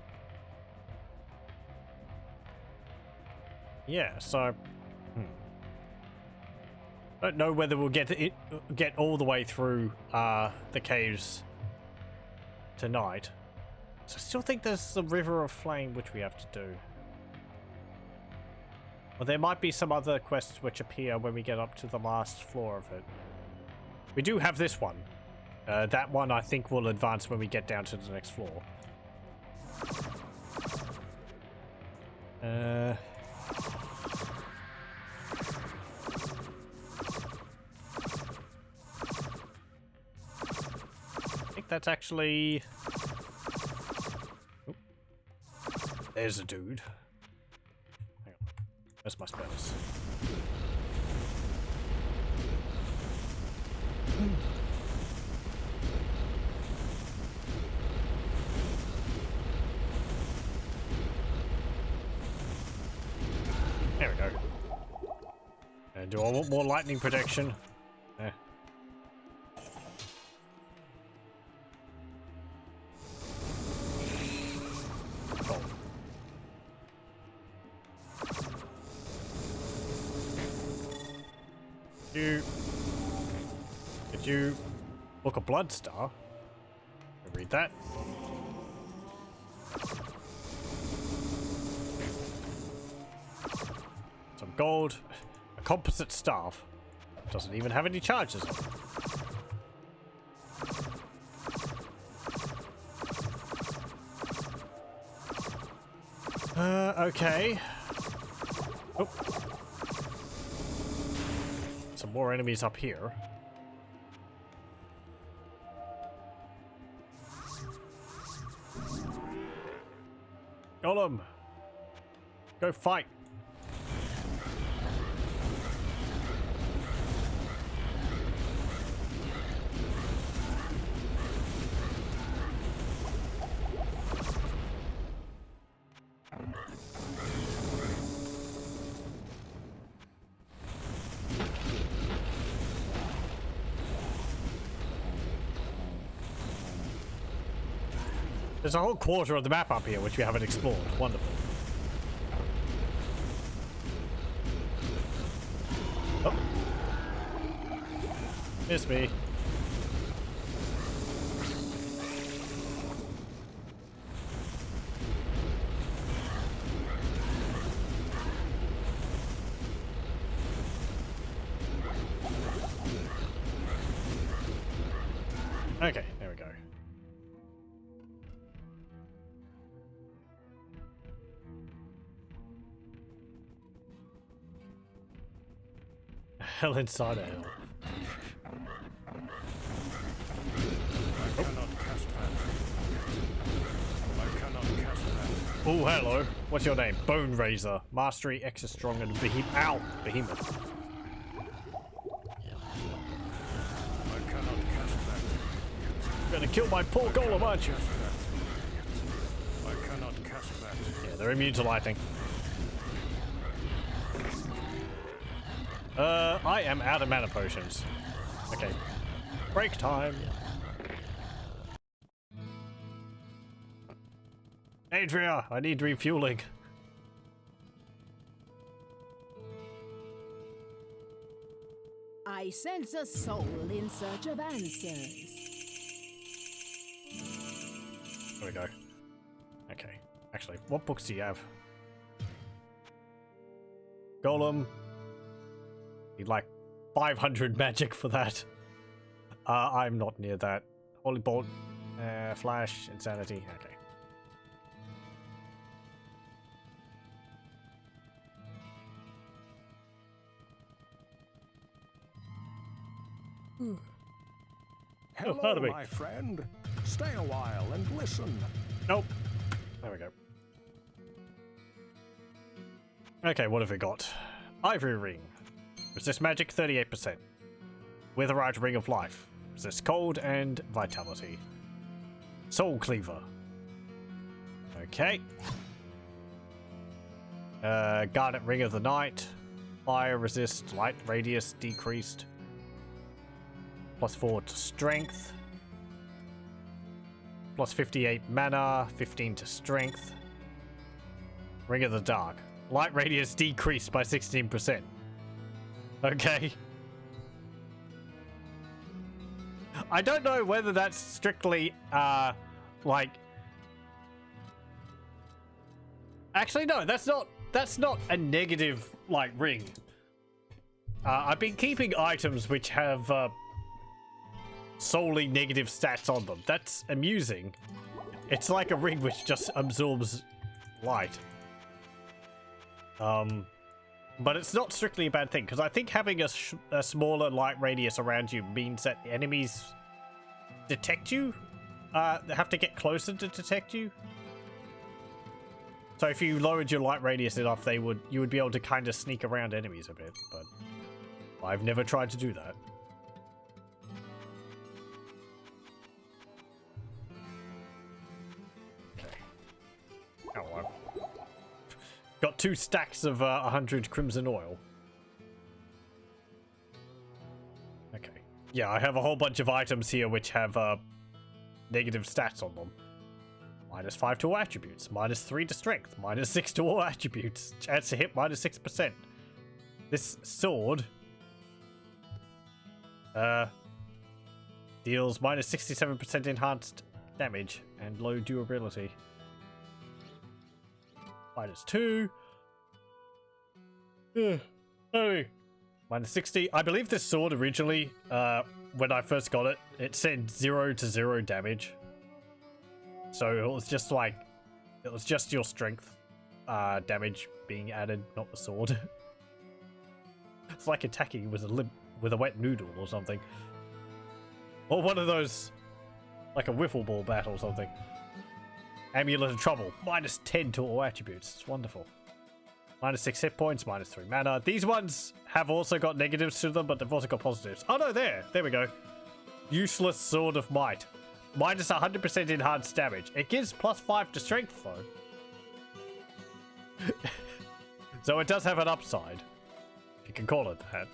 Yeah, so... Don't know whether we'll get all the way through the caves tonight. So I still think there's the River of Flame which we have to do. Well, there might be some other quests which appear when we get up to the last floor of it. We do have this one. That one I think will advance when we get down to the next floor. I think that's actually... Oop. There's a dude. Hang on. Where's my spells? There we go. And do I want more lightning protection? Eh. Oh. Did you book a blood star? Read that. Some gold, a composite staff. Doesn't even have any charges on it. Okay. Oh. Some more enemies up here. Golem! Go fight! There's a whole quarter of the map up here which we haven't explored. Wonderful. Oh. Miss me. Okay, there we go. Hell inside a hell. I cannot cast that. I cannot cast that. Oh, hello. What's your name? Bone Razor. Mastery, extra strong, and behemoth. Ow! Behemoth. I cannot cast that. You're gonna kill my poor golem, aren't you? Cast that. I cannot cast that. Yeah, they're immune to lightning. I am out of mana potions. Okay. Break time. Adria, I need refueling. I sense a soul in search of answers. There we go. Okay. Actually, what books do you have? Golem. Need like 500 magic for that. I'm not near that. Holy Bolt. Flash. Insanity. Okay. Hello, pardon me. my friend. Stay a while and listen. Nope. There we go. Okay, what have we got? Ivory Ring. Resist magic 38%. Witherite Ring of Life. Resist cold and vitality. Soul Cleaver. Okay. Garnet Ring of the Night. Fire resist, light radius decreased. +4 to strength. Plus 58 mana, 15 to strength. Ring of the Dark. Light radius decreased by 16%. Okay. I don't know whether that's strictly, like... Actually, no, that's not a negative, like, ring. I've been keeping items which have, solely negative stats on them. That's amusing. It's like a ring which just absorbs light. But it's not strictly a bad thing, because I think having a smaller light radius around you means that the enemies detect you. They have to get closer to detect you. So if you lowered your light radius enough, you would be able to kind of sneak around enemies a bit, but I've never tried to do that. Oh, I've got 2 stacks of 100 crimson oil. Okay. Yeah, I have a whole bunch of items here which have negative stats on them. -5 to all attributes, -3 to strength, -6 to all attributes, chance to hit -6%. This sword deals -67% enhanced damage and low durability. -2. Only -60. I believe this sword originally, when I first got it, it said 0 to 0 damage. So it was just like, it was just your strength damage being added, not the sword. It's like attacking with a wet noodle or something. Or one of those, like a wiffle ball bat or something. Amulet of Trouble, -10 to all attributes. It's wonderful. -6 hit points, -3 mana. These ones have also got negatives to them, but they've also got positives. Oh no, there we go. Useless Sword of Might. -100% enhanced damage. It gives +5 to strength though. So it does have an upside, if you can call it that.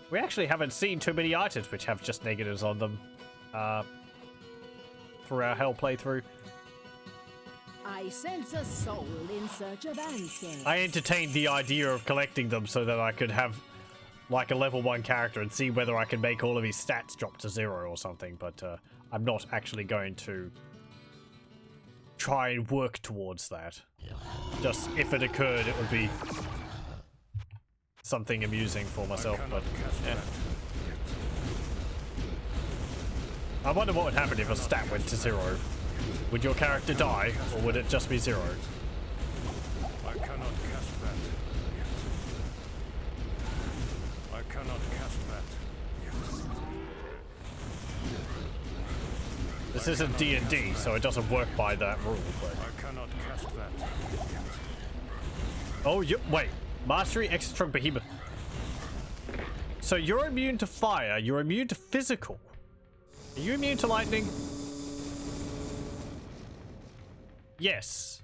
We actually haven't seen too many items which have just negatives on them for our Hell playthrough. I sense a soul in search of answers. I entertained the idea of collecting them so that I could have like a level 1 character and see whether I can make all of his stats drop to 0 or something, but I'm not actually going to try and work towards that. Just if it occurred, it would be something amusing for myself, but yeah. I wonder what would happen if a stat went to 0. Would your character die, or would it just be 0? I cannot cast that. I cannot cast that. This isn't D&D, so it doesn't work by that rule, but... I cannot cast that. Oh, wait. Mastery Extra Trunk Behemoth. So you're immune to fire, you're immune to physical. Are you immune to lightning? Yes.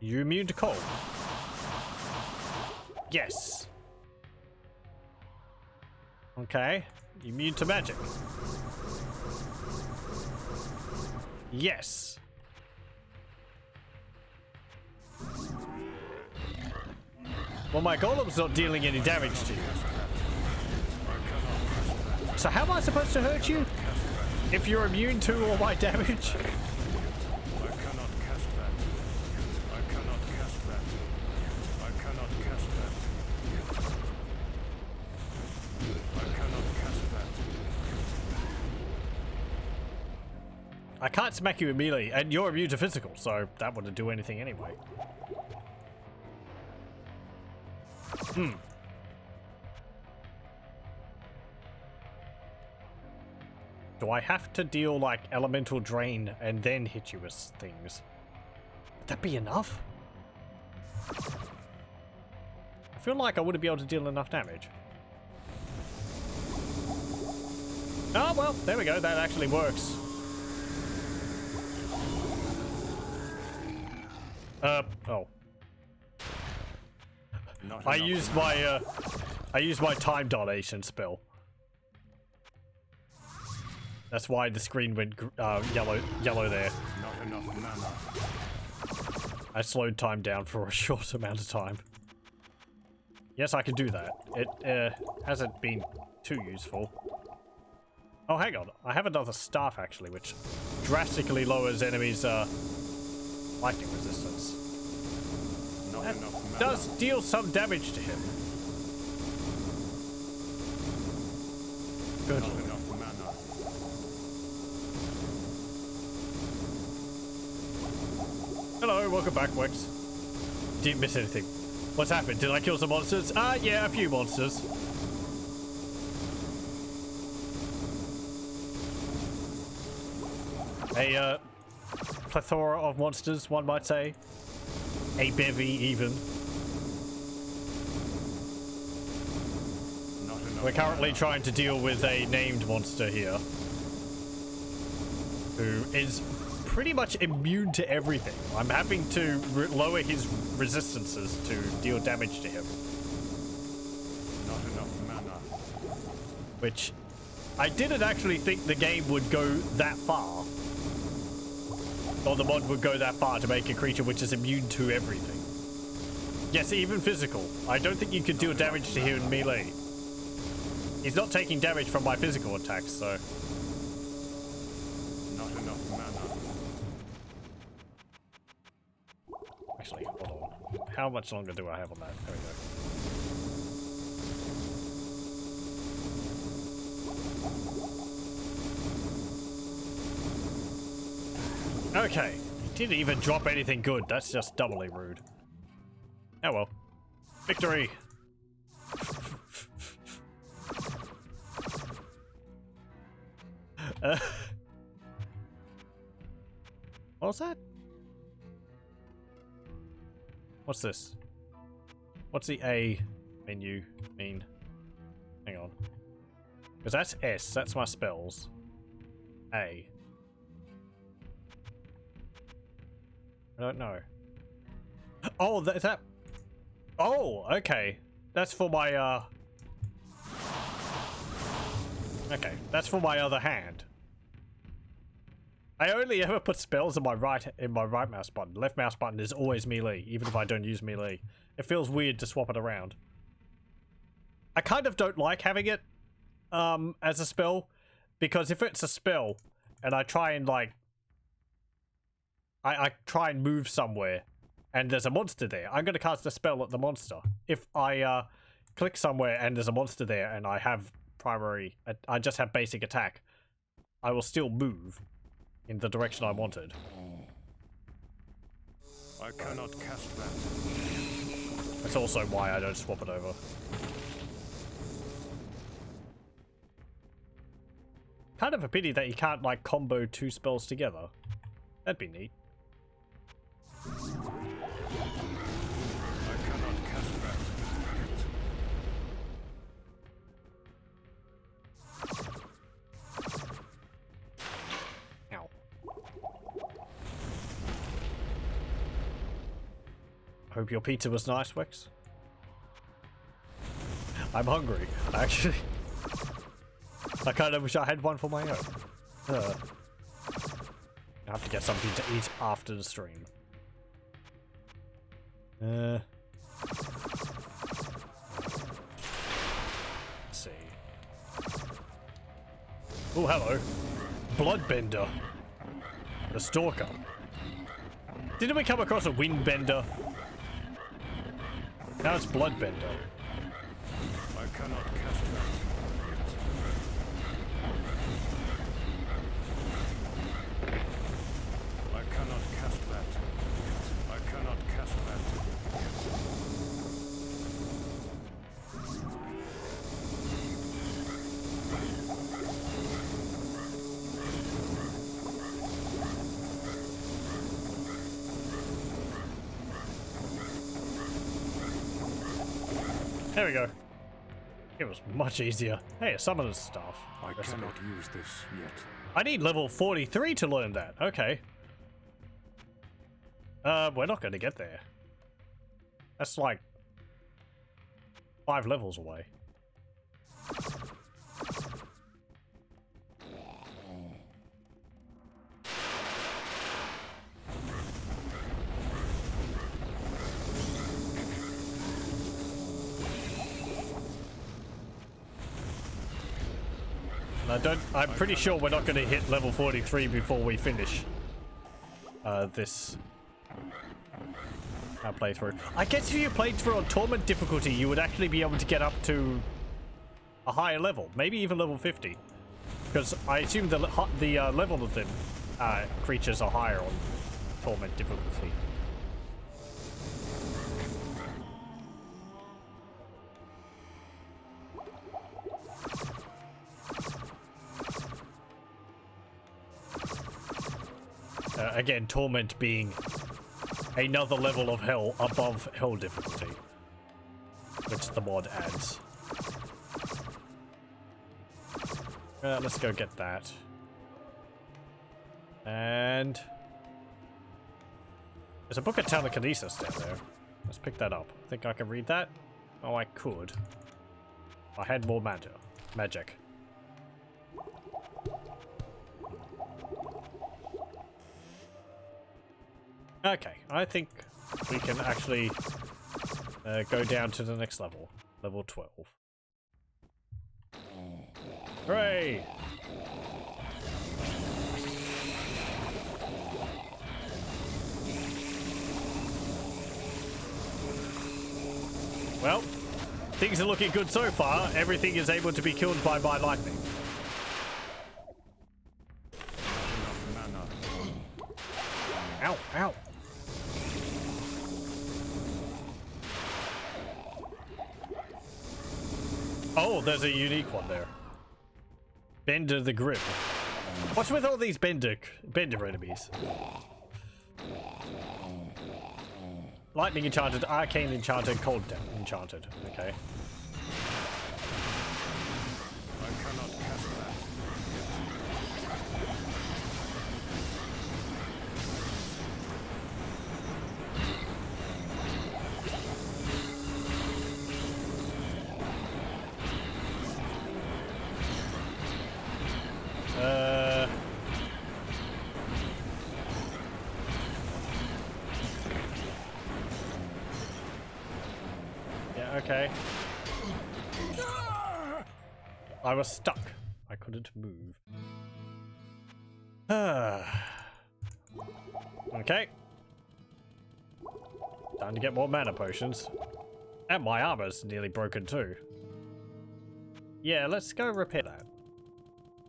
Are you immune to cold? Yes. Okay. Immune to magic? Yes. Well, my golem's not dealing any damage to you. So how am I supposed to hurt you? If you're immune to all my damage? I cannot cast that. I cannot cast that. I cannot cast that. I cannot cast that. I can't smack you immediately, and you're immune to physical, so that wouldn't do anything anyway. Do I have to deal like elemental drain and then hit you with things? Would that be enough? I feel like I wouldn't be able to deal enough damage. Oh well, there we go, that actually works. Oh. Not I enough used my time dilation spell. That's why the screen went yellow there. Not enough mana. I slowed time down for a short amount of time. Yes, I can do that. It hasn't been too useful. Oh, hang on. I have another staff, actually, which drastically lowers enemies' lightning resistance. Not That enough mana. does deal some damage to him. Good. Not enough mana. Hello, welcome back, Wex. Didn't miss anything. What's happened? Did I kill some monsters? Yeah, a few monsters. A plethora of monsters, one might say. A bevy, even. Not enough. We're currently trying to deal with a named monster here, who is pretty much immune to everything. I'm having to lower his resistances to deal damage to him. Not enough mana. Which I didn't actually think the game would go that far. Or the mod would go that far to make a creature which is immune to everything. Yes, even physical. I don't think you could deal damage to him in melee. He's not taking damage from my physical attacks, so... Not enough mana. Actually, hold on. How much longer do I have on that? There we go. Okay. Didn't even drop anything good. That's just doubly rude. Oh well. Victory! What was that? What's this? What's the A menu mean? Hang on. Because that's S, that's my spells. A. I don't know. Oh, is that... Oh, okay. That's for my, Okay, that's for my other hand. I only ever put spells in my right mouse button. Left mouse button is always melee, even if I don't use melee. It feels weird to swap it around. I kind of don't like having it as a spell, because if it's a spell and I try and like I try and move somewhere and there's a monster there, I'm gonna cast a spell at the monster. If I click somewhere and there's a monster there and I have primary, I just have basic attack, I will still move in the direction I wanted. I cannot cast that. That's also why I don't swap it over. Kind of a pity that you can't like combo two spells together. That'd be neat. I cannot cast that. Ow. Hope your pizza was nice, Wex. I'm hungry, actually. I kind of wish I had one for my own. I have to get something to eat after the stream. Let's see. Oh, hello. Bloodbender. The Stalker. Didn't we come across a Windbender? Now it's Bloodbender. I cannot cast that. I cannot cast that. I cannot cast that. There we go. It was much easier. Hey, a summoner's staff. I Recipe. cannot use this yet. I need level 43 to learn that. Okay. We're not going to get there. That's like 5 levels away. I'm pretty sure we're not going to hit level 43 before we finish this playthrough. I guess if you played through on Torment difficulty, you would actually be able to get up to a higher level, maybe even level 50. Because I assume the level of them creatures are higher on Torment difficulty. Again, Torment being another level of hell above hell difficulty, which the mod adds. Let's go get that. And there's a book of telekinesis down there. Let's pick that up. Think I can read that? Oh, I could. I had more magic. Okay, I think we can actually go down to the next level. Level 12. Hooray! Well, things are looking good so far. Everything is able to be killed by my lightning. Ow, ow. Oh, there's a unique one there. Bender the Grip. What's with all these Bender enemies? Lightning enchanted, arcane enchanted, cold enchanted. Okay. I cannot cast that. Yeah, okay. I was stuck. I couldn't move. Okay. Time to get more mana potions. And my armor's nearly broken too. Yeah, let's go repair that.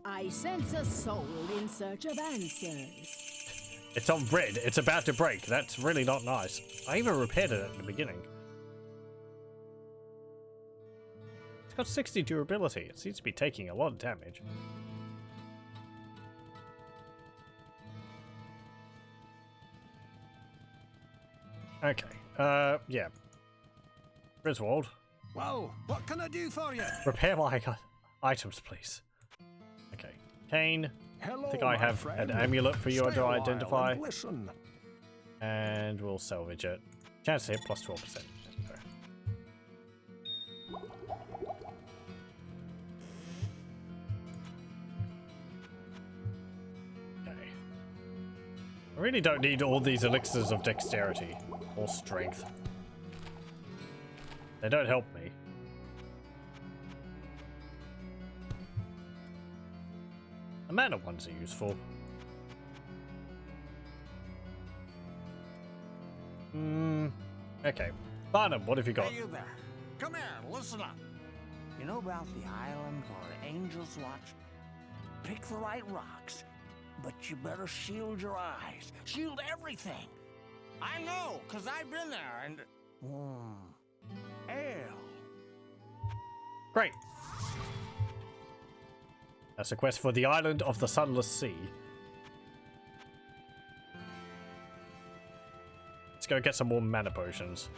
I sense a soul in search of answers. It's on red. It's about to break. That's really not nice. I even repaired it at the beginning. It's got 60 durability. It seems to be taking a lot of damage. Okay. Yeah. Griswold. Well, what can I do for you? Repair my items, please. Okay. Kane. Hello, I think I my have friend. an amulet for you Stay to a while identify. and listen. And we'll salvage it. Chance to hit plus 12%. Okay. I really don't need all these elixirs of dexterity or strength. They don't help me. The mana ones are useful. Okay. Barnum, what have you got? Hey, you there. Come here, listen up. You know about the island where angels watch? Pick the right rocks, but you better shield your eyes. Shield everything. I know, because I've been there and... Ale. Great. That's a quest for the island of the Sunless Sea. Let's go get some more mana potions.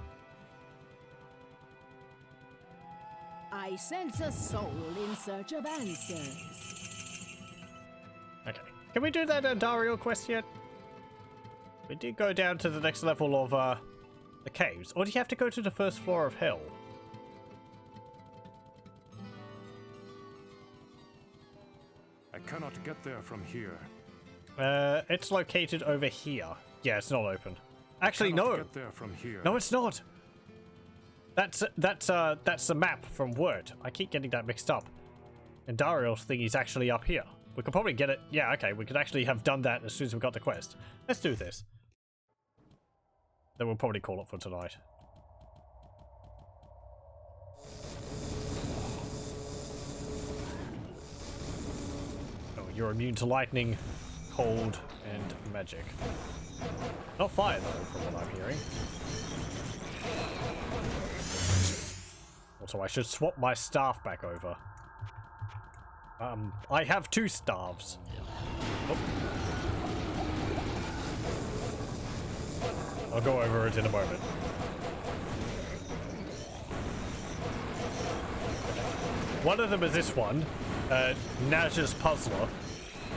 I sense a soul in search of answers. Okay. Can we do that Dario quest yet? We did go down to the next level of the caves. Or do you have to go to the first floor of hell? I cannot get there from here. It's located over here. Yeah, it's not open. Actually, Cannot no. get there from here. No, it's not. That's the map from Word. I keep getting that mixed up. And Dario's thing is actually up here. We could probably get it. Yeah, okay. We could actually have done that as soon as we got the quest. Let's do this. Then we'll probably call it for tonight. Oh, you're immune to lightning, cold, and magic. Not fire, though, from what I'm hearing. Also, I should swap my staff back over. I have 2 staves. Oh. I'll go over it in a moment. One of them is this one, Naj's Puzzler,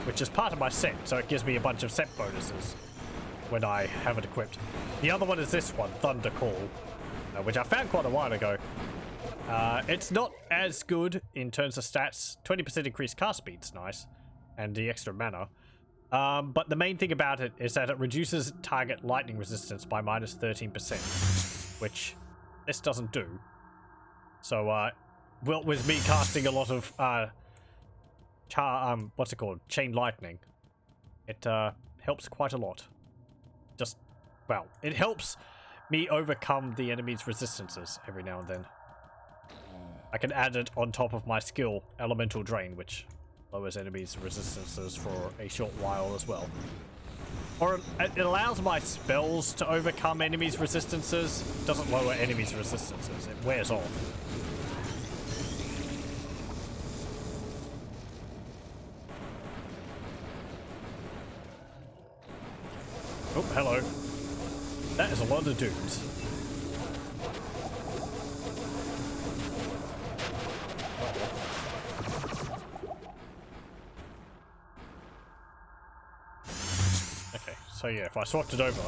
which is part of my set, so it gives me a bunch of set bonuses when I have it equipped. The other one is this one, Thunder Call, which I found quite a while ago. It's not as good in terms of stats. 20% increased cast speed's nice, and the extra mana. But the main thing about it is that it reduces target lightning resistance by minus 13%, which this doesn't do. So, well, with me casting a lot of what's it called? Chain lightning, it helps quite a lot. Just, well, it helps me overcome the enemy's resistances every now and then. I can add it on top of my skill, Elemental Drain, which lowers enemies' resistances for a short while as well. Or it allows my spells to overcome enemies' resistances. It doesn't lower enemies' resistances. It wears off. Oh, hello. That is a lot of dudes. Okay, so yeah, if I swapped it over...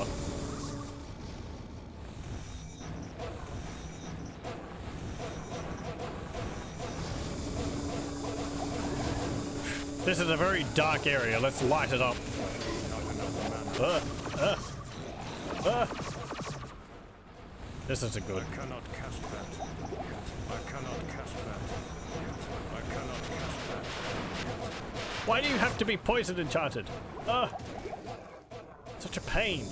This is a very dark area. Let's light it up. This isn't good. I cannot cast that. I cannot cast that. I cannot cast that. Why do you have to be poison enchanted? Such a pain.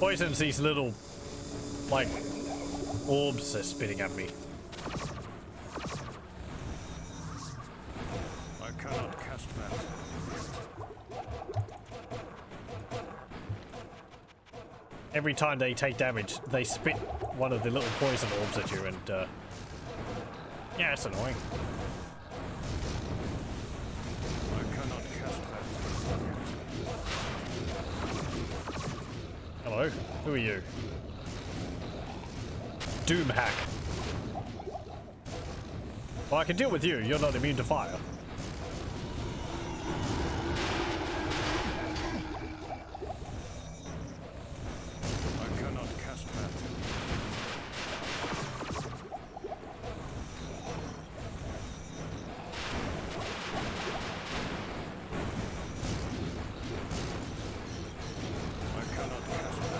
Poison's these little, like, orbs they're spitting at me. I cannot cast that. Every time they take damage, they spit one of the little poison orbs at you, and yeah, it's annoying. I cannot cast that. Hello, who are you? Doom hack. Well, I can deal with you. You're not immune to fire.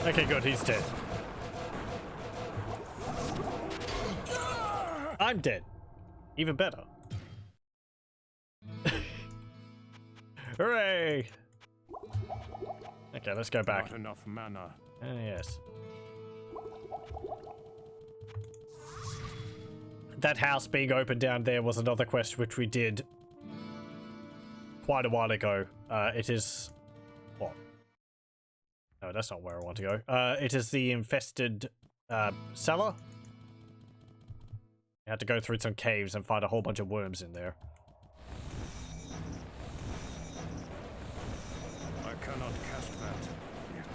Okay, good, he's dead. I'm dead. Even better. Hooray! Okay, let's go back. Not enough mana. Yes. That house being open down there was another quest which we did quite a while ago. It is... what? No, that's not where I want to go. It is the infested cellar. You had to go through some caves and find a whole bunch of worms in there. I cannot cast that yet.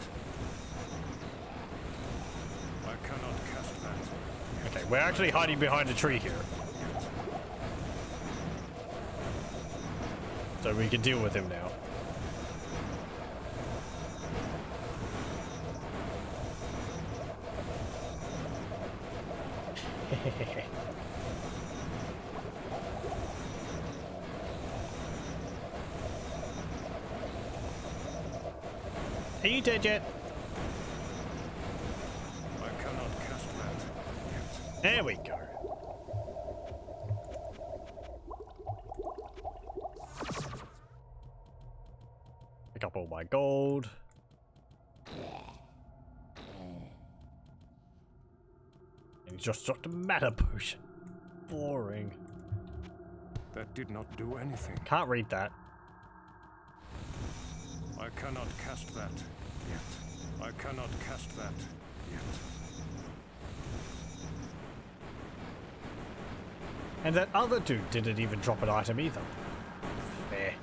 I cannot cast that. Okay, we're actually hiding behind a tree here. So we can deal with him now. Are you dead yet? I cannot cast that yet. There we go. Pick up all my gold. And just dropped a mana potion. Boring. That did not do anything. Can't read that. I cannot cast that yet. I cannot cast that yet. And that other dude didn't even drop an item either. Fair.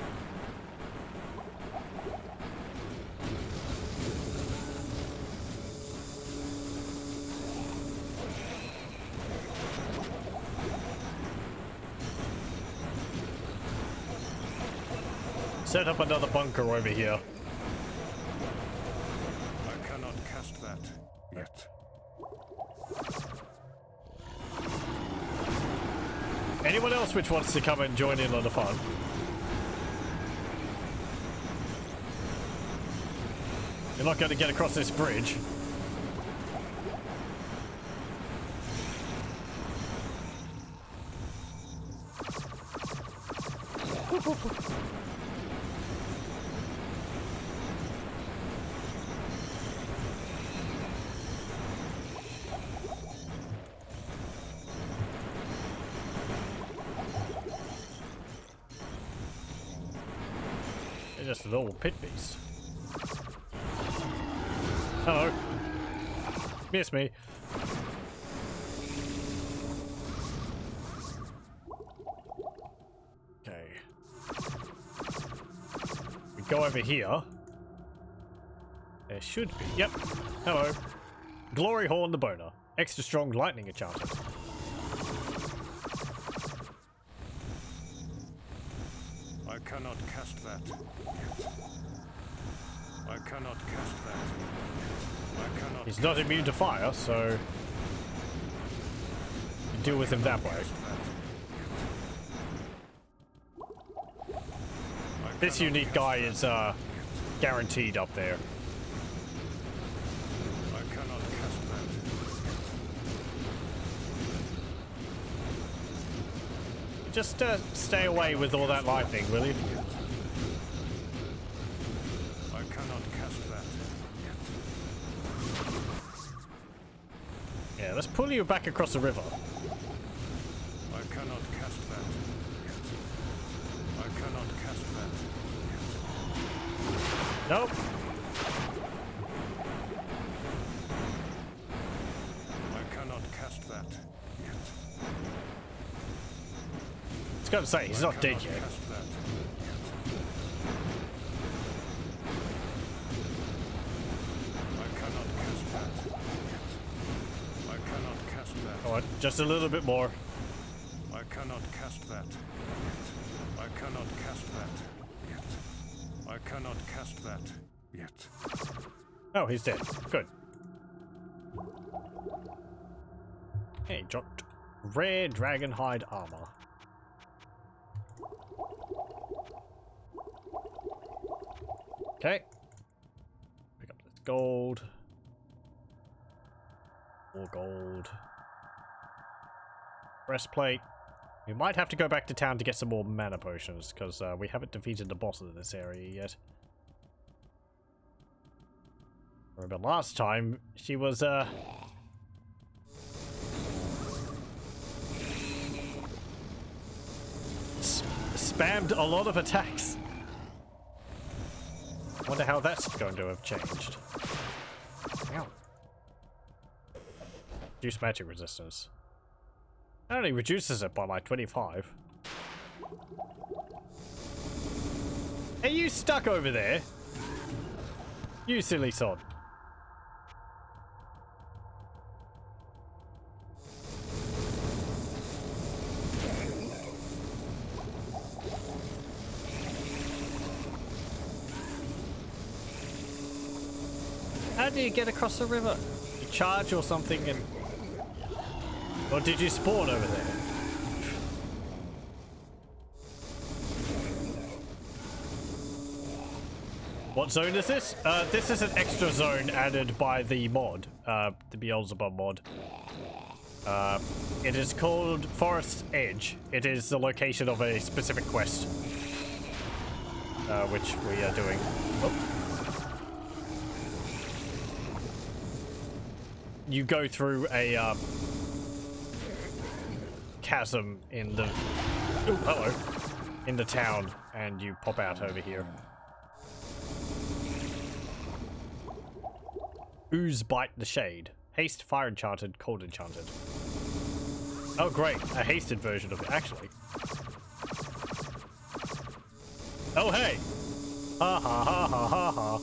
Set up another bunker over here. I cannot cast that yet. Anyone else which wants to come and join in on the fun? You're not going to get across this bridge. Just a little pit beast. Hello. Miss me. Okay. We go over here. There should be. Yep. Hello. Glory Horn the Boner. Extra strong lightning enchantment. I cannot cast that yet. I cannot cast that yet. I cannot. He's not immune to fire, so you deal with him that way. This unique guy is guaranteed up there. I cannot cast that. Just stay away with all that lightning, will you? I cannot cast that yet. Yeah, let's pull you back across the river. I cannot cast that yet. I cannot cast that yet. Nope. I cannot cast that yet. I was going to say, he's not dead yet. Cast that yet. I cannot cast that yet. I cannot cast that. Come on, just a little bit more. I cannot cast that yet. I cannot cast that yet. I cannot cast that yet. Oh, he's dead. Good. Hey, dropped rare dragon hide armor. Okay. Pick up this gold. More gold. Breastplate. We might have to go back to town to get some more mana potions, because we haven't defeated the boss in this area yet. Remember last time, she was, spammed a lot of attacks. Wonder how that's going to have changed. Ow. Reduce magic resistance. That only reduces it by like 25. Are you stuck over there? You silly sod. How do you get across the river? You charge or something and... Or did you spawn over there? What zone is this? This is an extra zone added by the mod, the Beelzebub mod. It is called Forest Edge. It is the location of a specific quest, which we are doing. Oh. You go through a chasm in the in the town, and you pop out over here. Ooze Bite the Shade. Haste, Fire Enchanted, Cold Enchanted. Oh great, a hasted version of it, actually. Oh hey! Ha ha ha ha ha ha.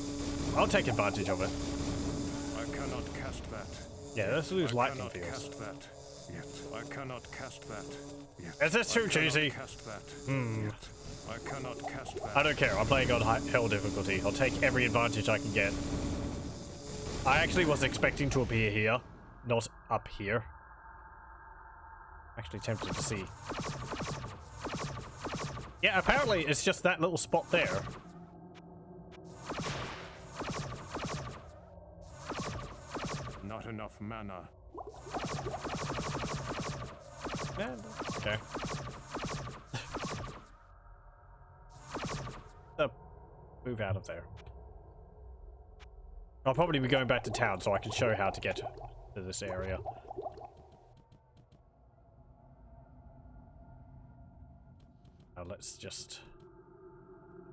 I'll take advantage of it. I cannot cast that. Yeah, let's lose I lightning cannot fields. cast that yet. I cannot cast that yet. Is this too cheesy? Cast that yet. I cannot cast that. I don't care, I'm playing on hell difficulty. I'll take every advantage I can get. I actually was expecting to appear here, not up here. Actually tempted to see. Yeah, apparently it's just that little spot there. Not enough mana. Yeah, okay. So, move out of there. I'll probably be going back to town so I can show how to get to this area. Now let's just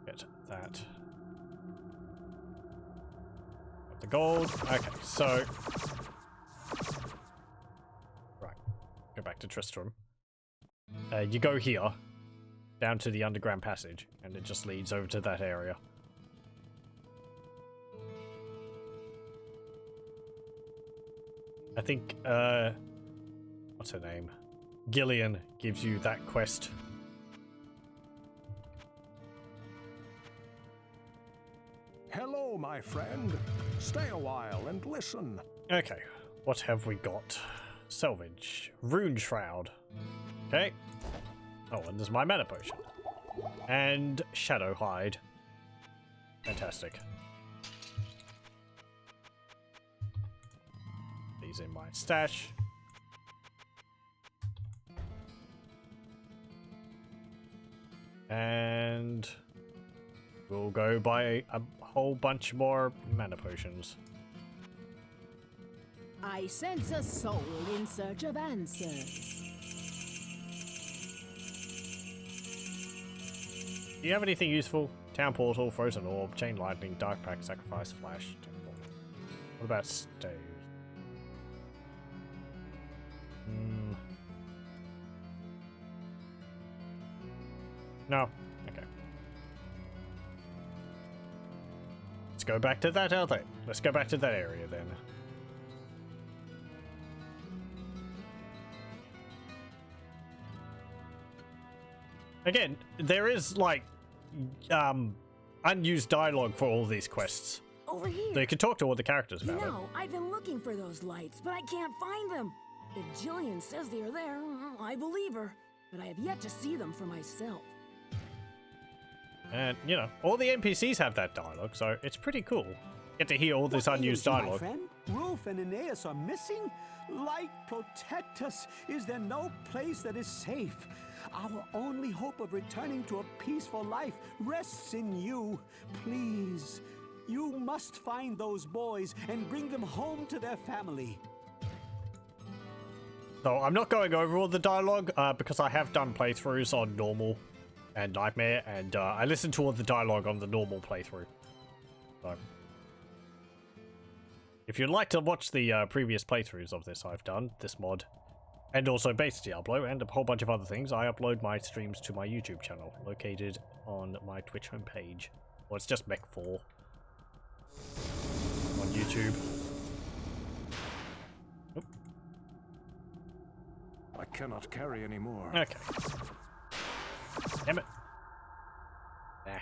get that. Got the gold. Okay, so right, go back to Tristram. You go here, down to the underground passage, and it just leads over to that area. I think, what's her name? Gillian gives you that quest. Hello, my friend. Stay a while and listen. Okay, what have we got? Salvage. Rune Shroud. Okay. Oh, and there's my mana potion. And Shadow Hide. Fantastic. These in my stash. And we'll go buy a whole bunch more mana potions. I sense a soul in search of answers. Do you have anything useful? Town Portal, Frozen Orb, Chain Lightning, Dark Pack, Sacrifice, Flash, Temple. What about staves? No. Okay. Let's go back to that outlet. Let's go back to that area then. Again, there is like unused dialogue for all these quests. Over here. So you can talk to all the characters You about it. know, I've been looking for those lights, but I can't find them. If Jillian says they are there, I believe her. But I have yet to see them for myself. And, you know, all the NPCs have that dialogue, so it's pretty cool. Get to hear all this unused My dialogue. friend, Rolf and Aeneas are missing. Light, protect us. Is there no place that is safe? Our only hope of returning to a peaceful life rests in you. Please, you must find those boys and bring them home to their family. So I'm not going over all the dialogue because I have done playthroughs on normal and Nightmare, and I listened to all the dialogue on the normal playthrough. So if you'd like to watch the previous playthroughs of this I've done, this mod, and also base Diablo, and a whole bunch of other things, I upload my streams to my YouTube channel, located on my Twitch homepage. Well, it's just Mech4 on YouTube. Oop. I cannot carry anymore. Okay. Damn it. Nah.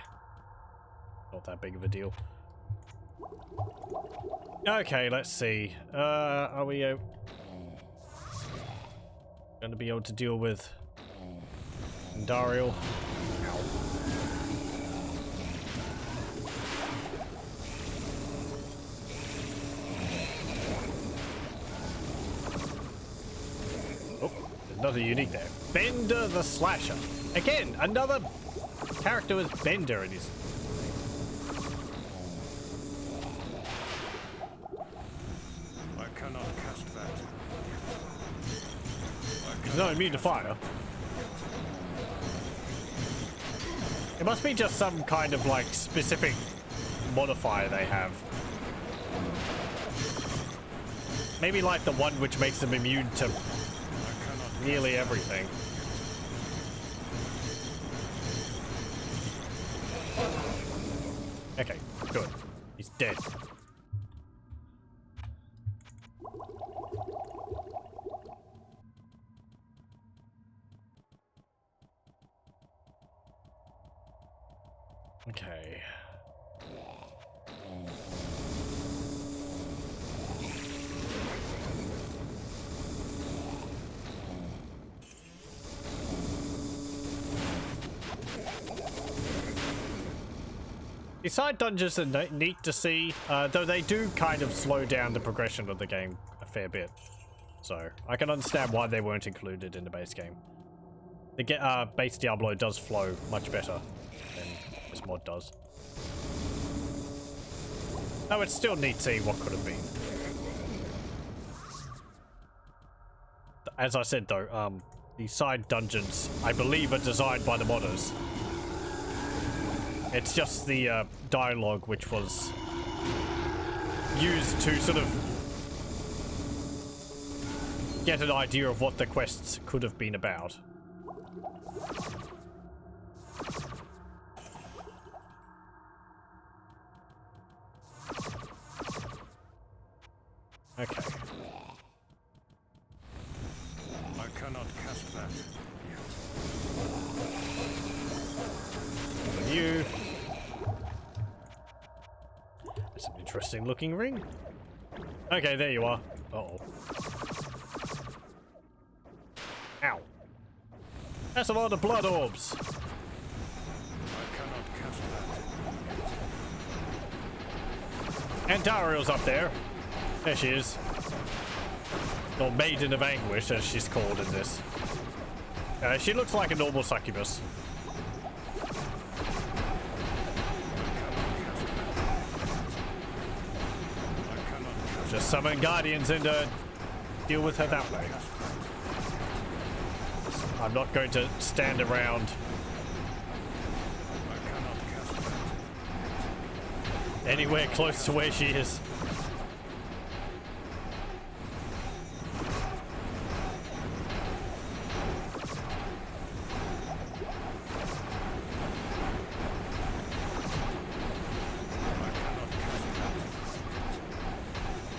Not that big of a deal. Okay, let's see. Are we Gonna be able to deal with Daryl. Oh, another unique there. Bender the Slasher. Again, another character with Bender in his. I cannot cast that. He's not immune to fire. It must be just some kind of like specific modifier they have. Maybe like the one which makes them immune to nearly everything. Okay, good. He's dead. Okay. The side dungeons are neat to see, though they do kind of slow down the progression of the game a fair bit. So, I can understand why they weren't included in the base game. The base Diablo does flow much better than this mod does. Though it's still neat seeing what could have been. As I said though, the side dungeons, I believe, are designed by the modders. It's just the dialogue which was used to sort of get an idea of what the quests could have been about. Okay. I cannot cast that. You. That's an interesting looking ring. Okay, there you are. Uh-oh. Ow. That's a lot of blood orbs. I cannot cast that. And Dariel's up there. There she is. Or Maiden of Anguish, as she's called in this. She looks like a normal succubus. Just summon guardians and deal with her that way. I'm not going to stand around anywhere close to where she is.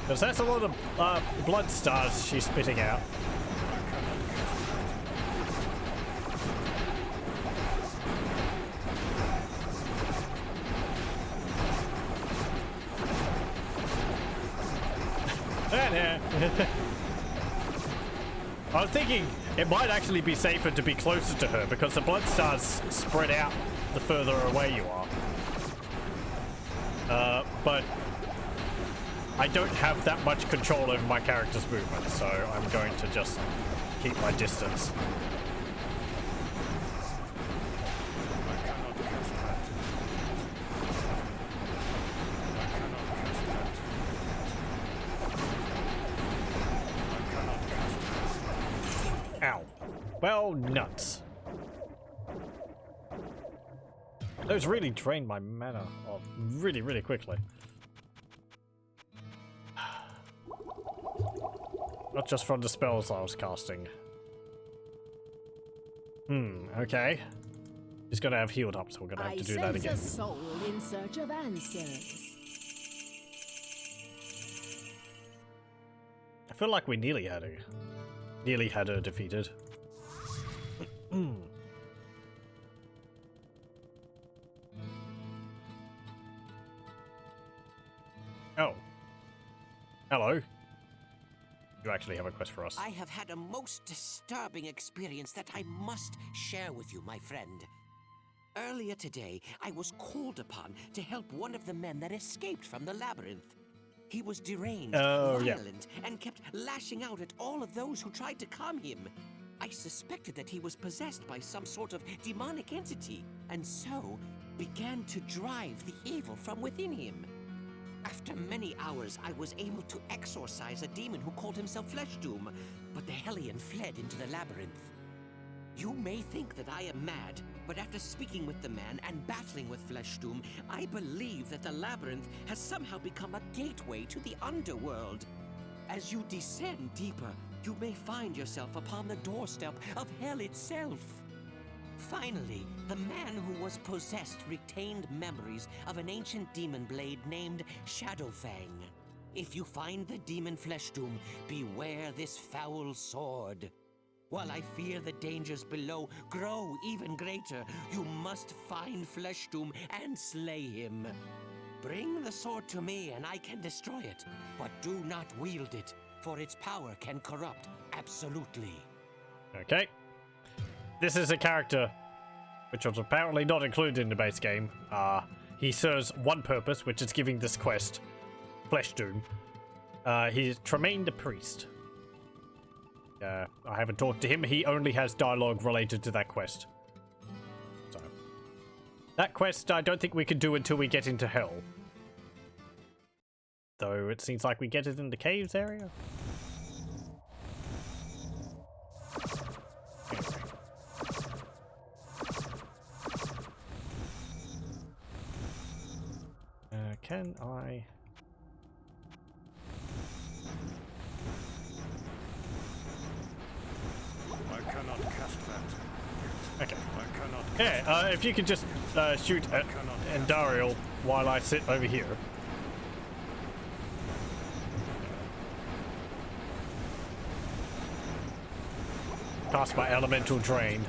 Because that's a lot of blood stars she's spitting out. I was thinking it might actually be safer to be closer to her because the blood stars spread out the further away you are. But I don't have that much control over my character's movement, so I'm going to just keep my distance. Ow. Well, nuts. Those really drained my mana really, really quickly. Not just from the spells I was casting. Okay. He's gonna have healed up, so we're gonna have to do that again. I sense a soul in search of answers. I feel like we nearly had her defeated. Oh. Hello. You actually have a quest for us. I have had a most disturbing experience that I must share with you, my friend. Earlier today, I was called upon to help one of the men that escaped from the labyrinth. He was deranged, violent, and kept lashing out at all of those who tried to calm him. I suspected that he was possessed by some sort of demonic entity, and so began to drive the evil from within him. After many hours, I was able to exorcise a demon who called himself Fleshdoom, but the Hellion fled into the labyrinth. You may think that I am mad, but after speaking with the man and battling with Fleshdoom, I believe that the labyrinth has somehow become a gateway to the underworld. As you descend deeper, you may find yourself upon the doorstep of hell itself. Finally, the man who was possessed retained memories of an ancient demon blade named Shadowfang. If you find the demon Fleshdoom, beware this foul sword. While I fear the dangers below grow even greater, you must find Fleshdoom and slay him. Bring the sword to me and I can destroy it, but do not wield it, for its power can corrupt absolutely. Okay. This is a character which was apparently not included in the base game. He serves one purpose, which is giving this quest, Fleshdoom. He's Tremaine the Priest. I haven't talked to him. He only has dialogue related to that quest. So, that quest I don't think we can do until we get into hell. Though it seems like we get it in the caves area. Anyway. Can I... I cannot cast that. Okay. I cannot cast Yeah, if you could just shoot at Endariel while I sit over here. Cast my elemental drain.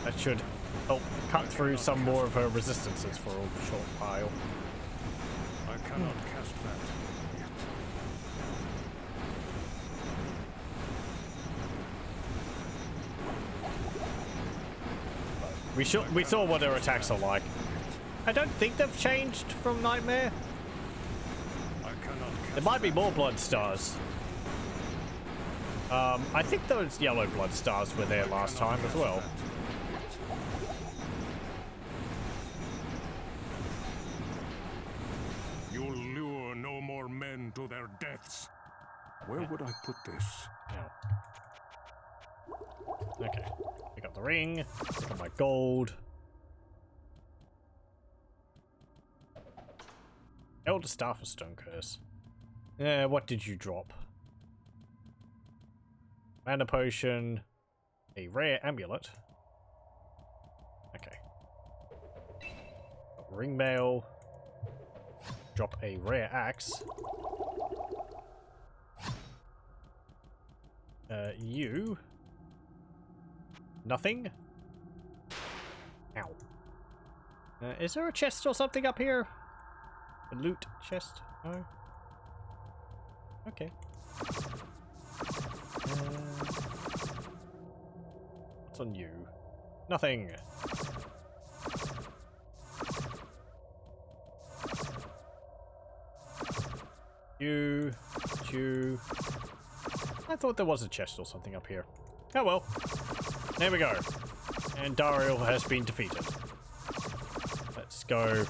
That should help cut through some more of her resistances for a short while. I cannot cast that. We saw what her attacks are like. I don't think they've changed from Nightmare. I cannot cast There might be more blood stars. I think those yellow blood stars were there last time as well. You'll lure no more men to their deaths. Where would I put this? Yeah. Okay. I got the ring. I got my gold. Elder Staff of Stone Curse. What did you drop? Mana potion. A rare amulet. Okay. Ring mail. Drop a rare axe. You. Nothing? Ow. Is there a chest or something up here? A loot chest? No? Okay. What's on you? Nothing. You. I thought there was a chest or something up here. Oh well. There we go. And Dariel has been defeated. Let's go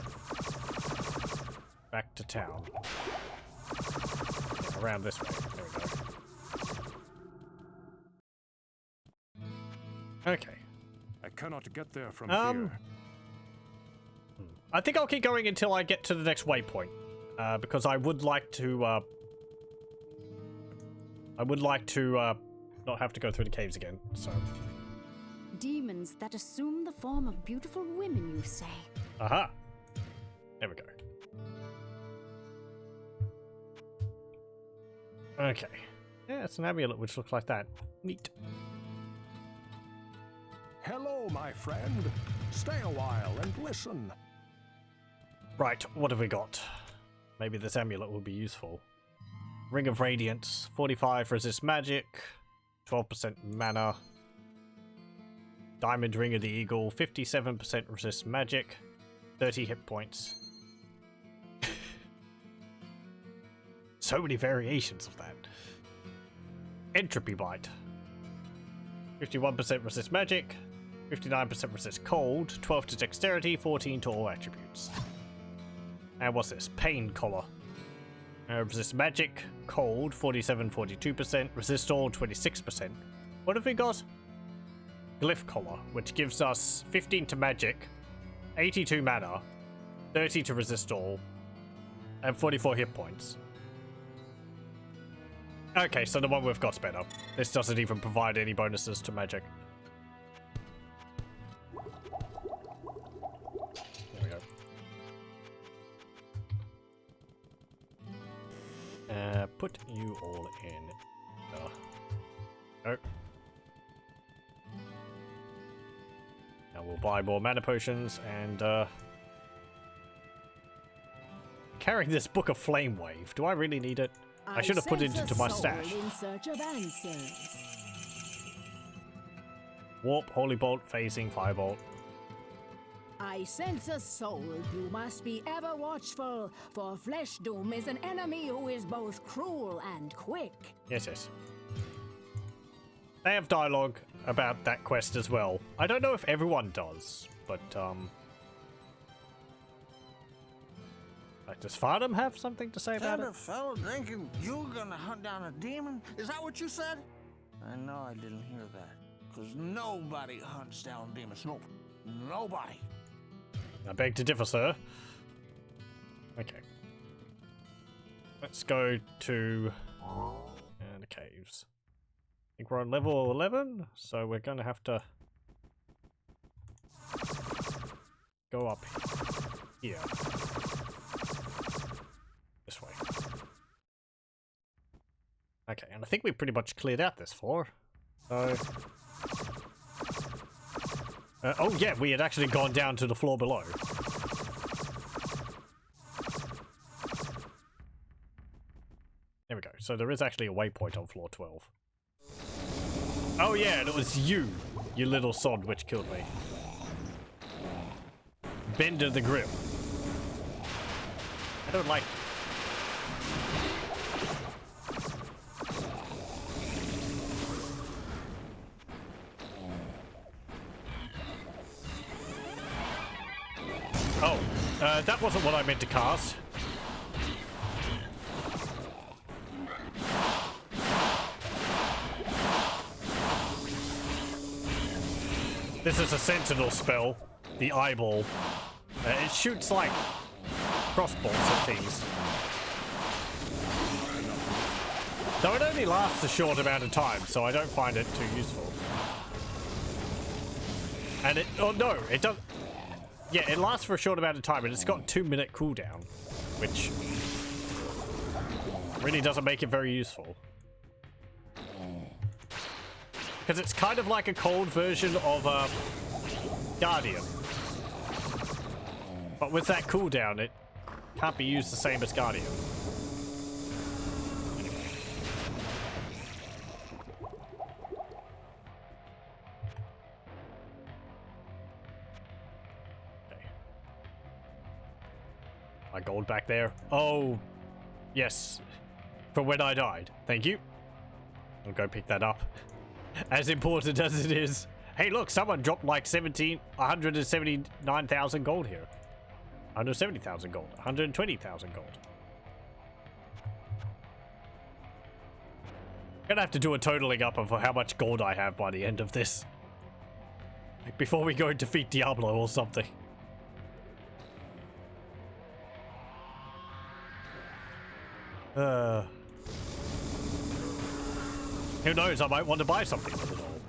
back to town. Around this way. There we go. Okay. I cannot get there from here. I think I'll keep going until I get to the next waypoint. Because I would like to not have to go through the caves again, so. Demons that assume the form of beautiful women, you say? Aha! There we go. Okay. Yeah, it's an amulet which looks like that. Neat. Hello, my friend. Stay a while and listen. Right, what have we got? Maybe this amulet will be useful. Ring of Radiance, 45 resist magic, 12% mana. Diamond Ring of the Eagle, 57% resist magic, 30 hit points. So many variations of that. Entropy Bite, 51% resist magic, 59% resist cold, 12 to dexterity, 14 to all attributes. And what's this? Pain Collar. Resist magic, cold, 47, 42%, resist all, 26%. What have we got? Glyph Collar, which gives us 15 to magic, 82 mana, 30 to resist all, and 44 hit points. Okay, so the one we've got's better. This doesn't even provide any bonuses to magic. There we go. Put you all in. Nope. Now we'll buy more mana potions and carrying this book of Flame Wave. Do I really need it? I should have put it into my stash. In search of answers. Warp, Holy Bolt, Phasing, Firebolt. I sense a soul. You must be ever watchful, for Flesh Doom is an enemy who is both cruel and quick. Yes, yes. They have dialogue about that quest as well. I don't know if everyone does, but like, does Farnham have something to say about it? Had a fellow thinking you were gonna hunt down a demon? Is that what you said? I know I didn't hear that. Because nobody hunts down demons. No. Nobody. I beg to differ, sir. Okay. Let's go to the caves. I think we're on level 11, so we're going to have to go up here. This way. Okay, and I think we pretty much cleared out this floor. So... oh yeah, we had actually gone down to the floor below. There we go. So there is actually a waypoint on floor 12. Oh yeah, and it was you little sod, which killed me. Bender the Grim. I don't like... Oh, that wasn't what I meant to cast. This is a sentinel spell, the eyeball. It shoots like crossbolts at things. Though it only lasts a short amount of time, so I don't find it too useful. And it, oh no, it does. Yeah, it lasts for a short amount of time, and it's got 2-minute cooldown, which really doesn't make it very useful. Because it's kind of like a cold version of Guardian. But with that cooldown, it can't be used the same as Guardian. Okay. My gold back there. Oh, yes. From when I died. Thank you. I'll go pick that up. As important as it is. Hey, look, someone dropped like 179,000 gold here. 170,000 gold. 120,000 gold. Gonna have to do a totaling up of how much gold I have by the end of this. Before we go and defeat Diablo or something. Who knows, I might want to buy something with it all.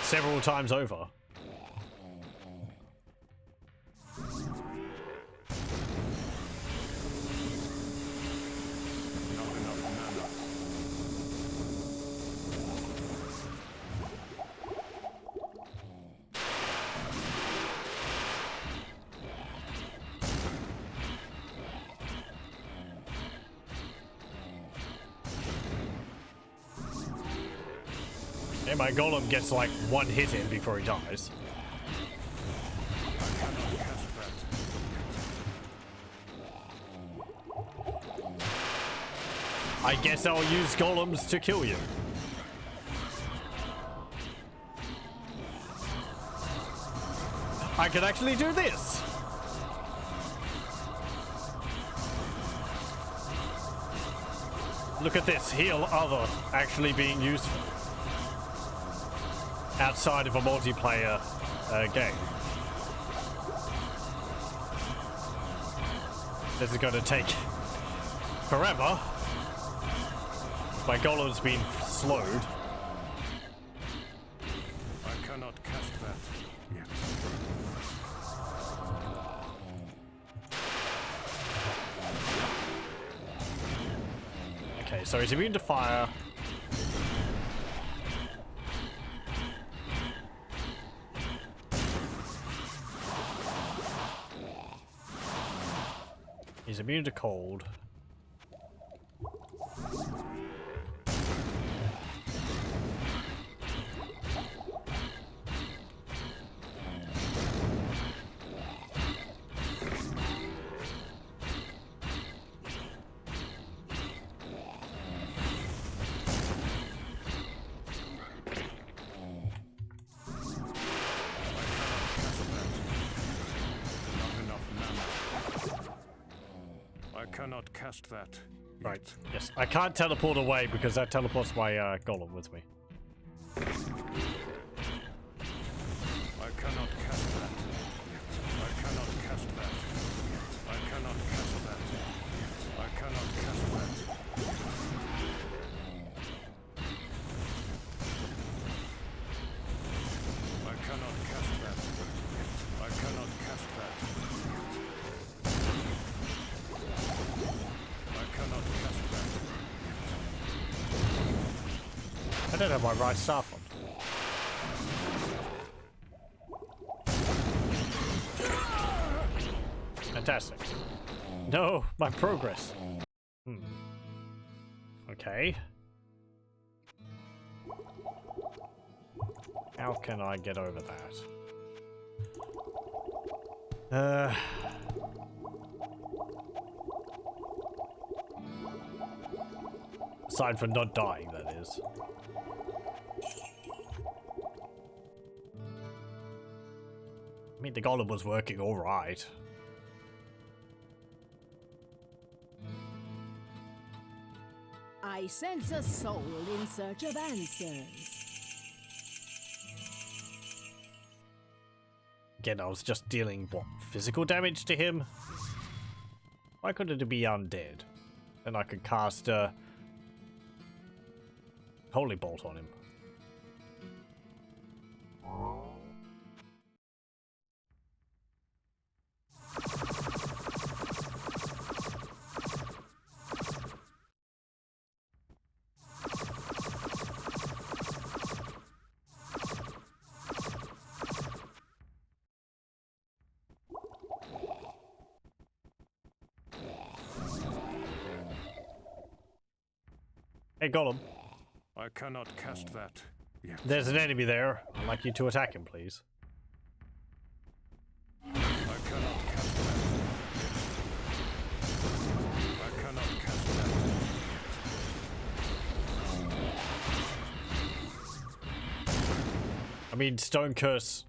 Several times over. Okay, my golem gets like one hit in before he dies. I cannot cast that. I guess I'll use golems to kill you. I can actually do this. Look at this, heal other actually being useful outside of a multiplayer game. This is going to take forever. My golem's been slowed. I cannot cast that yet. Okay, so he's immune to fire. He's immune to cold. I cannot cast that yet. Right, yes. I can't teleport away because that teleports my golem with me. I cannot cast that yet. I cannot cast that yet. I cannot cast that yet. I cannot cast that. I cannot cast that yet. I cannot cast that yet. I cannot cast that yet. I don't have my right staff on. Fantastic. No, my progress. Okay. How can I get over that? Aside from not dying, that is. I mean, the golem was working all right. I sense a soul in search of answers. Again, I was just dealing, what, physical damage to him? Why couldn't it be undead? Then I could cast a Holy Bolt on him. Hey, Golem. I cannot cast that yet. There's an enemy there. I'd like you to attack him, please. I cannot cast that yet. I cannot cast that yet. I mean, Stone Curse.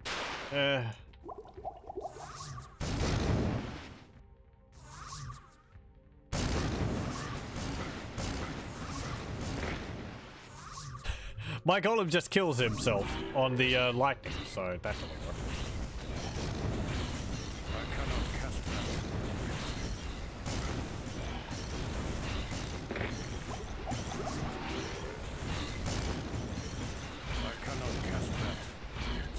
My golem just kills himself on the lightning, so that doesn't work. I cannot cast that yet. I cannot cast that yet.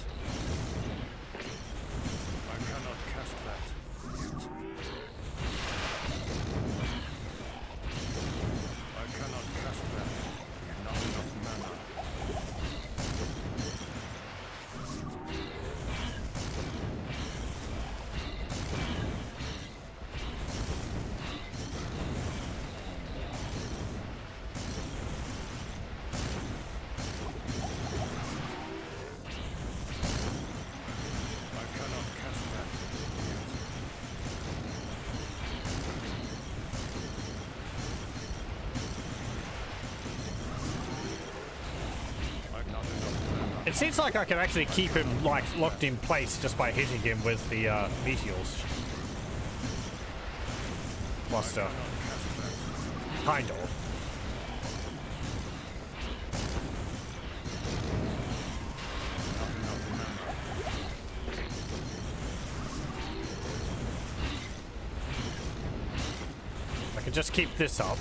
I cannot cast that yet. I cannot cast that yet. Not enough mana. It seems like I can actually keep him like locked in place just by hitting him with the meteors. Buster. Kind of. I can just keep this up.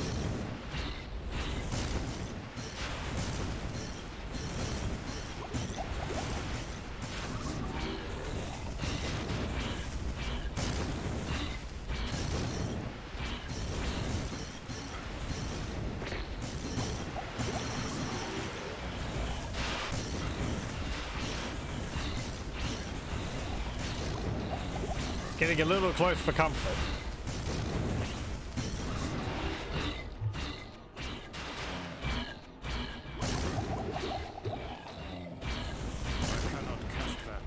Getting a little close for comfort. I cannot cast that.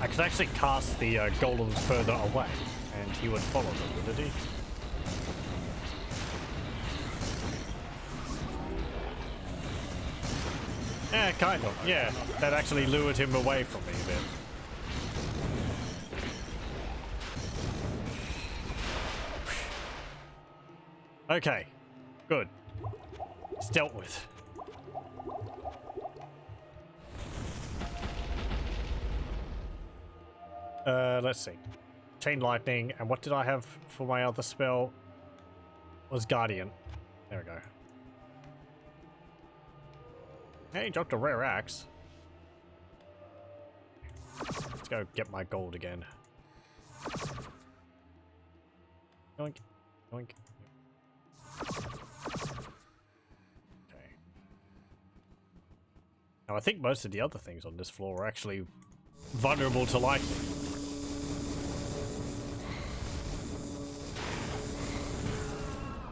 I could actually cast the golems further away, and he would follow them, wouldn't he? Yeah, kind of. Yeah, that actually lured him away from me a bit. Okay, good. It's dealt with. Let's see. Chain lightning, and what did I have for my other spell? Was Guardian. There we go. Hey, dropped a rare axe. Let's go get my gold again. Yoink. Yoink. Okay. Now, I think most of the other things on this floor are actually vulnerable to lightning.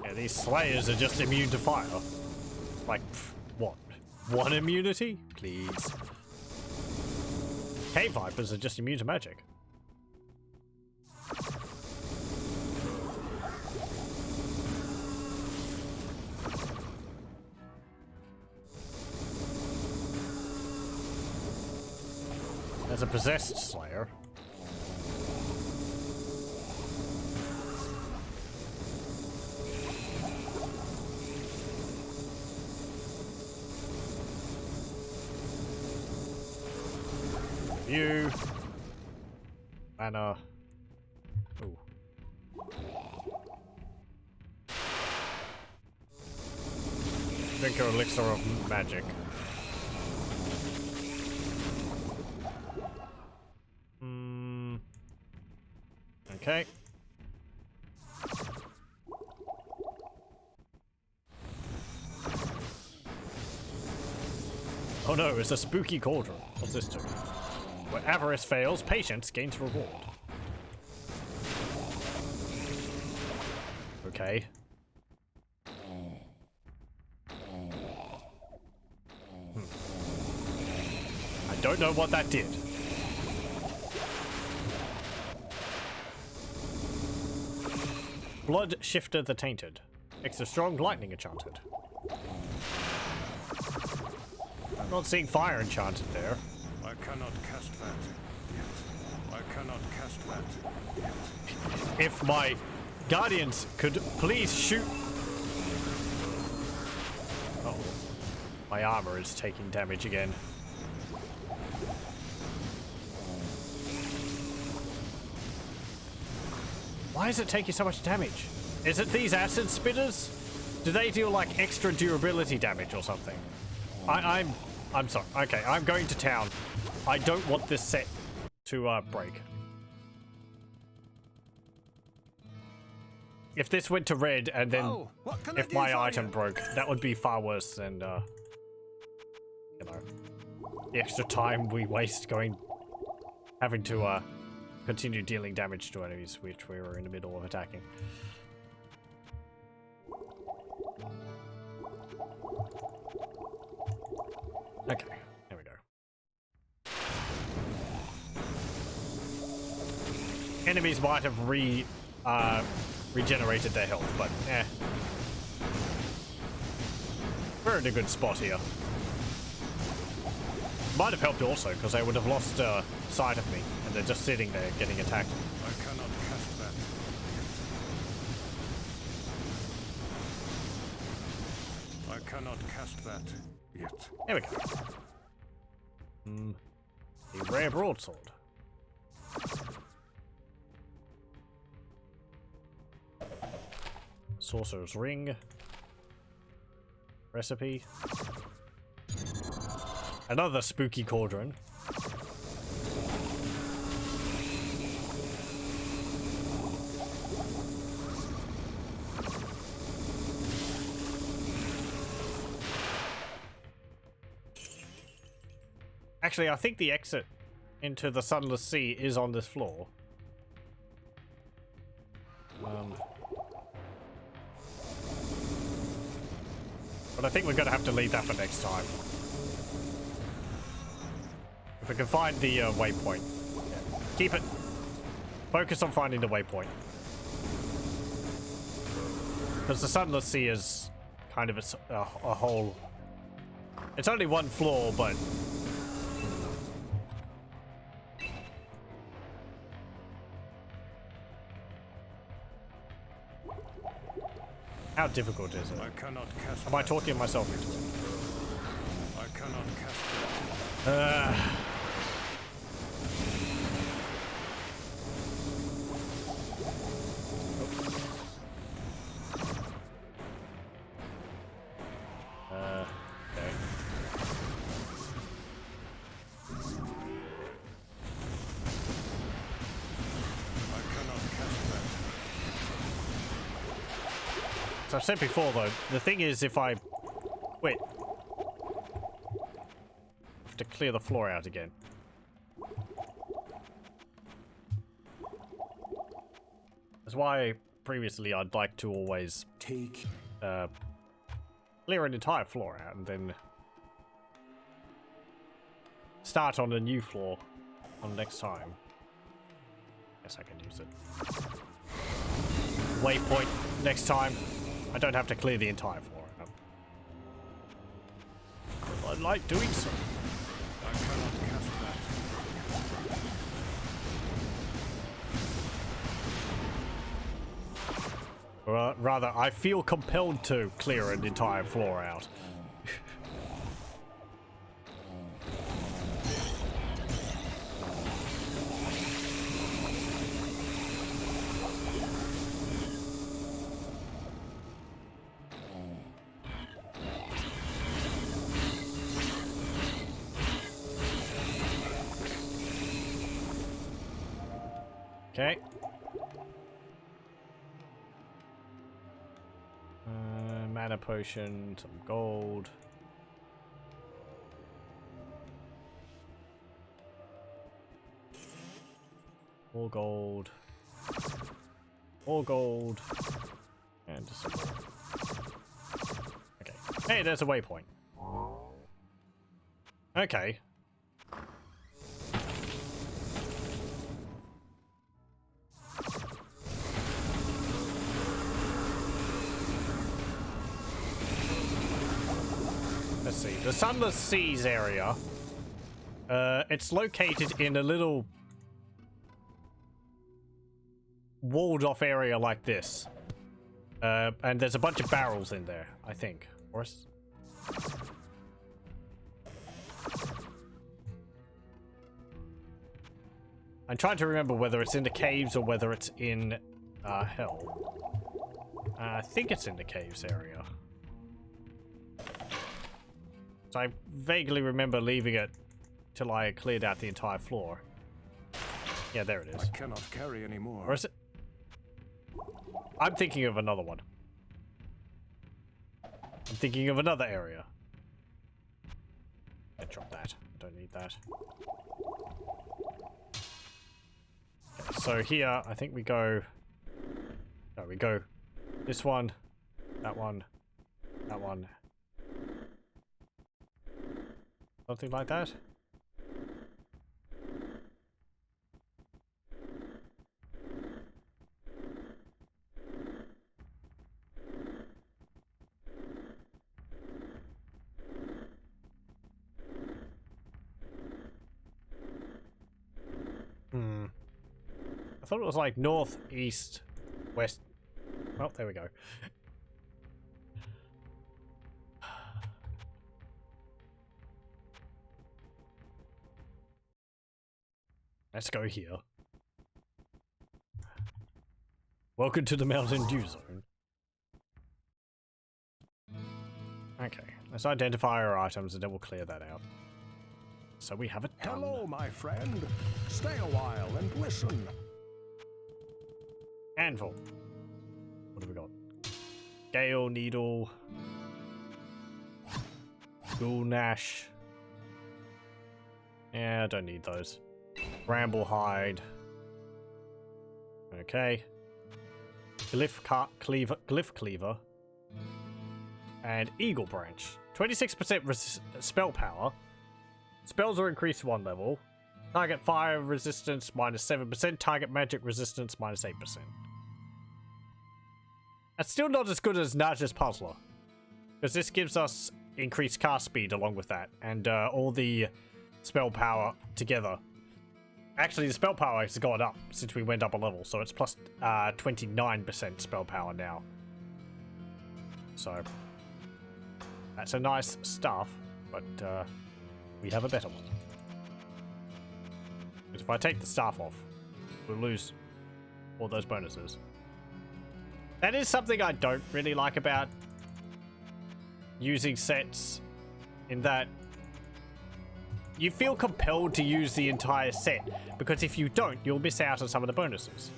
Yeah, these slayers are just immune to fire. Like, what? One immunity? Please. Cave vipers are just immune to magic. There's a possessed slayer. You. Mana. Ooh. Drink your elixir of magic. Okay. Oh no, it's a spooky cauldron. What's this do? Where avarice fails, patience gains reward. Okay. I don't know what that did. Blood Shifter the Tainted. Extra strong lightning enchanted. I'm not seeing fire enchanted there. I cannot cast that yet. I cannot cast that yet. If my guardians could please shoot. Oh, my armor is taking damage again. Why is it taking so much damage? Is it these acid spitters? Do they deal like extra durability damage or something? I'm sorry. Okay, I'm going to town. I don't want this set to break. If this went to red and then if my item broke, that would be far worse than you know, the extra time we waste having to continue dealing damage to enemies which we were in the middle of attacking. Okay, there we go. Enemies might have regenerated their health, but We're in a good spot here. Might have helped also, because they would have lost sight of me, and they're just sitting there getting attacked. I cannot cast that. I cannot cast that yet. There we go. A rare broadsword. Sorcerer's ring. Recipe. Another spooky cauldron. Actually, I think the exit into the Sunless Sea is on this floor. But I think we're going to have to leave that for next time. If we can find the waypoint. Yeah. Keep it. Focus on finding the waypoint. Because the Sunless Sea is kind of a whole... It's only one floor, but... How difficult is it? I cannot cast Am I that. talking myself into it? I cannot cast that. Okay. I cannot cast that. So I've said before though, the thing is if I quit, I have to clear the floor out again. That's why previously I'd like to always Take clear an entire floor out and then start on a new floor on next time. Guess I can use it. Waypoint next time. I don't have to clear the entire floor out. I like doing so. I cannot cast that. Rather, I feel compelled to clear an entire floor out. Okay. Mana potion, some gold. More gold. More gold. And some more. Okay. Hey, there's a waypoint. Okay. Let's see. The Sunless Seas area. It's located in a little walled off area like this. And there's a bunch of barrels in there, I think. Or I'm trying to remember whether it's in the caves or whether it's in hell. I think it's in the caves area. So I vaguely remember leaving it till I cleared out the entire floor. Yeah, there it is. I cannot carry anymore. Or is it? I'm thinking of another one. I'm thinking of another area. I drop that. I don't need that. Okay, so here, I think we go... No, we go this one, that one, that one. Something like that? I thought it was like north, east, west. Well, there we go. Let's go here. Welcome to the Mountain Dew Zone. Okay, let's identify our items and then we'll clear that out. So we have it done. Hello, my friend. Stay a while and listen. Anvil. What have we got? Gale Needle. Ghoul Nash. Yeah, I don't need those. Bramble Hide. Okay. Glyph Cleaver. And Eagle Branch. 26% spell power. Spells are increased 1 level. Target fire resistance -7%. Target magic resistance -8%. That's still not as good as Naja's Puzzler. Because this gives us increased cast speed along with that. And all the spell power together. Actually, the spell power has gone up since we went up a level. So it's plus 29% spell power now. So that's a nice stuff. But we have a better one. Because if I take the staff off, we'll lose all those bonuses. That is something I don't really like about using sets, in that you feel compelled to use the entire set, because if you don't, you'll miss out on some of the bonuses.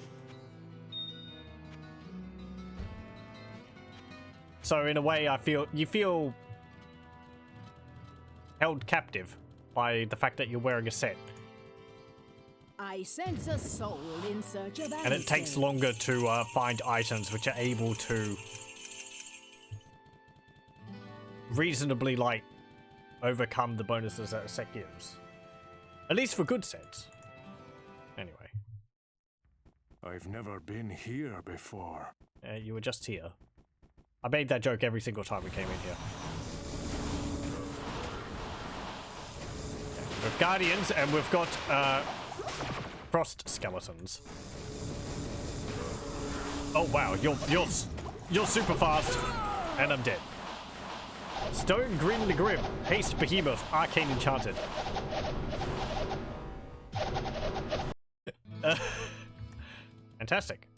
So in a way, you feel held captive by the fact that you're wearing a set. I sense a soul in search of And it takes longer to find items which are able to reasonably, like, overcome the bonuses that a set gives. At least for good sets. Anyway. I've never been here before. You were just here. I made that joke every single time we came in here. We've Guardians, and we've got Frost Skeletons. Oh wow, you're super fast, and I'm dead. Stone Grin the Grim, Haste Behemoth, Arcane Enchanted. Fantastic.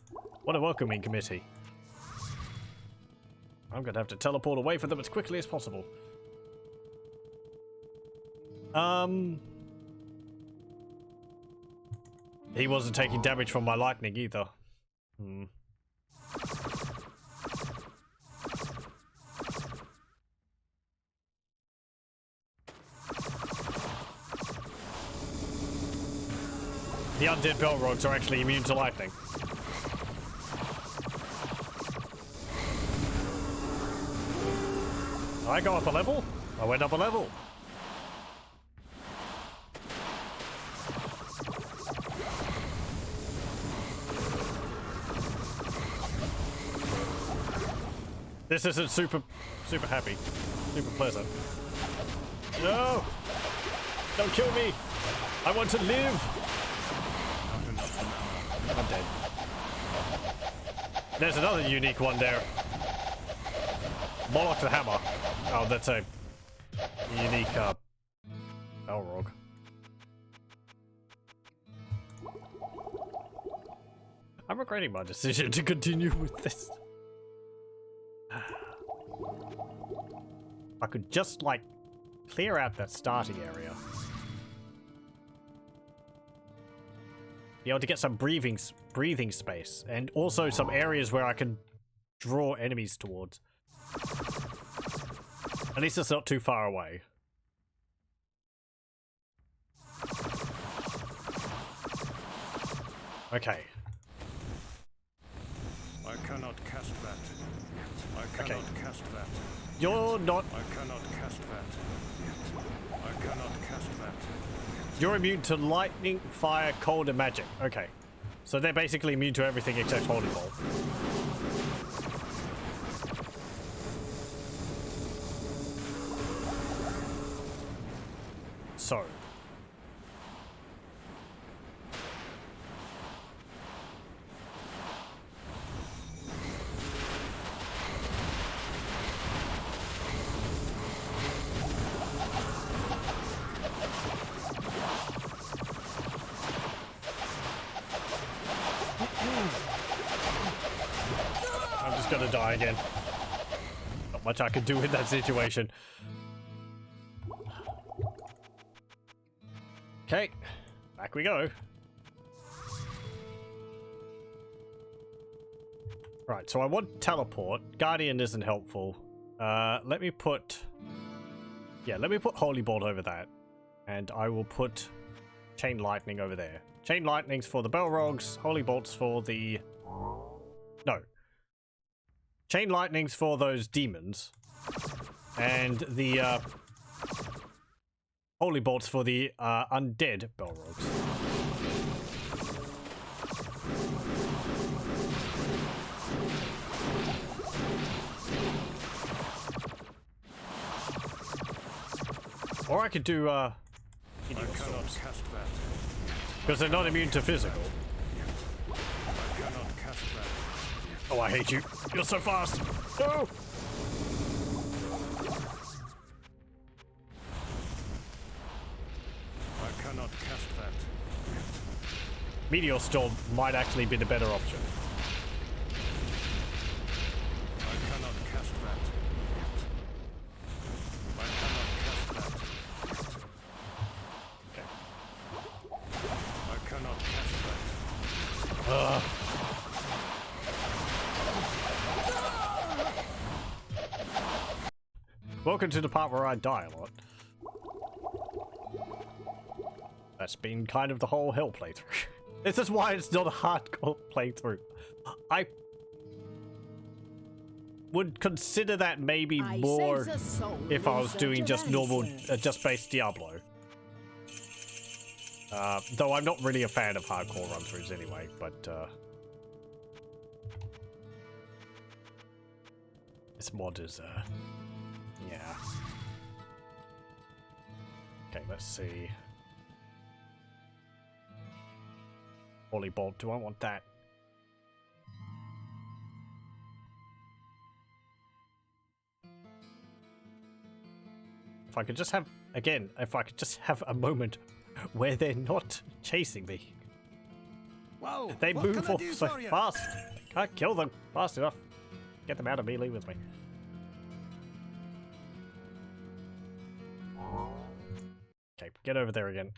What a welcoming committee. I'm gonna have to teleport away from them as quickly as possible. He wasn't taking damage from my lightning either. The undead Belrods are actually immune to lightning. I go up a level? I went up a level. This isn't super happy. Super pleasant. No! Don't kill me! I want to live! I'm dead. There's another unique one there. Moloch the Hammer. Oh, that's a unique Balrog. I'm regretting my decision to continue with this. I could just, like, clear out that starting area. Be able to get some breathing space, and also some areas where I can draw enemies towards. At least it's not too far away. Okay. I cannot cast that. I cannot cast that. You're not... I cannot cast that. I cannot cast that. You're immune to lightning, fire, cold, and magic. Okay. So they're basically immune to everything except Holy Bolt. So. just gonna die again. Not much I can do in that situation. Okay, back we go. Right, so I want teleport. Guardian isn't helpful. Let me put Holy Bolt over that. And I will put Chain Lightning over there. Chain Lightning's for the Balrogs, Holy Bolt's for the... No. Chain Lightning's for those demons. And the Holy Bolt's for the undead Balrogs. Or I could do because they're not immune to physical. I cannot cast that. Oh, I hate you. You're so fast. No! I cannot cast that. Meteor Storm might actually be the better option. I cannot cast that. I cannot cast that. Okay. I cannot cast that. Welcome to the part where I die a lot. That's been kind of the whole hell playthrough. This is why it's not a hardcore playthrough. I would consider that maybe more if I was doing just normal, just based Diablo. Though I'm not really a fan of hardcore run-throughs anyway, but this mod is, yeah. Okay, let's see. Holy Bolt, do I want that? If I could just have, again, if I could just have a moment where they're not chasing me. Whoa, They what move can I off do so for you? fast. Can't kill them fast enough. Get them out of melee with me. Okay, get over there again.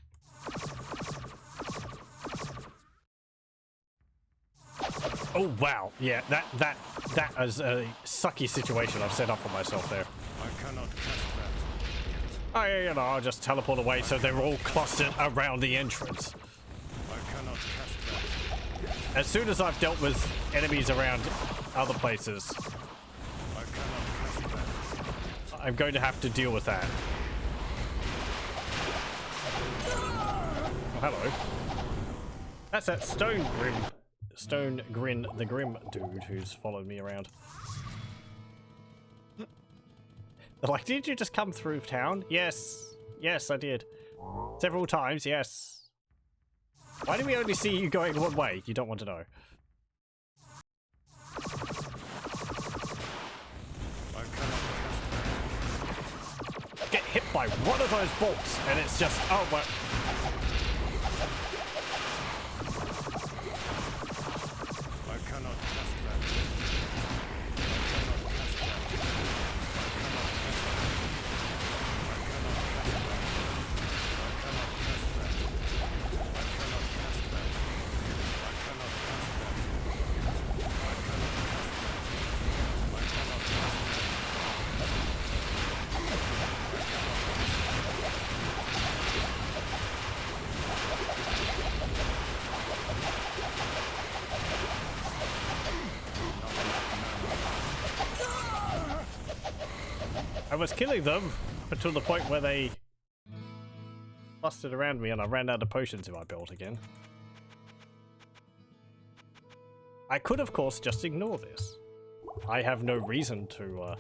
Oh wow, yeah, that is a sucky situation I've set up for myself there. I cannot cast that. Oh yeah, you know, I'll just teleport away so they're all clustered around the entrance. I cannot cast that. As soon as I've dealt with enemies around other places, I cannot cast that. I'm going to have to deal with that. Oh, hello. That's that Stone Grin, the Grim dude who's followed me around. They're like, did you just come through town? Yes. Yes, I did. Several times, yes. Why do we only see you going one way? You don't want to know. I cannot cast that. Get hit by one of those bolts, and it's just, oh, well. I cannot cast that. I cannot cast that. I was killing them until the point where they busted around me and I ran out of potions in my belt again. I could, of course, just ignore this. I have no reason to,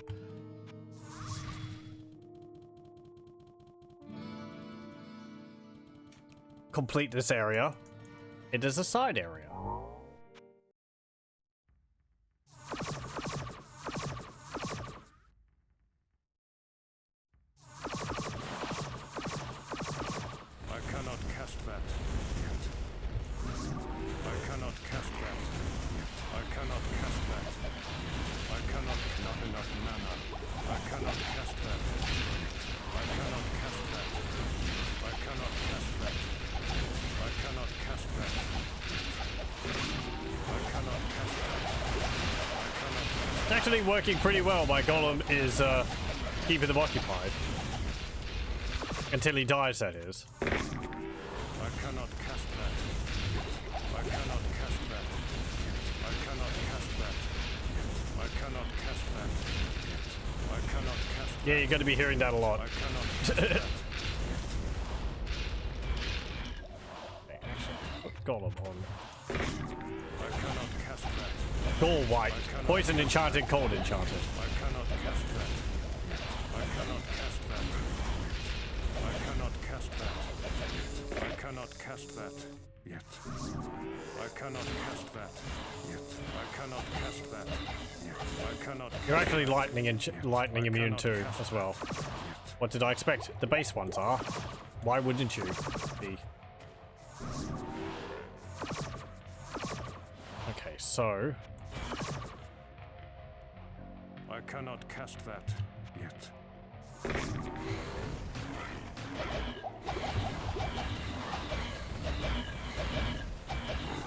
complete this area. It is a side area. I cannot cast that. I cannot cast that. I cannot cast that. I cannot. Not enough mana. I cannot cast that. I cannot cast that. I cannot cast that. I cannot cast that. I cannot cast that. I cannot cast It's actually working pretty well. My golem is keeping them occupied. Until he dies, that is. I cannot cast that. I cannot cast that. I cannot cast that. I cannot cast that. I cannot cast that. Yeah, you're going to be hearing that a lot. I cannot cast that. Golem on. I cannot cast that. Gall white. Poison enchanted, cold enchanted. I cannot cast that. I cannot cast that. I cannot cast that. I cannot cast that yet. I cannot cast that yet. I cannot cast that yet. I cannot. You're actually lightning immune too, as well. What did I expect? The base ones are. Why wouldn't you be? Okay, so I cannot cast that yet.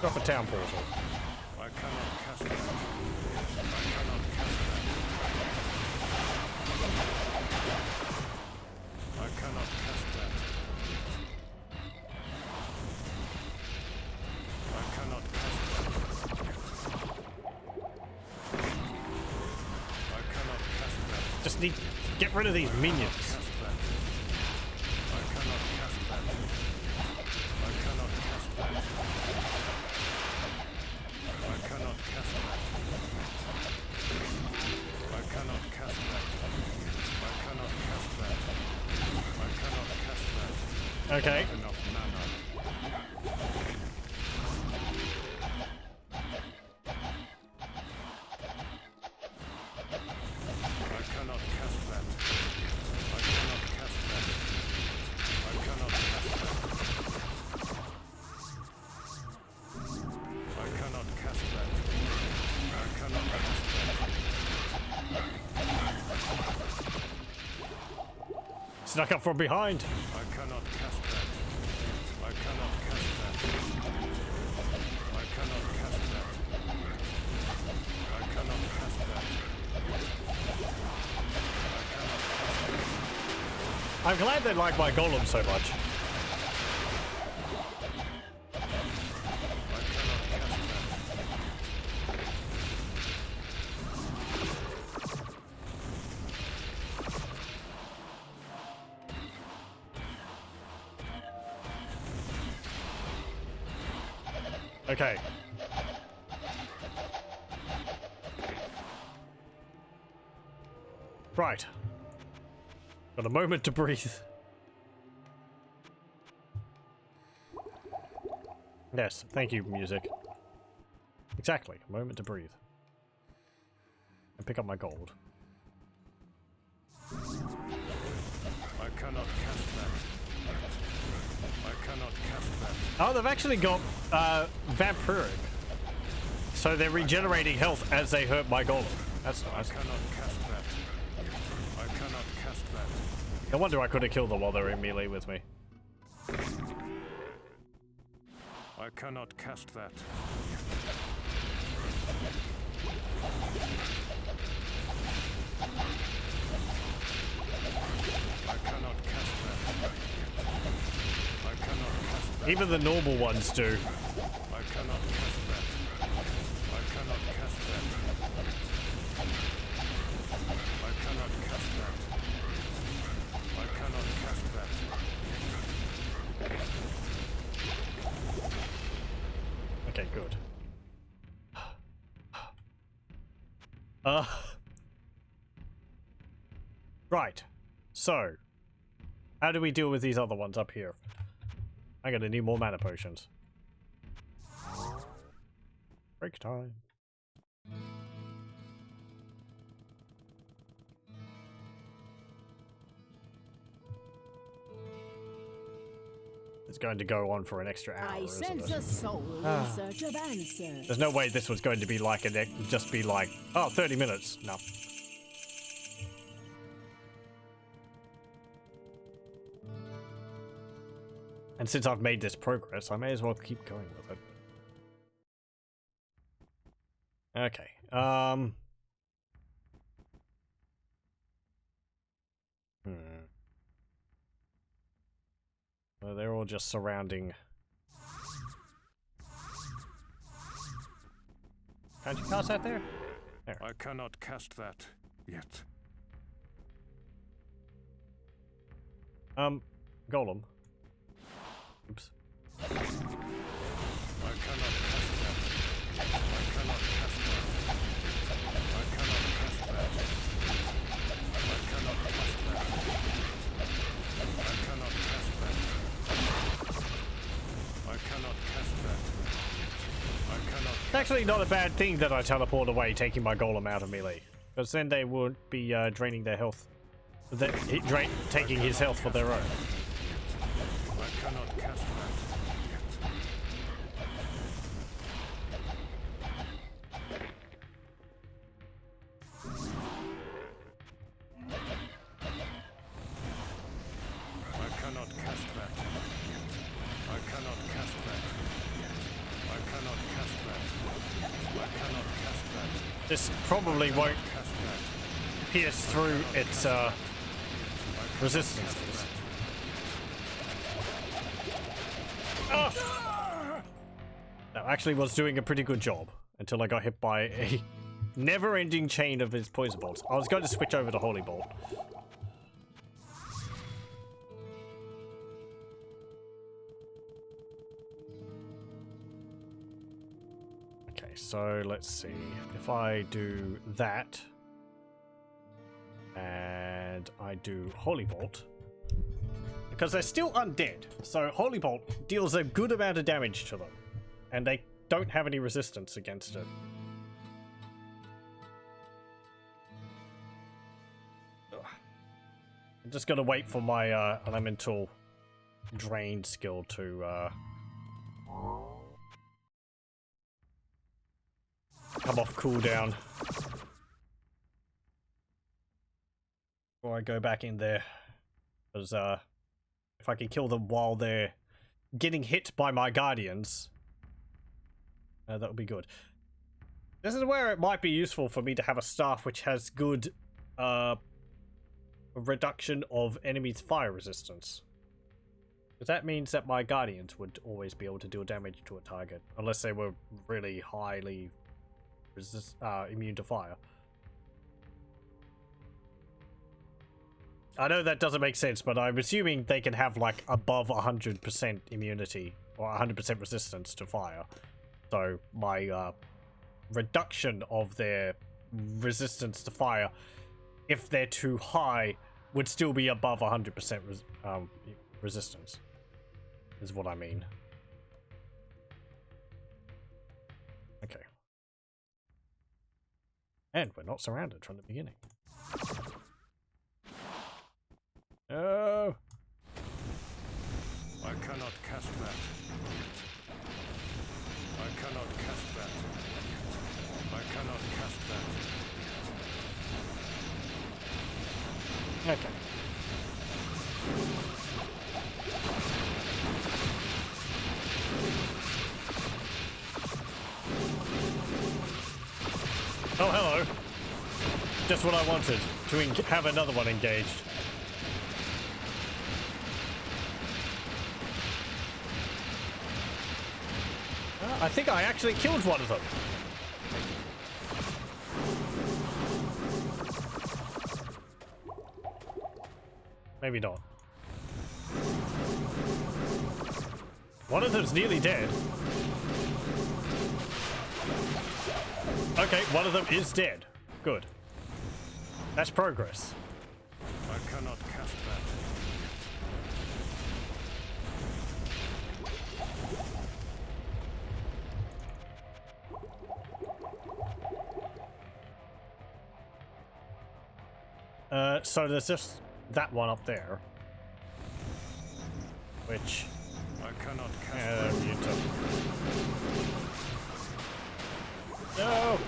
drop a town portal. I cannot cast that. I cannot cast that. I cannot cast that. I cannot cast that. I cannot cast that. Just need get rid of these minions. Cast that. I cannot cast that. I cannot cast that. I cannot cast that. I cannot cast that. I cannot cast that. I cannot cast that. Okay. Enough mana. I cannot cast that. I cannot cast that. I cannot cast that. I cannot cast that. I cannot cast that. Snuck up from behind. I cannot cast that. I cannot cast that. I cannot cast that. I cannot cast that. I'm glad they like my golem so much. I cannot cast that. Okay. Right. Got a moment to breathe. Yes, thank you, music. Exactly, a moment to breathe. And pick up my gold. I cannot cast that. I cannot cast that. Oh, they've actually got vampiric. So they're regenerating health as they hurt my golem. That's nice. I cannot cast that. I cannot cast that. No wonder I couldn't kill them while they were in melee with me. I cannot cast that. I cannot cast that. I cannot cast that. Even the normal ones do. I cannot cast that. I cannot cast that. I cannot cast that. I cannot cast that. Okay, good. Right. So, how do we deal with these other ones up here? I'm gonna need more mana potions. Break time. It's going to go on for an extra hour, I isn't sense it? a soul in search of answers. There's no way this was going to be like just be like, oh, 30 minutes. No. And since I've made this progress, I may as well keep going with it. Okay. So they're all just surrounding. Can't you cast that there? There. I cannot cast that yet. Golem. Oops. I cannot cast that. I cannot cast that. I cannot cast that. I cannot cast that. I cannot cast that. I cannot cast that. I cannot. It's actually not a bad thing that I teleport away, taking my golem out of melee. Because then they won't be draining their health. Taking his health for their own. I cannot cast that yet. I cannot cast that yet. I cannot cast that yet. I cannot cast that. I cannot cast that. This probably won't Cast that. pierce through its resistances. Oh! That actually was doing a pretty good job until I got hit by a never-ending chain of his poison bolts. I was going to switch over to Holy Bolt. Okay, so let's see. If I do that, and I do Holy Bolt, because they're still undead, so Holy Bolt deals a good amount of damage to them, and they don't have any resistance against it. Ugh. I'm just gonna wait for my elemental drain skill to come off cooldown before I go back in there, because if I can kill them while they're getting hit by my guardians, that would be good. This is where it might be useful for me to have a staff which has good reduction of enemies' fire resistance. Because that means that my guardians would always be able to deal damage to a target, unless they were really highly immune to fire. I know that doesn't make sense, but I'm assuming they can have like above 100% immunity or 100% resistance to fire. So my reduction of their resistance to fire, if they're too high, would still be above 100% resistance, is what I mean. Okay. And we're not surrounded from the beginning. Oh! I cannot cast that. I cannot cast that. I cannot cast that. Okay. Oh, hello. Just what I wanted, to have another one engaged. I think I actually killed one of them. Maybe not. One of them's nearly dead. Okay, one of them is dead. Good. That's progress. I cannot cast that. So there's just that one up there, which I cannot cast Yeah, that. they're immune to. No!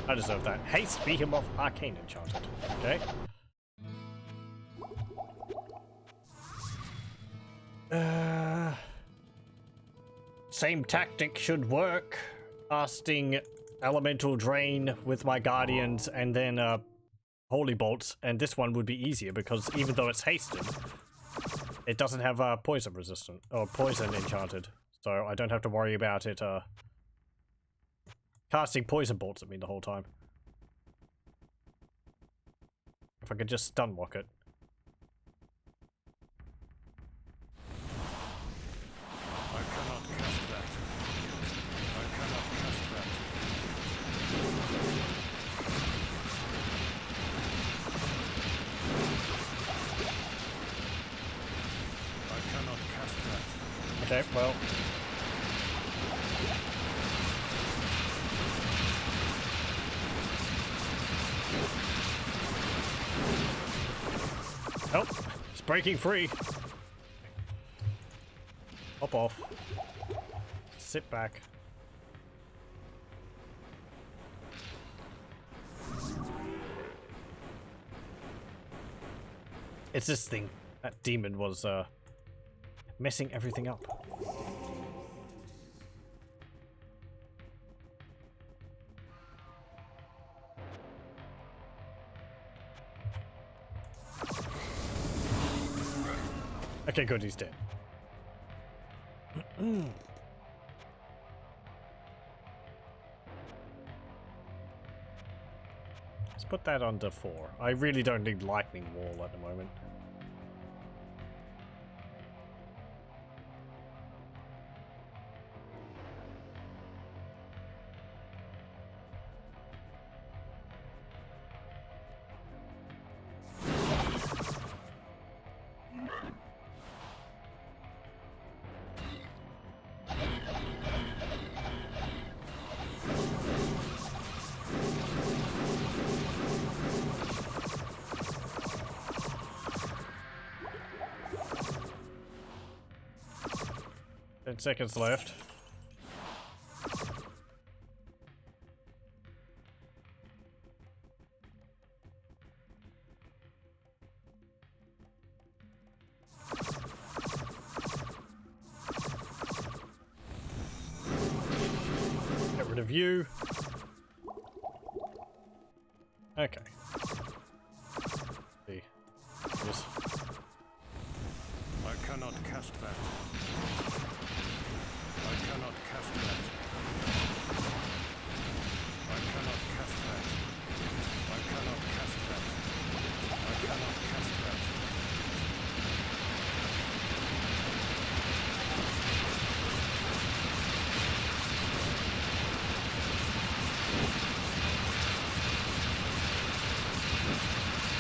I deserve that. Haste Behemoth Arcane Enchanted. Okay. Same tactic should work. Casting Elemental Drain with my Guardians and then Holy Bolts, and this one would be easier because even though it's hasted, it doesn't have poison resistant or poison enchanted, so I don't have to worry about it casting poison bolts at me the whole time. If I could just stun walk it. I cannot cast that. I cannot cast that. I cannot cast that. Okay, well. Nope, it's breaking free. Hop off. Sit back. It's this thing. That demon was messing everything up. Okay, good, he's dead. Let's put that under 4. I really don't need Lightning Wall at the moment. Seconds left. Get rid of you. Okay. See. Just I cannot cast that. I cannot cast that. I cannot cast that. I cannot cast that. I cannot cast that.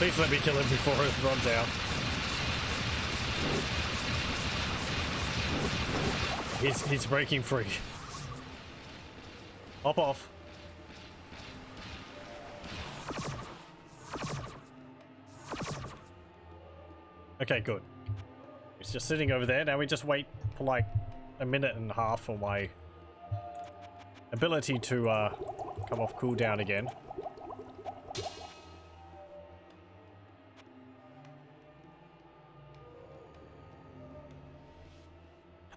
please let me kill him before it runs out. He's breaking free. Hop off. Okay, good. It's just sitting over there. Now we just wait for like a minute and a half for my ability to come off cooldown again.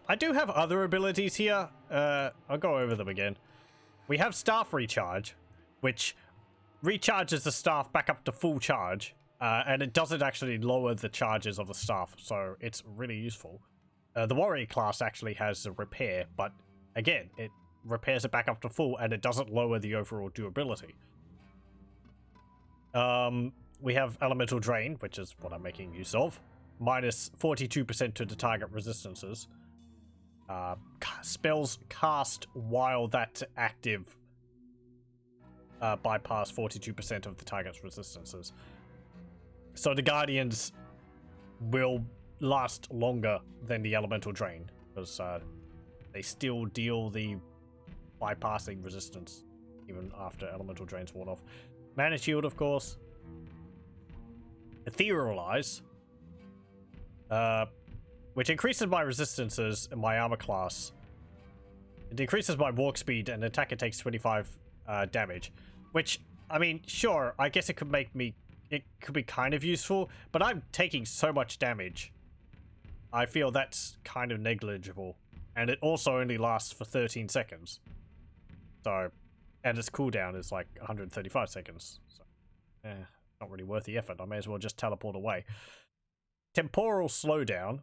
I do have other abilities here. I'll go over them again. We have Staff Recharge, which recharges the staff back up to full charge, and it doesn't actually lower the charges of the staff, so it's really useful. The Warrior class actually has a Repair, but again, it repairs it back up to full, and it doesn't lower the overall durability. We have Elemental Drain, which is what I'm making use of. Minus 42% to the target resistances. Spells cast while that's active bypass 42% of the target's resistances. So the Guardians will last longer than the Elemental Drain, because they still deal the bypassing resistance even after Elemental Drain's worn off. Mana Shield, of course. Ethereal Eyes. which increases my resistances in my armor class. It decreases my walk speed and attacker takes 25 damage, which, I mean, sure, I guess it could be kind of useful, but I'm taking so much damage. I feel that's kind of negligible, and it also only lasts for 13 seconds. So, and its cooldown is like 135 seconds. So, not really worth the effort. I may as well just teleport away. Temporal slowdown.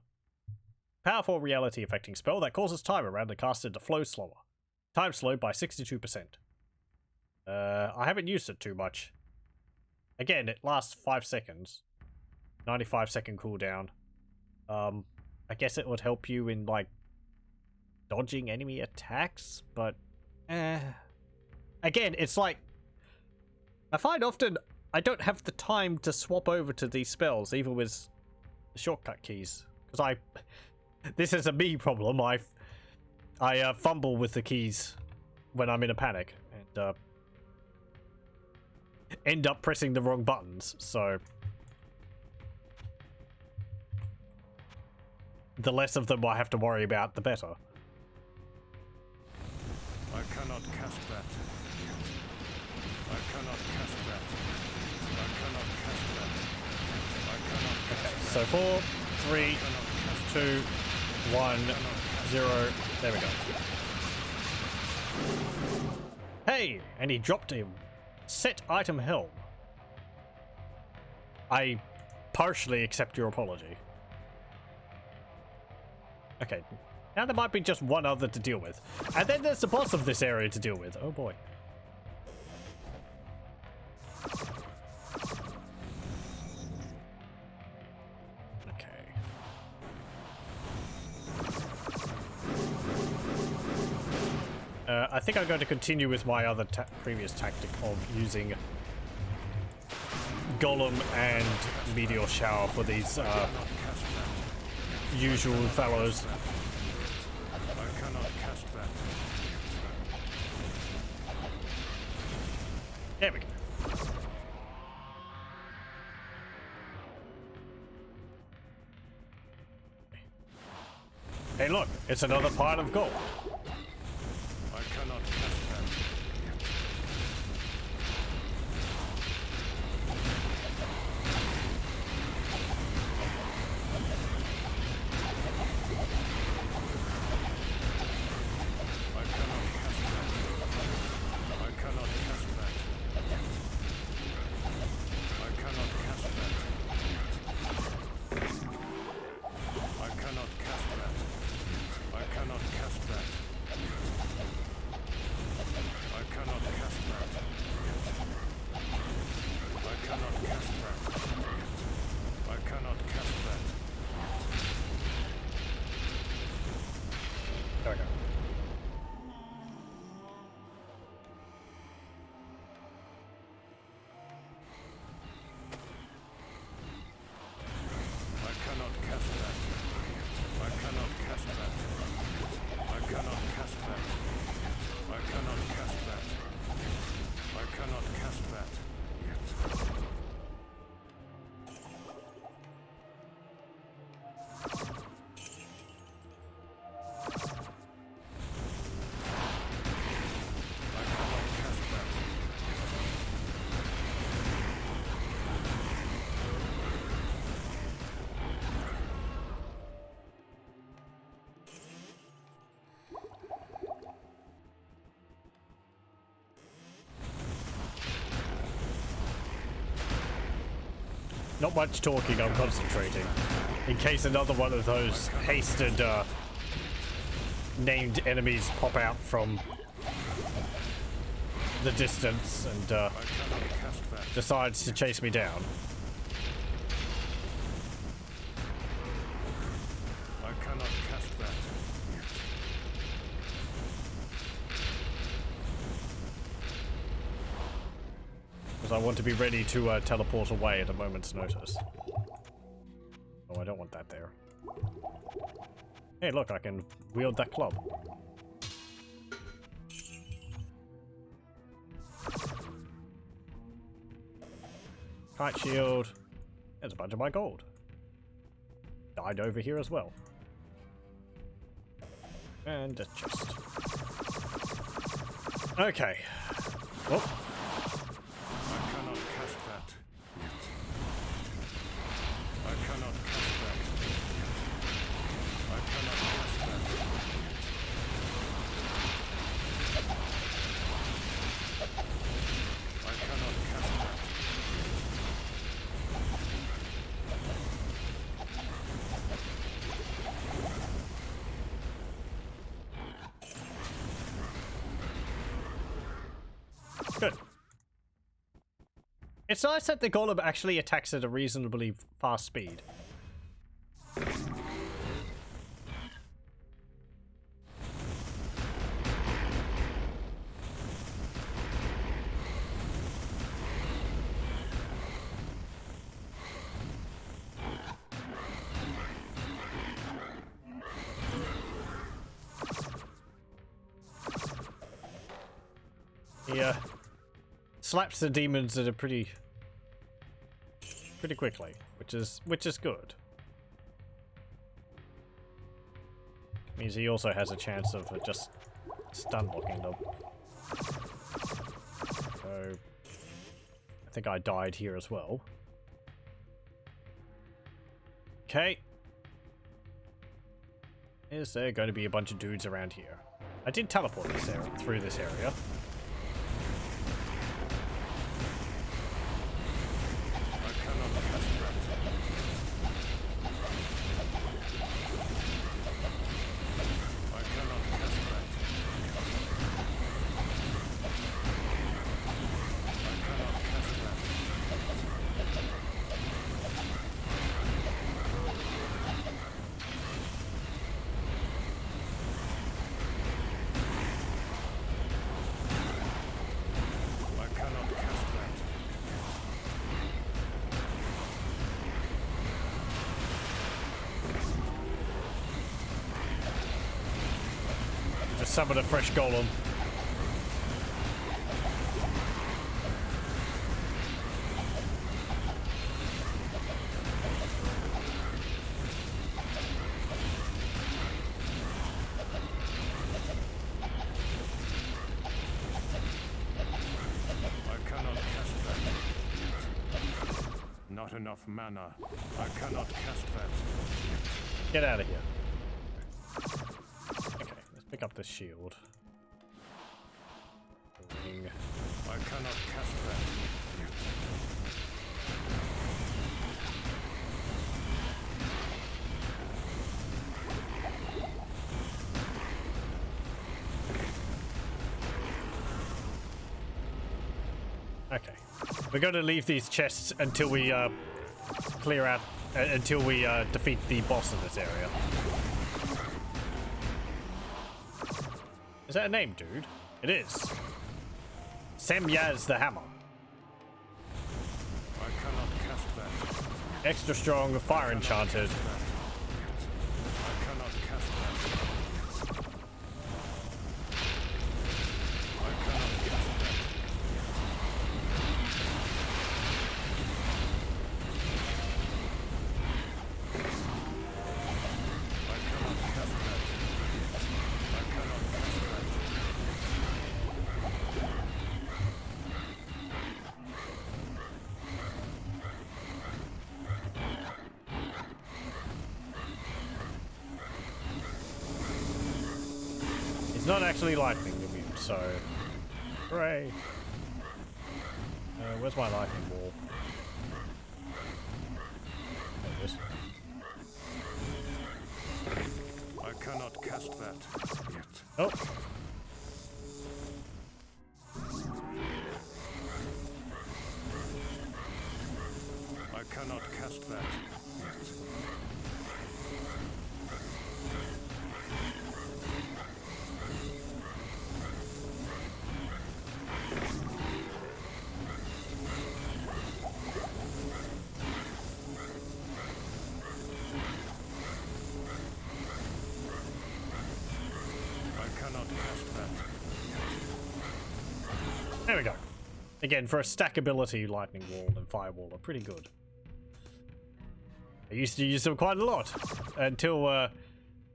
Powerful reality affecting spell that causes time around the caster to flow slower. Time slowed by 62%. I haven't used it too much. Again, it lasts 5 seconds. 95-second cooldown. I guess it would help you in, like, dodging enemy attacks, but again, it's like, I find often I don't have the time to swap over to these spells, even with the shortcut keys, because this is a me problem. I fumble with the keys when I'm in a panic, and end up pressing the wrong buttons, so the less of them I have to worry about, the better. I cannot cast that. I cannot cast that. I cannot cast that. I cannot cast that. So 4, 3, 2, 1, 0. There we go. Hey! And he dropped him. Set item helm. I partially accept your apology. Okay. Now there might be just one other to deal with. And then there's the boss of this area to deal with. Oh boy. Okay. I think I'm going to continue with my other previous tactic of using Golem and Meteor Shower for these usual fellows. I cannot cast that. There we go. Hey look, it's another pile of gold. I cannot cast that. There we go. Not much talking, I'm concentrating. In case another one of those hasted named enemies pop out from the distance and decides to chase me down. I cannot cast that. Because I want to be ready to teleport away at a moment's notice. Oh, I don't want that there. Hey, look, I can wield that club. Kite shield. There's a bunch of my gold. Died over here as well. And a chest. Okay. Oh. I cannot cast that yet. I cannot cast that yet. I cannot cast that yet. I cannot cast that. Good. It's nice that the golem actually attacks at a reasonably fast speed. Yeah. Slaps the demons at a pretty quickly, which is good. Means he also has a chance of just stun locking them. So I think I died here as well. Okay. Is there going to be a bunch of dudes around here? I did teleport this area through this area. Just summon a fresh golem. Not enough mana. I cannot cast that. Get out of here. Okay, let's pick up this shield. Ring. I cannot cast that yet. Okay. We're going to leave these chests until we clear out, until we defeat the boss in this area. Is that a name, dude? It is. Semyaz the Hammer. I cannot cast that. Extra strong, fire enchanted. I cannot cast that. I cannot cast that. I cannot cast that. I cannot cast that. It's not actually lightning immune, so hooray! Where's my lightning ball? There it is. I cannot cast that yet. Oh, I cannot cast that yet. I cannot cast that yet. there we go. Again, for a stackability, lightning wall and firewall are pretty good. I used to use them quite a lot until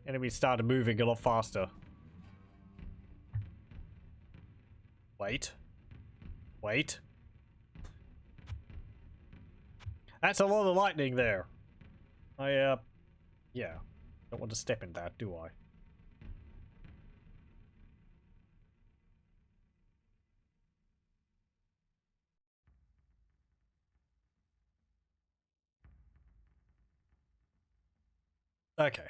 enemies started moving a lot faster. Wait. Wait. That's a lot of lightning there. Yeah. Don't want to step in that, do I? Okay.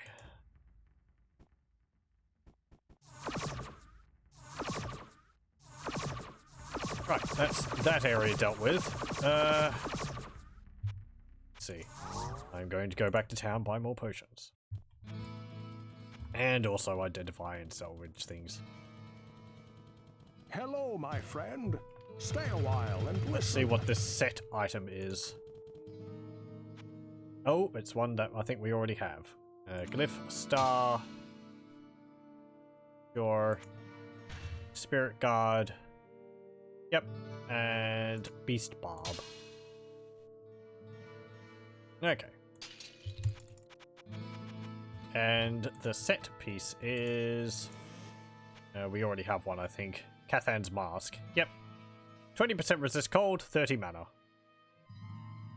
Right, that's that area dealt with. Let's see. I'm going to go back to town, buy more potions. And also identify and salvage things. Hello, my friend. Stay a while and listen. Let's see what this set item is. Oh, it's one that I think we already have. Glyph, star, your spirit guard. Yep, and beast barb. Okay. And the set piece is... we already have one, I think. Cathan's mask. Yep. 20% resist cold, 30 mana.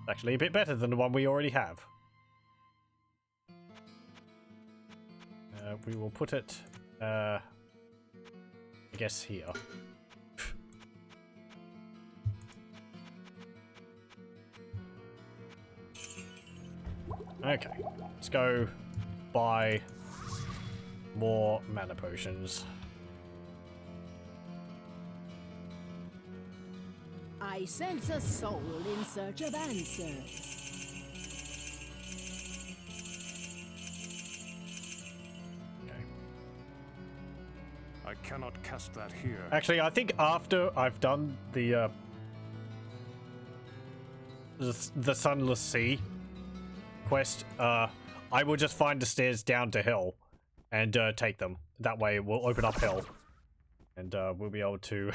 Actually a bit better than the one we already have. We will put it, I guess here. Okay, let's go buy more mana potions. I sense a soul in search of answers. I cannot cast that here. Actually, I think after I've done the Sunless Sea quest, I will just find the stairs down to hill and take them. That way we'll open up hill and we'll be able to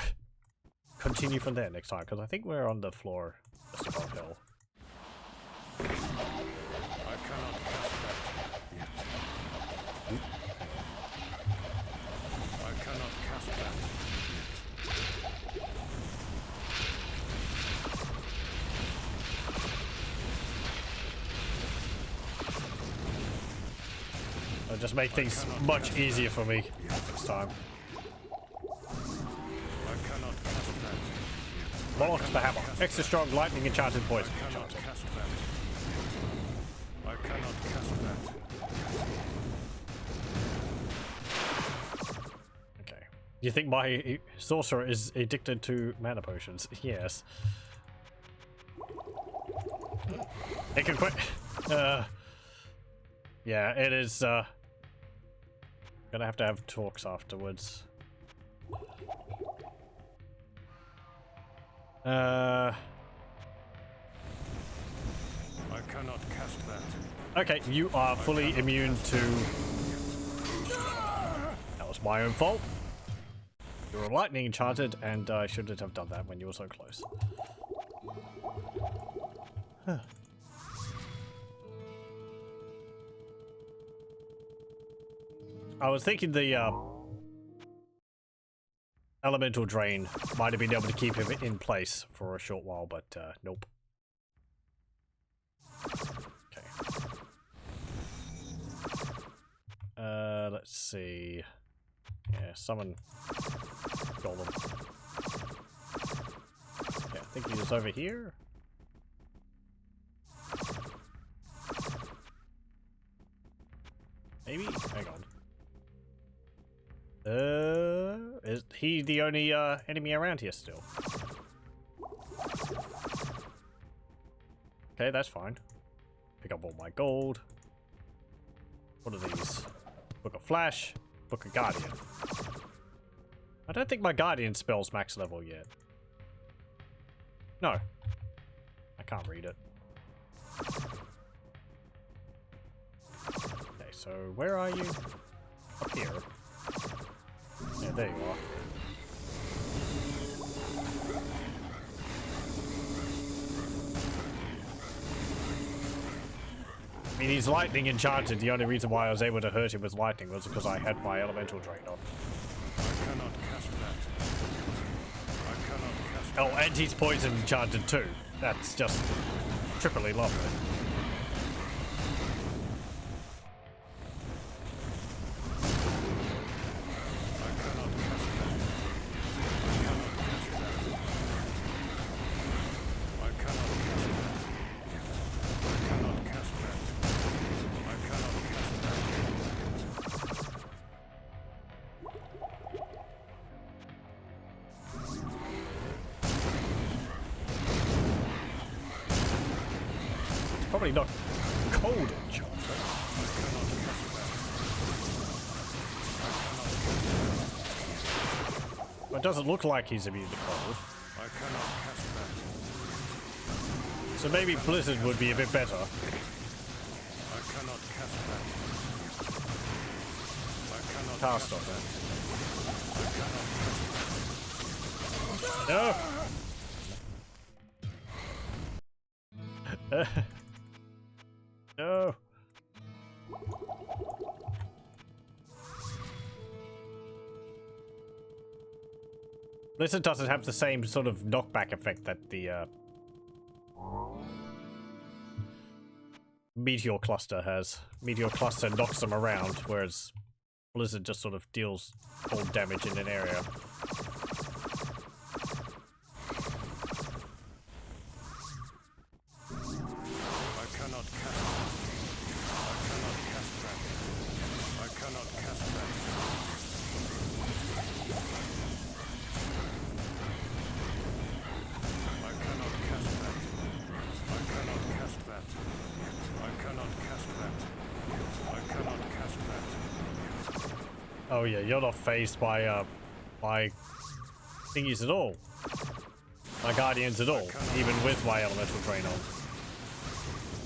continue from there next time, because I think we're on the floor just above hill. I cannot cast that yet. I cannot cast that yet. It'll just make things much easier for me this time. I cannot cast that. Monarch's the hammer. Extra strong lightning enchanted poison. I cannot cast that. I cannot cast that. Okay. You think my sorcerer is addicted to mana potions? Yes. It can quit. Yeah, it is. Gonna have to have talks afterwards. I cannot cast that. Okay, you are fully immune to... That was my own fault. You were lightning enchanted, and I shouldn't have done that when you were so close. Huh. I was thinking the elemental drain might have been able to keep him in place for a short while, but nope. Okay. Let's see. Yeah, summon Golem. Yeah, I think he was over here. Maybe? Hang on. Is he the only enemy around here still? Okay, that's fine. Pick up all my gold. What are these? Book of Flash, Book of Guardian. I don't think my Guardian spell's max level yet. No. I can't read it. Okay, so where are you? Up here. Yeah, there you are. mean, he's lightning enchanted. The only reason why I was able to hurt him with lightning was because I had my elemental drain on. I cannot cast that. I cannot cast Oh, and he's poison enchanted too. That's just triply lovely. Probably not cold enchantment. But it doesn't look like he's immune to cold. I cannot cast that. So maybe Blizzard would be a bit better. I cannot cast that. I cannot Cast on that. No! No! Blizzard doesn't have the same sort of knockback effect that the Meteor Cluster has. Meteor Cluster knocks them around, whereas Blizzard just sort of deals cold damage in an area. Oh yeah, you're not phased by my thingies at all. My guardians at all, even with my elemental drain on.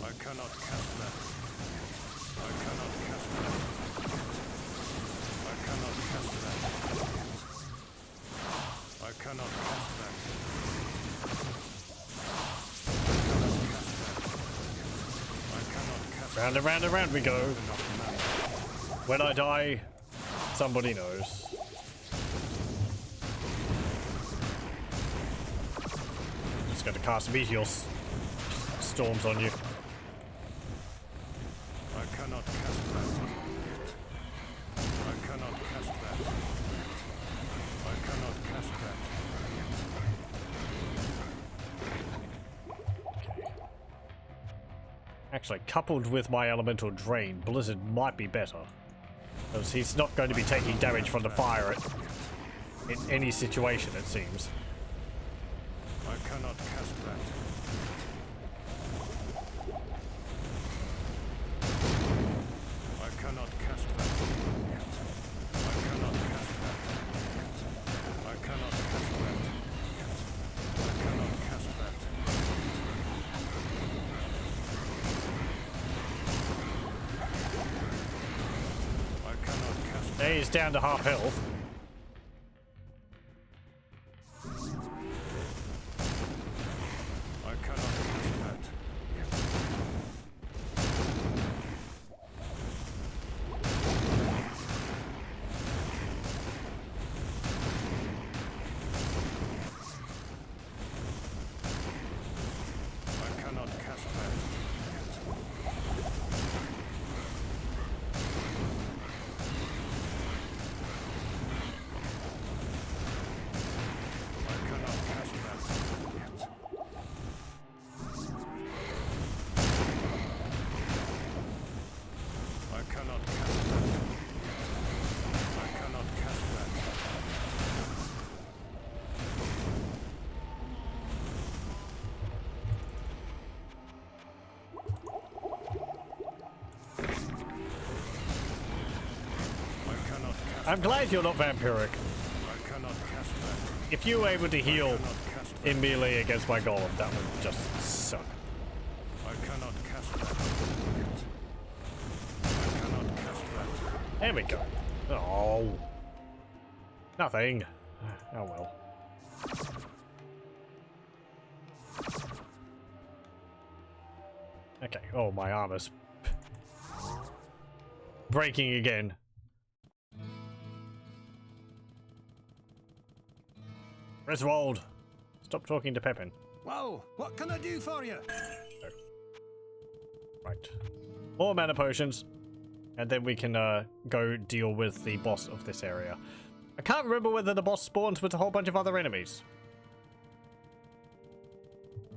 I cannot cast that. I cannot cast that. I cannot cast that. I cannot cast that. I cannot cast that. Round and round and round we go. When I die, somebody knows. Just gonna cast meteor storms on you. I cannot cast that. I cannot cast that. I cannot cast that. Actually, coupled with my elemental drain, Blizzard might be better. Because he's not going to be taking damage from the fire in any situation, it seems. I cannot cast that. I cannot cast that. I cannot cast that. I cannot cast that. I cannot cast that. I cannot cast that. He's down to half health. I cannot cast that. I cannot cast that. I cannot cast that. I cannot cast that. I cannot cast that. I cannot cast. I'm glad you're not vampiric. I cannot cast that. If you were able to heal Cannot cast that. in melee against my golem, that would just suck. I cannot cast that. I cannot cast that. There we go. Oh. Nothing. Oh well. Okay. Oh, my armor's breaking again. Griswold, stop talking to Pepin. Whoa, what can I do for you? Right. More mana potions. And then we can go deal with the boss of this area. I can't remember whether the boss spawns with a whole bunch of other enemies.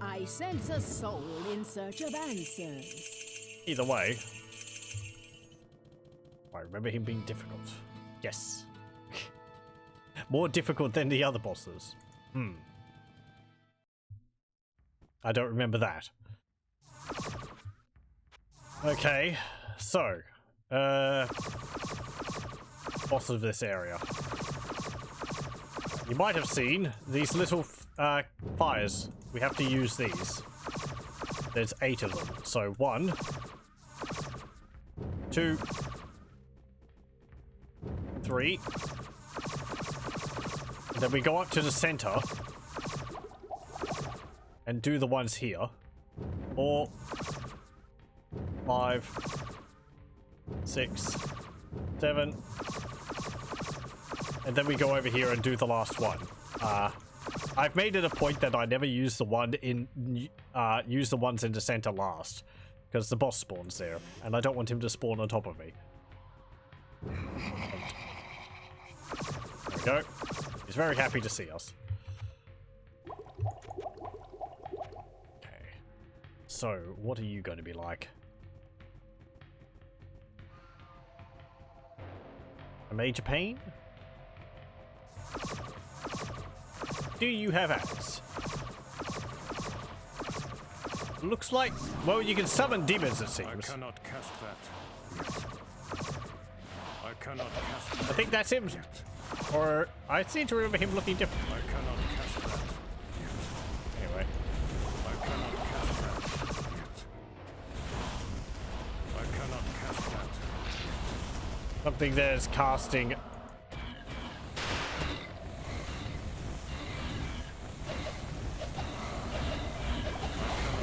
I sense a soul in search of answers. Either way. I remember him being difficult. Yes. More difficult than the other bosses. I don't remember that. Okay, so boss of this area. You might have seen these little fires. We have to use these. There's 8 of them. So 1, 2, 3. And then we go up to the center and do the ones here. 4, 5, 6, 7. And then we go over here and do the last one. I've made it a point that I never use the one in use the ones in the center last, because the boss spawns there, and I don't want him to spawn on top of me. There we go. He's very happy to see us. Okay. So, what are you going to be like? A major pain? Do you have axe? Looks like, well, you can summon demons, it seems. I cannot cast that. I cannot cast that. I think that's him. Or, I seem to remember him looking different. I cannot cast that. Anyway. I cannot cast that yet. I cannot cast that. Something there's casting.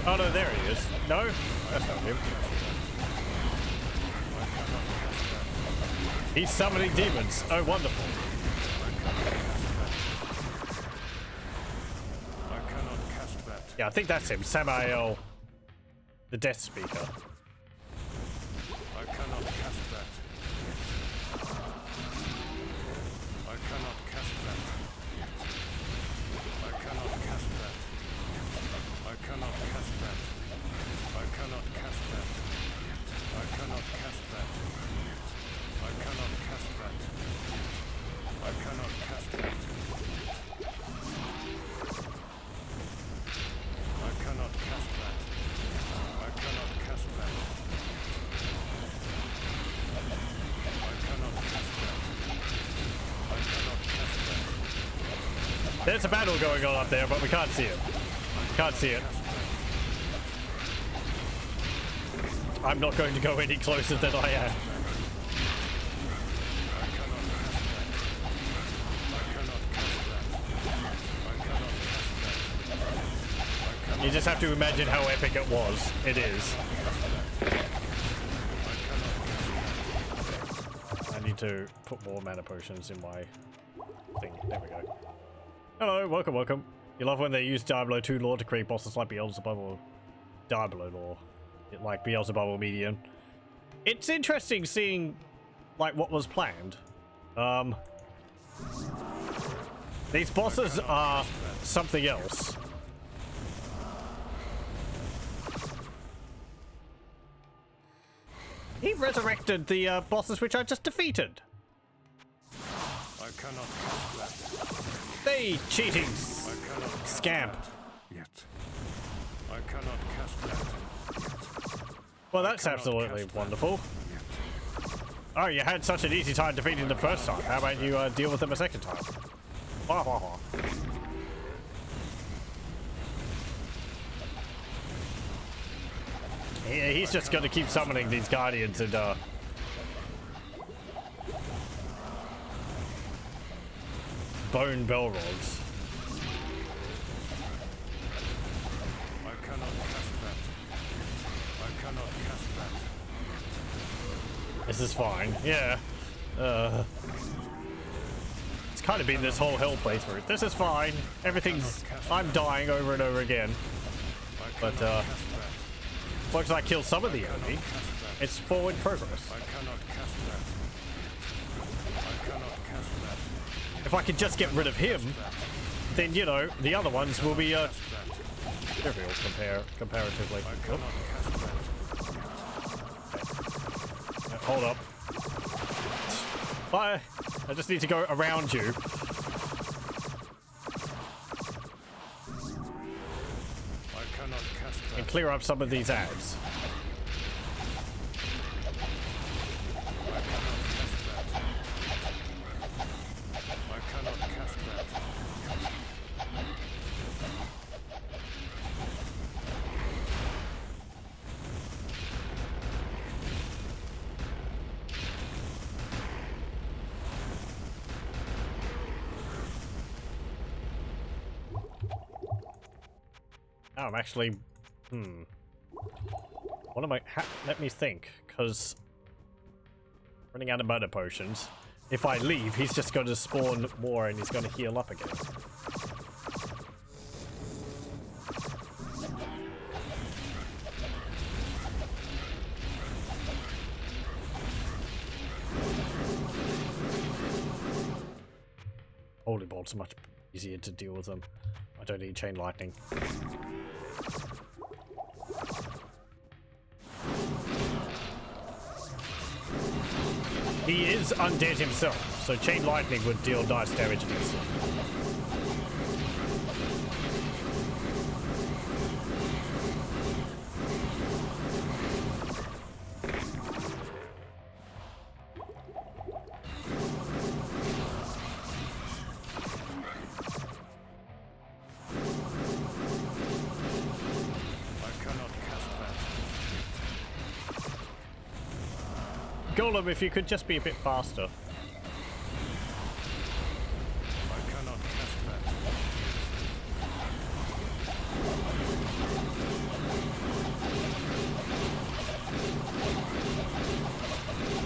Oh no, there he is. No? That's not him. He's summoning demons. Oh, wonderful. I cannot cast that. Yeah, I think that's him. Samael, the Death Speaker. I cannot cast that. I cannot cast that. I cannot cast that. I cannot cast that. I cannot cast that. I cannot cast that. I cannot cast that. I cannot cast that. I cannot cast that. I cannot cast that. I cannot cast that. I cannot cast that. There's a battle going on up there, but we can't see it. Can't see it. I'm not going to go any closer than I am. You just have to imagine how epic it was. It is. I need to put more mana potions in my thing. There we go. Hello, welcome, welcome. You love when they use Diablo 2 lore to create bosses like Belzebub or Diablo lore. Like Beelzebub or Median. It's interesting seeing like what was planned. These bosses are something else. He resurrected the bosses which I just defeated. I cannot cast that. They cheating I cannot cast scamp. that yet. I cannot cast that yet. Well, that's cannot absolutely cast that wonderful. yet. Oh, you had such an easy time defeating them the first time. How about you deal with them a second time? Wah, wah, wah. Yeah, he's just going to keep summoning these guardians and bone bell rods. I cannot cast that. I cannot cast that. This is fine. Yeah. It's kind of been this whole hell playthrough. This is fine. Everything's... I'm dying over and over again. But, as long as I kill some of the enemy, it's forward progress. If I could just get rid of him, then, you know, the other ones will be, trivial comparatively. Oh. Hold up. Bye. I just need to go around you. And clear up some of these ads. Oh, I'm actually... What am I... let me think, because... running out of mana potions. If I leave, he's just going to spawn more and he's going to heal up again. Holy bolts are much easier to deal with them. I don't need chain lightning. He is undead himself, so chain lightning would deal nice damage against him. Golem, if you could just be a bit faster. I cannot cast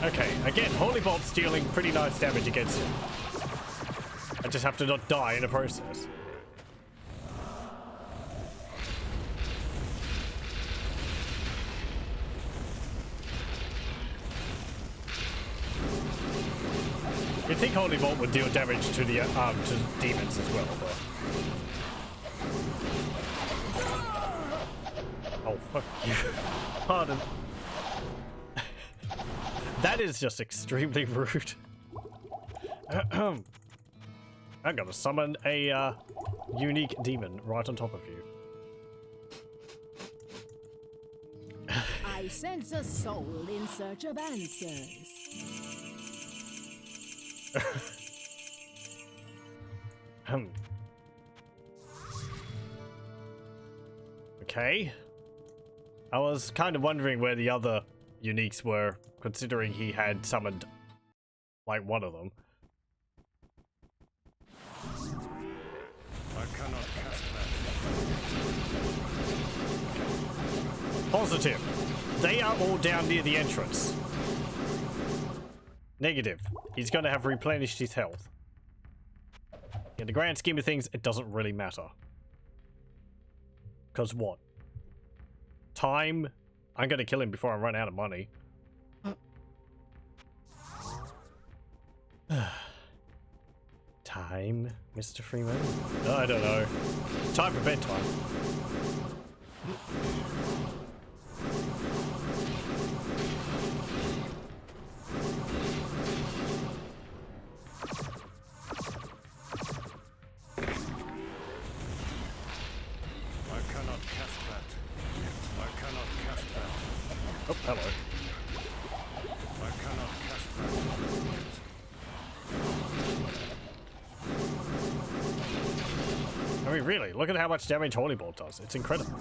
that. Okay, again, Holy Bolt's dealing pretty nice damage against him. I just have to not die in the process. You'd think Holy Bolt would deal damage to the to demons as well, but... Oh, fuck you. Pardon. That is just extremely rude. I'm gonna summon a unique demon right on top of you. I sense a soul in search of answers. Okay. I was kind of wondering where the other uniques were, considering he had summoned like one of them. I cannot cast that. Positive. They are all down near the entrance. Negative. He's going to have replenished his health. In the grand scheme of things, it doesn't really matter. Because what? Time? I'm going to kill him before I run out of money. Time, Mr. Freeman? I don't know. Time for bedtime. Oh, hello. I cannot cast that. I mean, really, look at how much damage Holy Bolt does. It's incredible.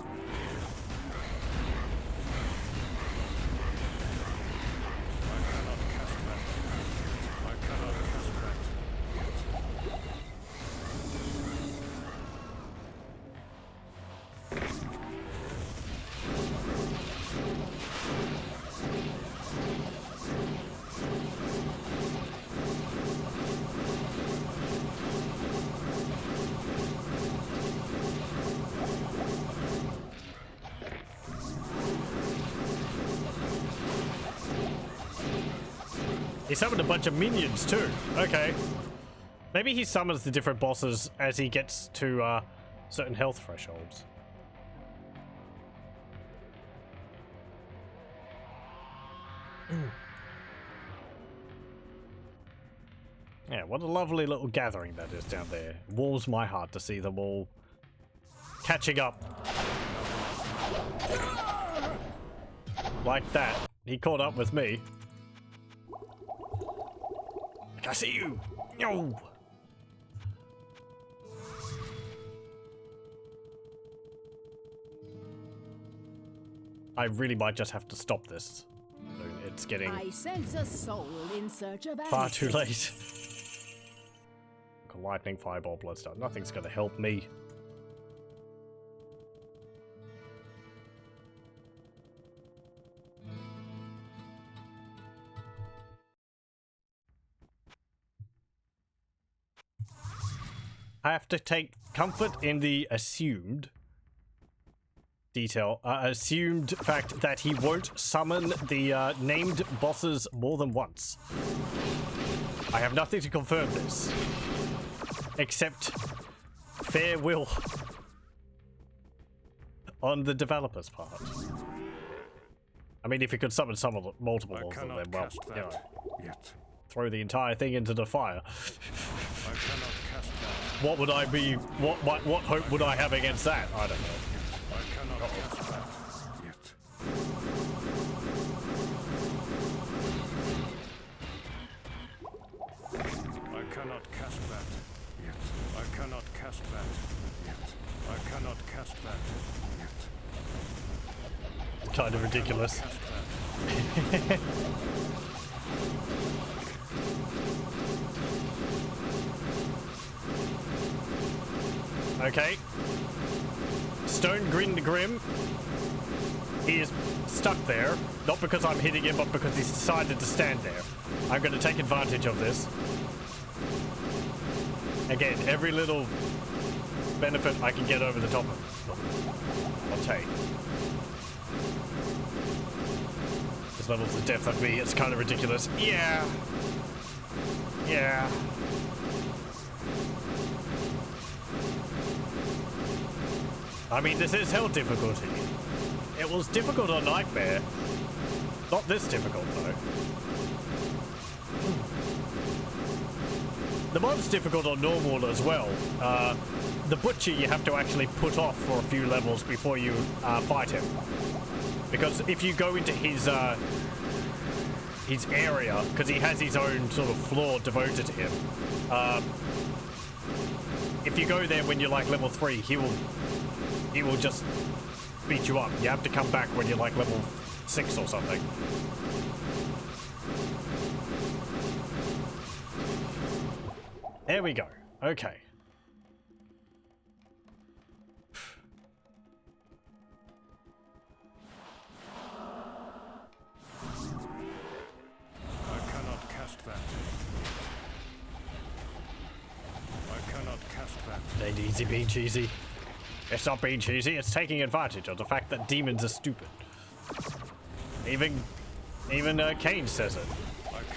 He summoned a bunch of minions too. Okay. Maybe he summons the different bosses as he gets to certain health thresholds. Yeah, what a lovely little gathering that is down there. Warms my heart to see them all catching up. Like that. He caught up with me. Like, I see you! No! I really might just have to stop this. It's getting I sense a soul in search of far too answers. late. Lightning, fireball, bloodstone. Nothing's gonna help me. I have to take comfort in the assumed assumed fact that he won't summon the named bosses more than once. I have nothing to confirm this, except fair will on the developer's part. I mean, if he could summon multiple of them, then well, you know, Yet. throw the entire thing into the fire. I cannot cast that. What would I be? What hope would I have against that? I don't know. I cannot cast that. Yet. I cannot cast that. Yet. I cannot cast that. Yet. I cannot cast that. Yet. Kind of ridiculous. Cast that. Okay. Stone Grinned Grim. He is stuck there, not because I'm hitting him, but because he's decided to stand there. I'm going to take advantage of this. Again, every little benefit I can get over the top of, I'll take. This level's the depth of me, it's kind of ridiculous. Yeah. Yeah. I mean, this is hell difficulty. It was difficult on Nightmare. Not this difficult, though. The mod's difficult on normal as well. The Butcher you have to actually put off for a few levels before you fight him. Because if you go into his area, because he has his own sort of floor devoted to him, if you go there when you're like level 3, he will just beat you up. You have to come back when you're like level 6 or something. There we go. Okay. I cannot cast that. I cannot cast that. Ain't easy being cheesy. It's not being cheesy, it's taking advantage of the fact that demons are stupid. Even Kane says it.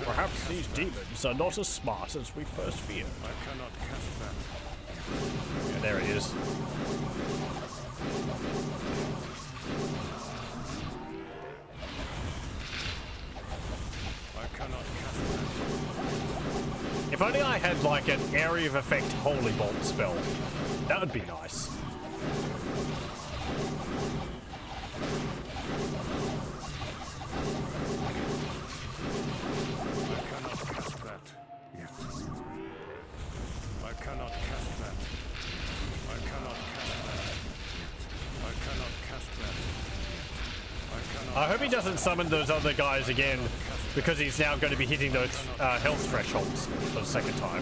Perhaps these demons are not as smart as we first feared. I cannot cast that. Yeah, there he is. I cannot cast that. If only I had like an area of effect holy bolt spell. That would be nice. I hope he doesn't summon those other guys again, because he's now going to be hitting those health thresholds for the second time.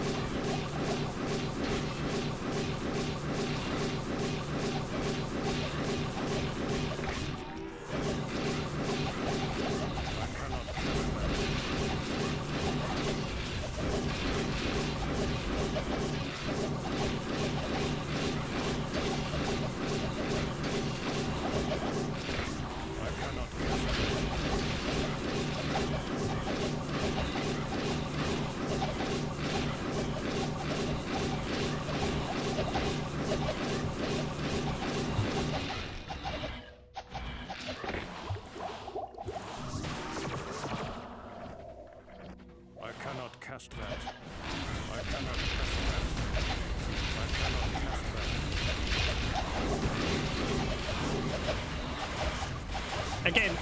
Again,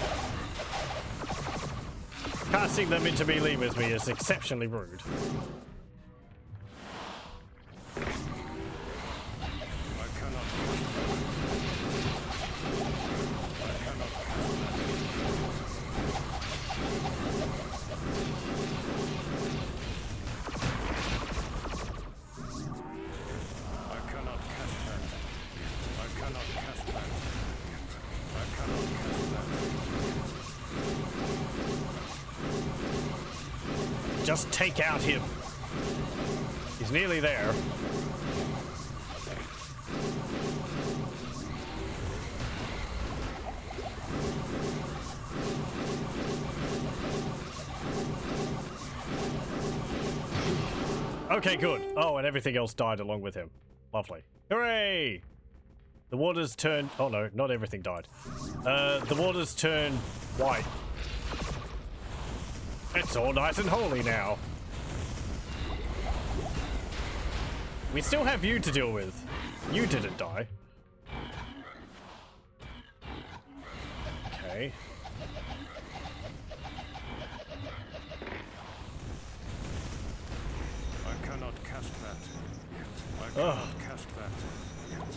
casting them into melee with me is exceptionally rude. Just take out him. He's nearly there. Okay, good. Oh, and everything else died along with him. Lovely. Hooray! The waters turned... Oh no, not everything died. The waters turned white. It's all nice and holy now. We still have you to deal with. You didn't die. Okay. I cannot cast that yet. I cannot cast that yet.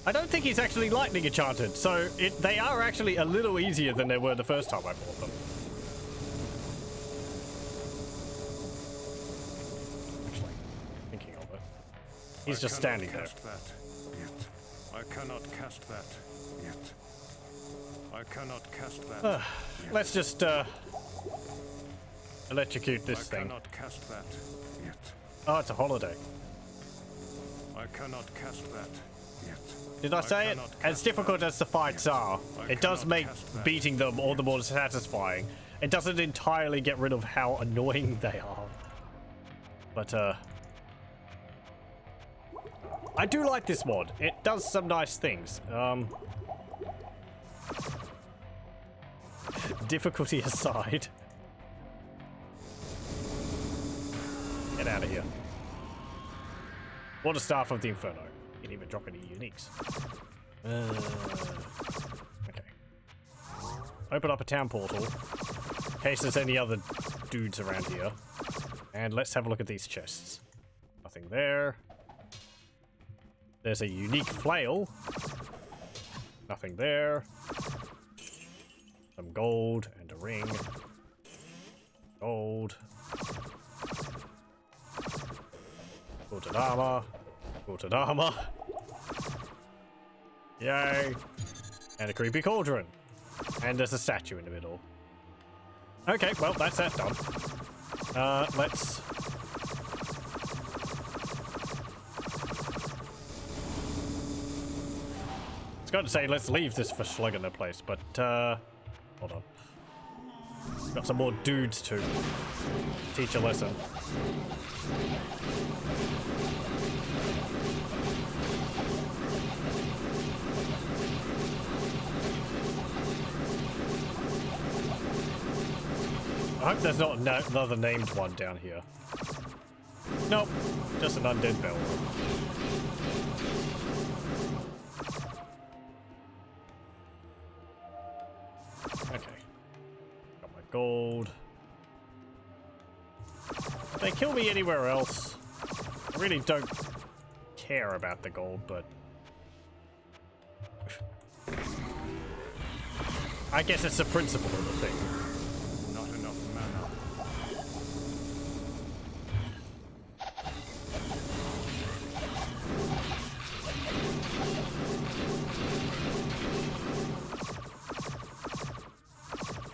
I don't think he's actually lightning enchanted, so they are actually a little easier than they were the first time I bought them. Actually, thinking of it. He's just standing there. I cannot cast that yet. I cannot cast that yet. Let's just electrocute this thing. I cannot cast that yet. Oh, it's a holiday. I cannot cast that yet. Did I say it? As difficult as the fights are, it does make beating them all the more satisfying. It doesn't entirely get rid of how annoying they are. But, I do like this mod. It does some nice things. Difficulty aside. Get out of here. Water Staff of the Inferno. Didn't even drop any uniques. Okay. Open up a town portal. In case there's any other dudes around here. And let's have a look at these chests. Nothing there. There's a unique flail. Nothing there. Some gold and a ring. Gold. Quilted armor. Quilted armor. Yay. And a creepy cauldron. And there's a statue in the middle. Okay, well, that's that done. Let's... I was going to say, let's leave this for Schleggener place, but, hold on. Got some more dudes to teach a lesson. I hope there's not another named one down here. Nope, just an undead bell. Okay. Got my gold. If they kill me anywhere else, I really don't care about the gold, but... I guess it's the principle of the thing. Not enough mana.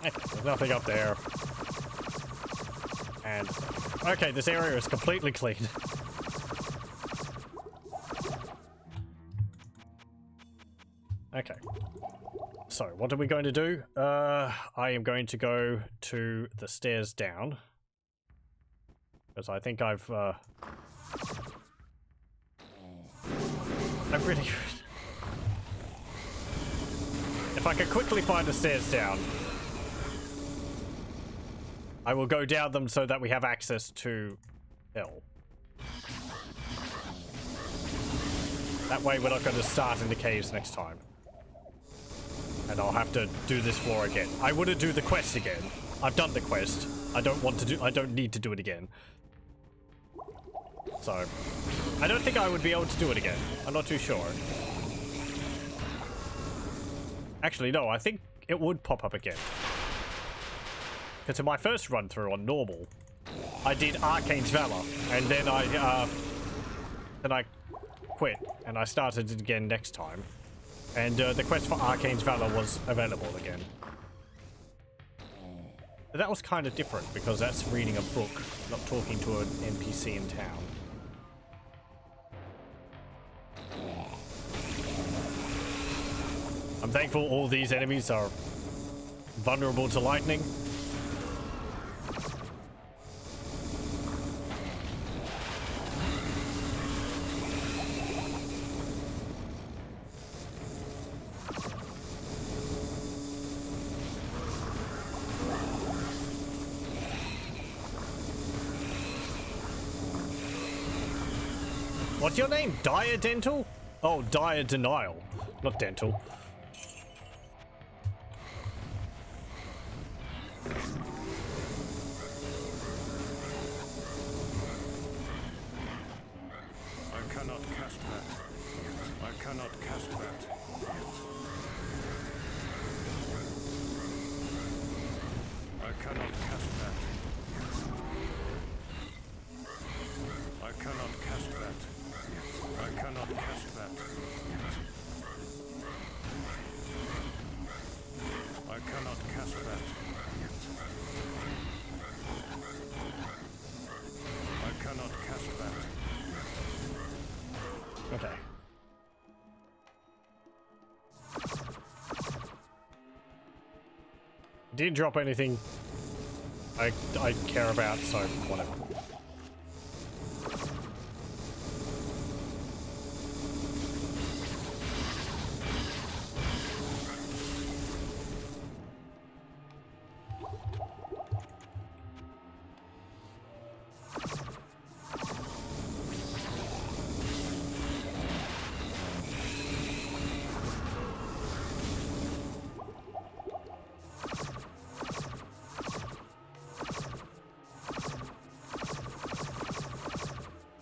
Okay, there's nothing up there. And... okay, this area is completely clean. Okay. So, what are we going to do? I am going to go to the stairs down. Because I think I've really... If I can quickly find the stairs down, I will go down them so that we have access to hell. That way we're not going to start in the caves next time. And I'll have to do this floor again. I wouldn't do the quest again. I've done the quest. I don't need to do it again. So, I don't think I would be able to do it again. I'm not too sure. Actually, no, I think it would pop up again. Because in my first run through on normal, I did Arcane's Valor, and then I quit, and I started it again next time. And the quest for Arcane's Valor was available again. But that was kind of different, because that's reading a book, not talking to an NPC in town. I'm thankful all these enemies are vulnerable to lightning. What's your name? Dire Dental? Oh, Dire Denial. Not Dental. I cannot cast that. I cannot cast that. I cannot cast that. I cannot cast that. I cannot cast that. I cannot cast that. I cannot cast that. Okay. Didn't drop anything I care about, so whatever.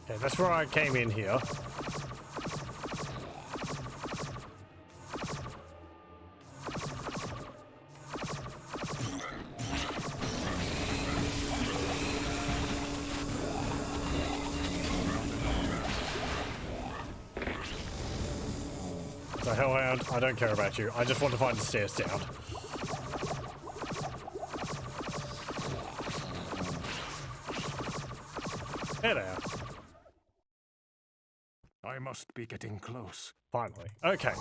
Okay, that's where I came in here. The hellhound, I don't care about you. I just want to find the stairs down. There they are. I must be getting close. Finally. Okay.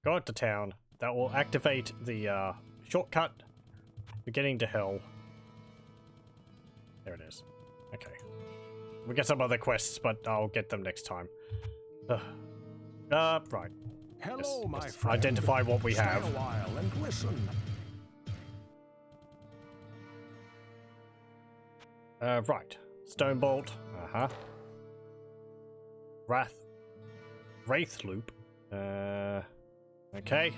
Go up to town. That will activate the shortcut for getting to hell. There it is. Okay. We get some other quests, but I'll get them next time. Right. Hello, Yes, my yes. friend. Identify what we Stay have. a while and listen. Right. Stonebolt. Uh-huh. Wraith Loop. Okay.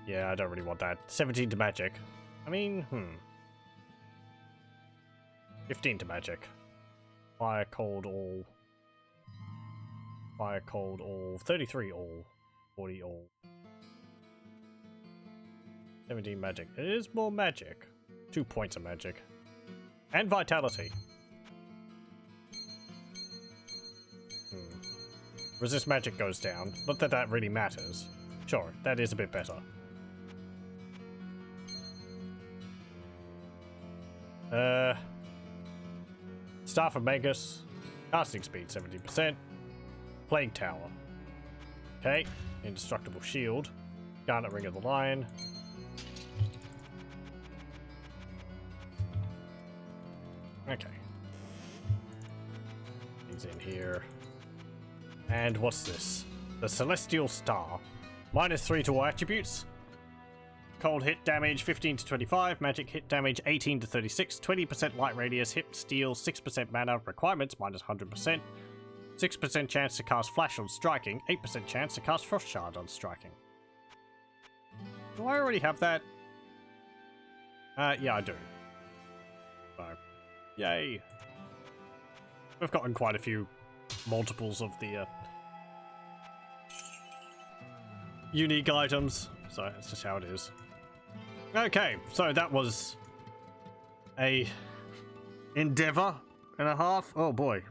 Yeah, I don't really want that. 17 to magic. I mean, 15 to magic. Fire, cold, all. Fire, cold, all. 33 all. 40 all. 17 magic. It is more magic. 2 points of magic. And vitality. Resist magic goes down. Not that that really matters. Sure, that is a bit better. Staff of Magus. Casting speed 70%. Plague Tower. Okay. Indestructible Shield. Garnet Ring of the Lion. Okay. He's in here. And what's this? The Celestial Star. -3 to all attributes. Cold hit damage 15 to 25. Magic hit damage 18 to 36. 20% light radius. Hit steal 6% mana. Requirements -100%. 6% chance to cast Flash on striking, 8% chance to cast Frost Shard on striking. Do I already have that? Yeah, I do. So, yay. We've gotten quite a few multiples of the unique items, so that's just how it is. Okay, so that was a endeavor and a half. Oh boy.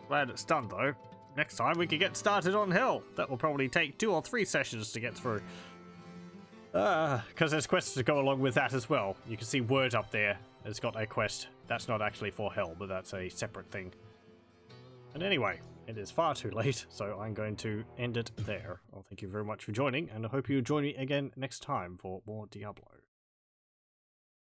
Glad it's done though. Next time we can get started on Hell. That will probably take 2 or 3 sessions to get through. Because there's quests to go along with that as well. You can see Word up there. It's got a quest. That's not actually for Hell, but that's a separate thing. And anyway, it is far too late, so I'm going to end it there. Well, thank you very much for joining, and I hope you join me again next time for more Diablo.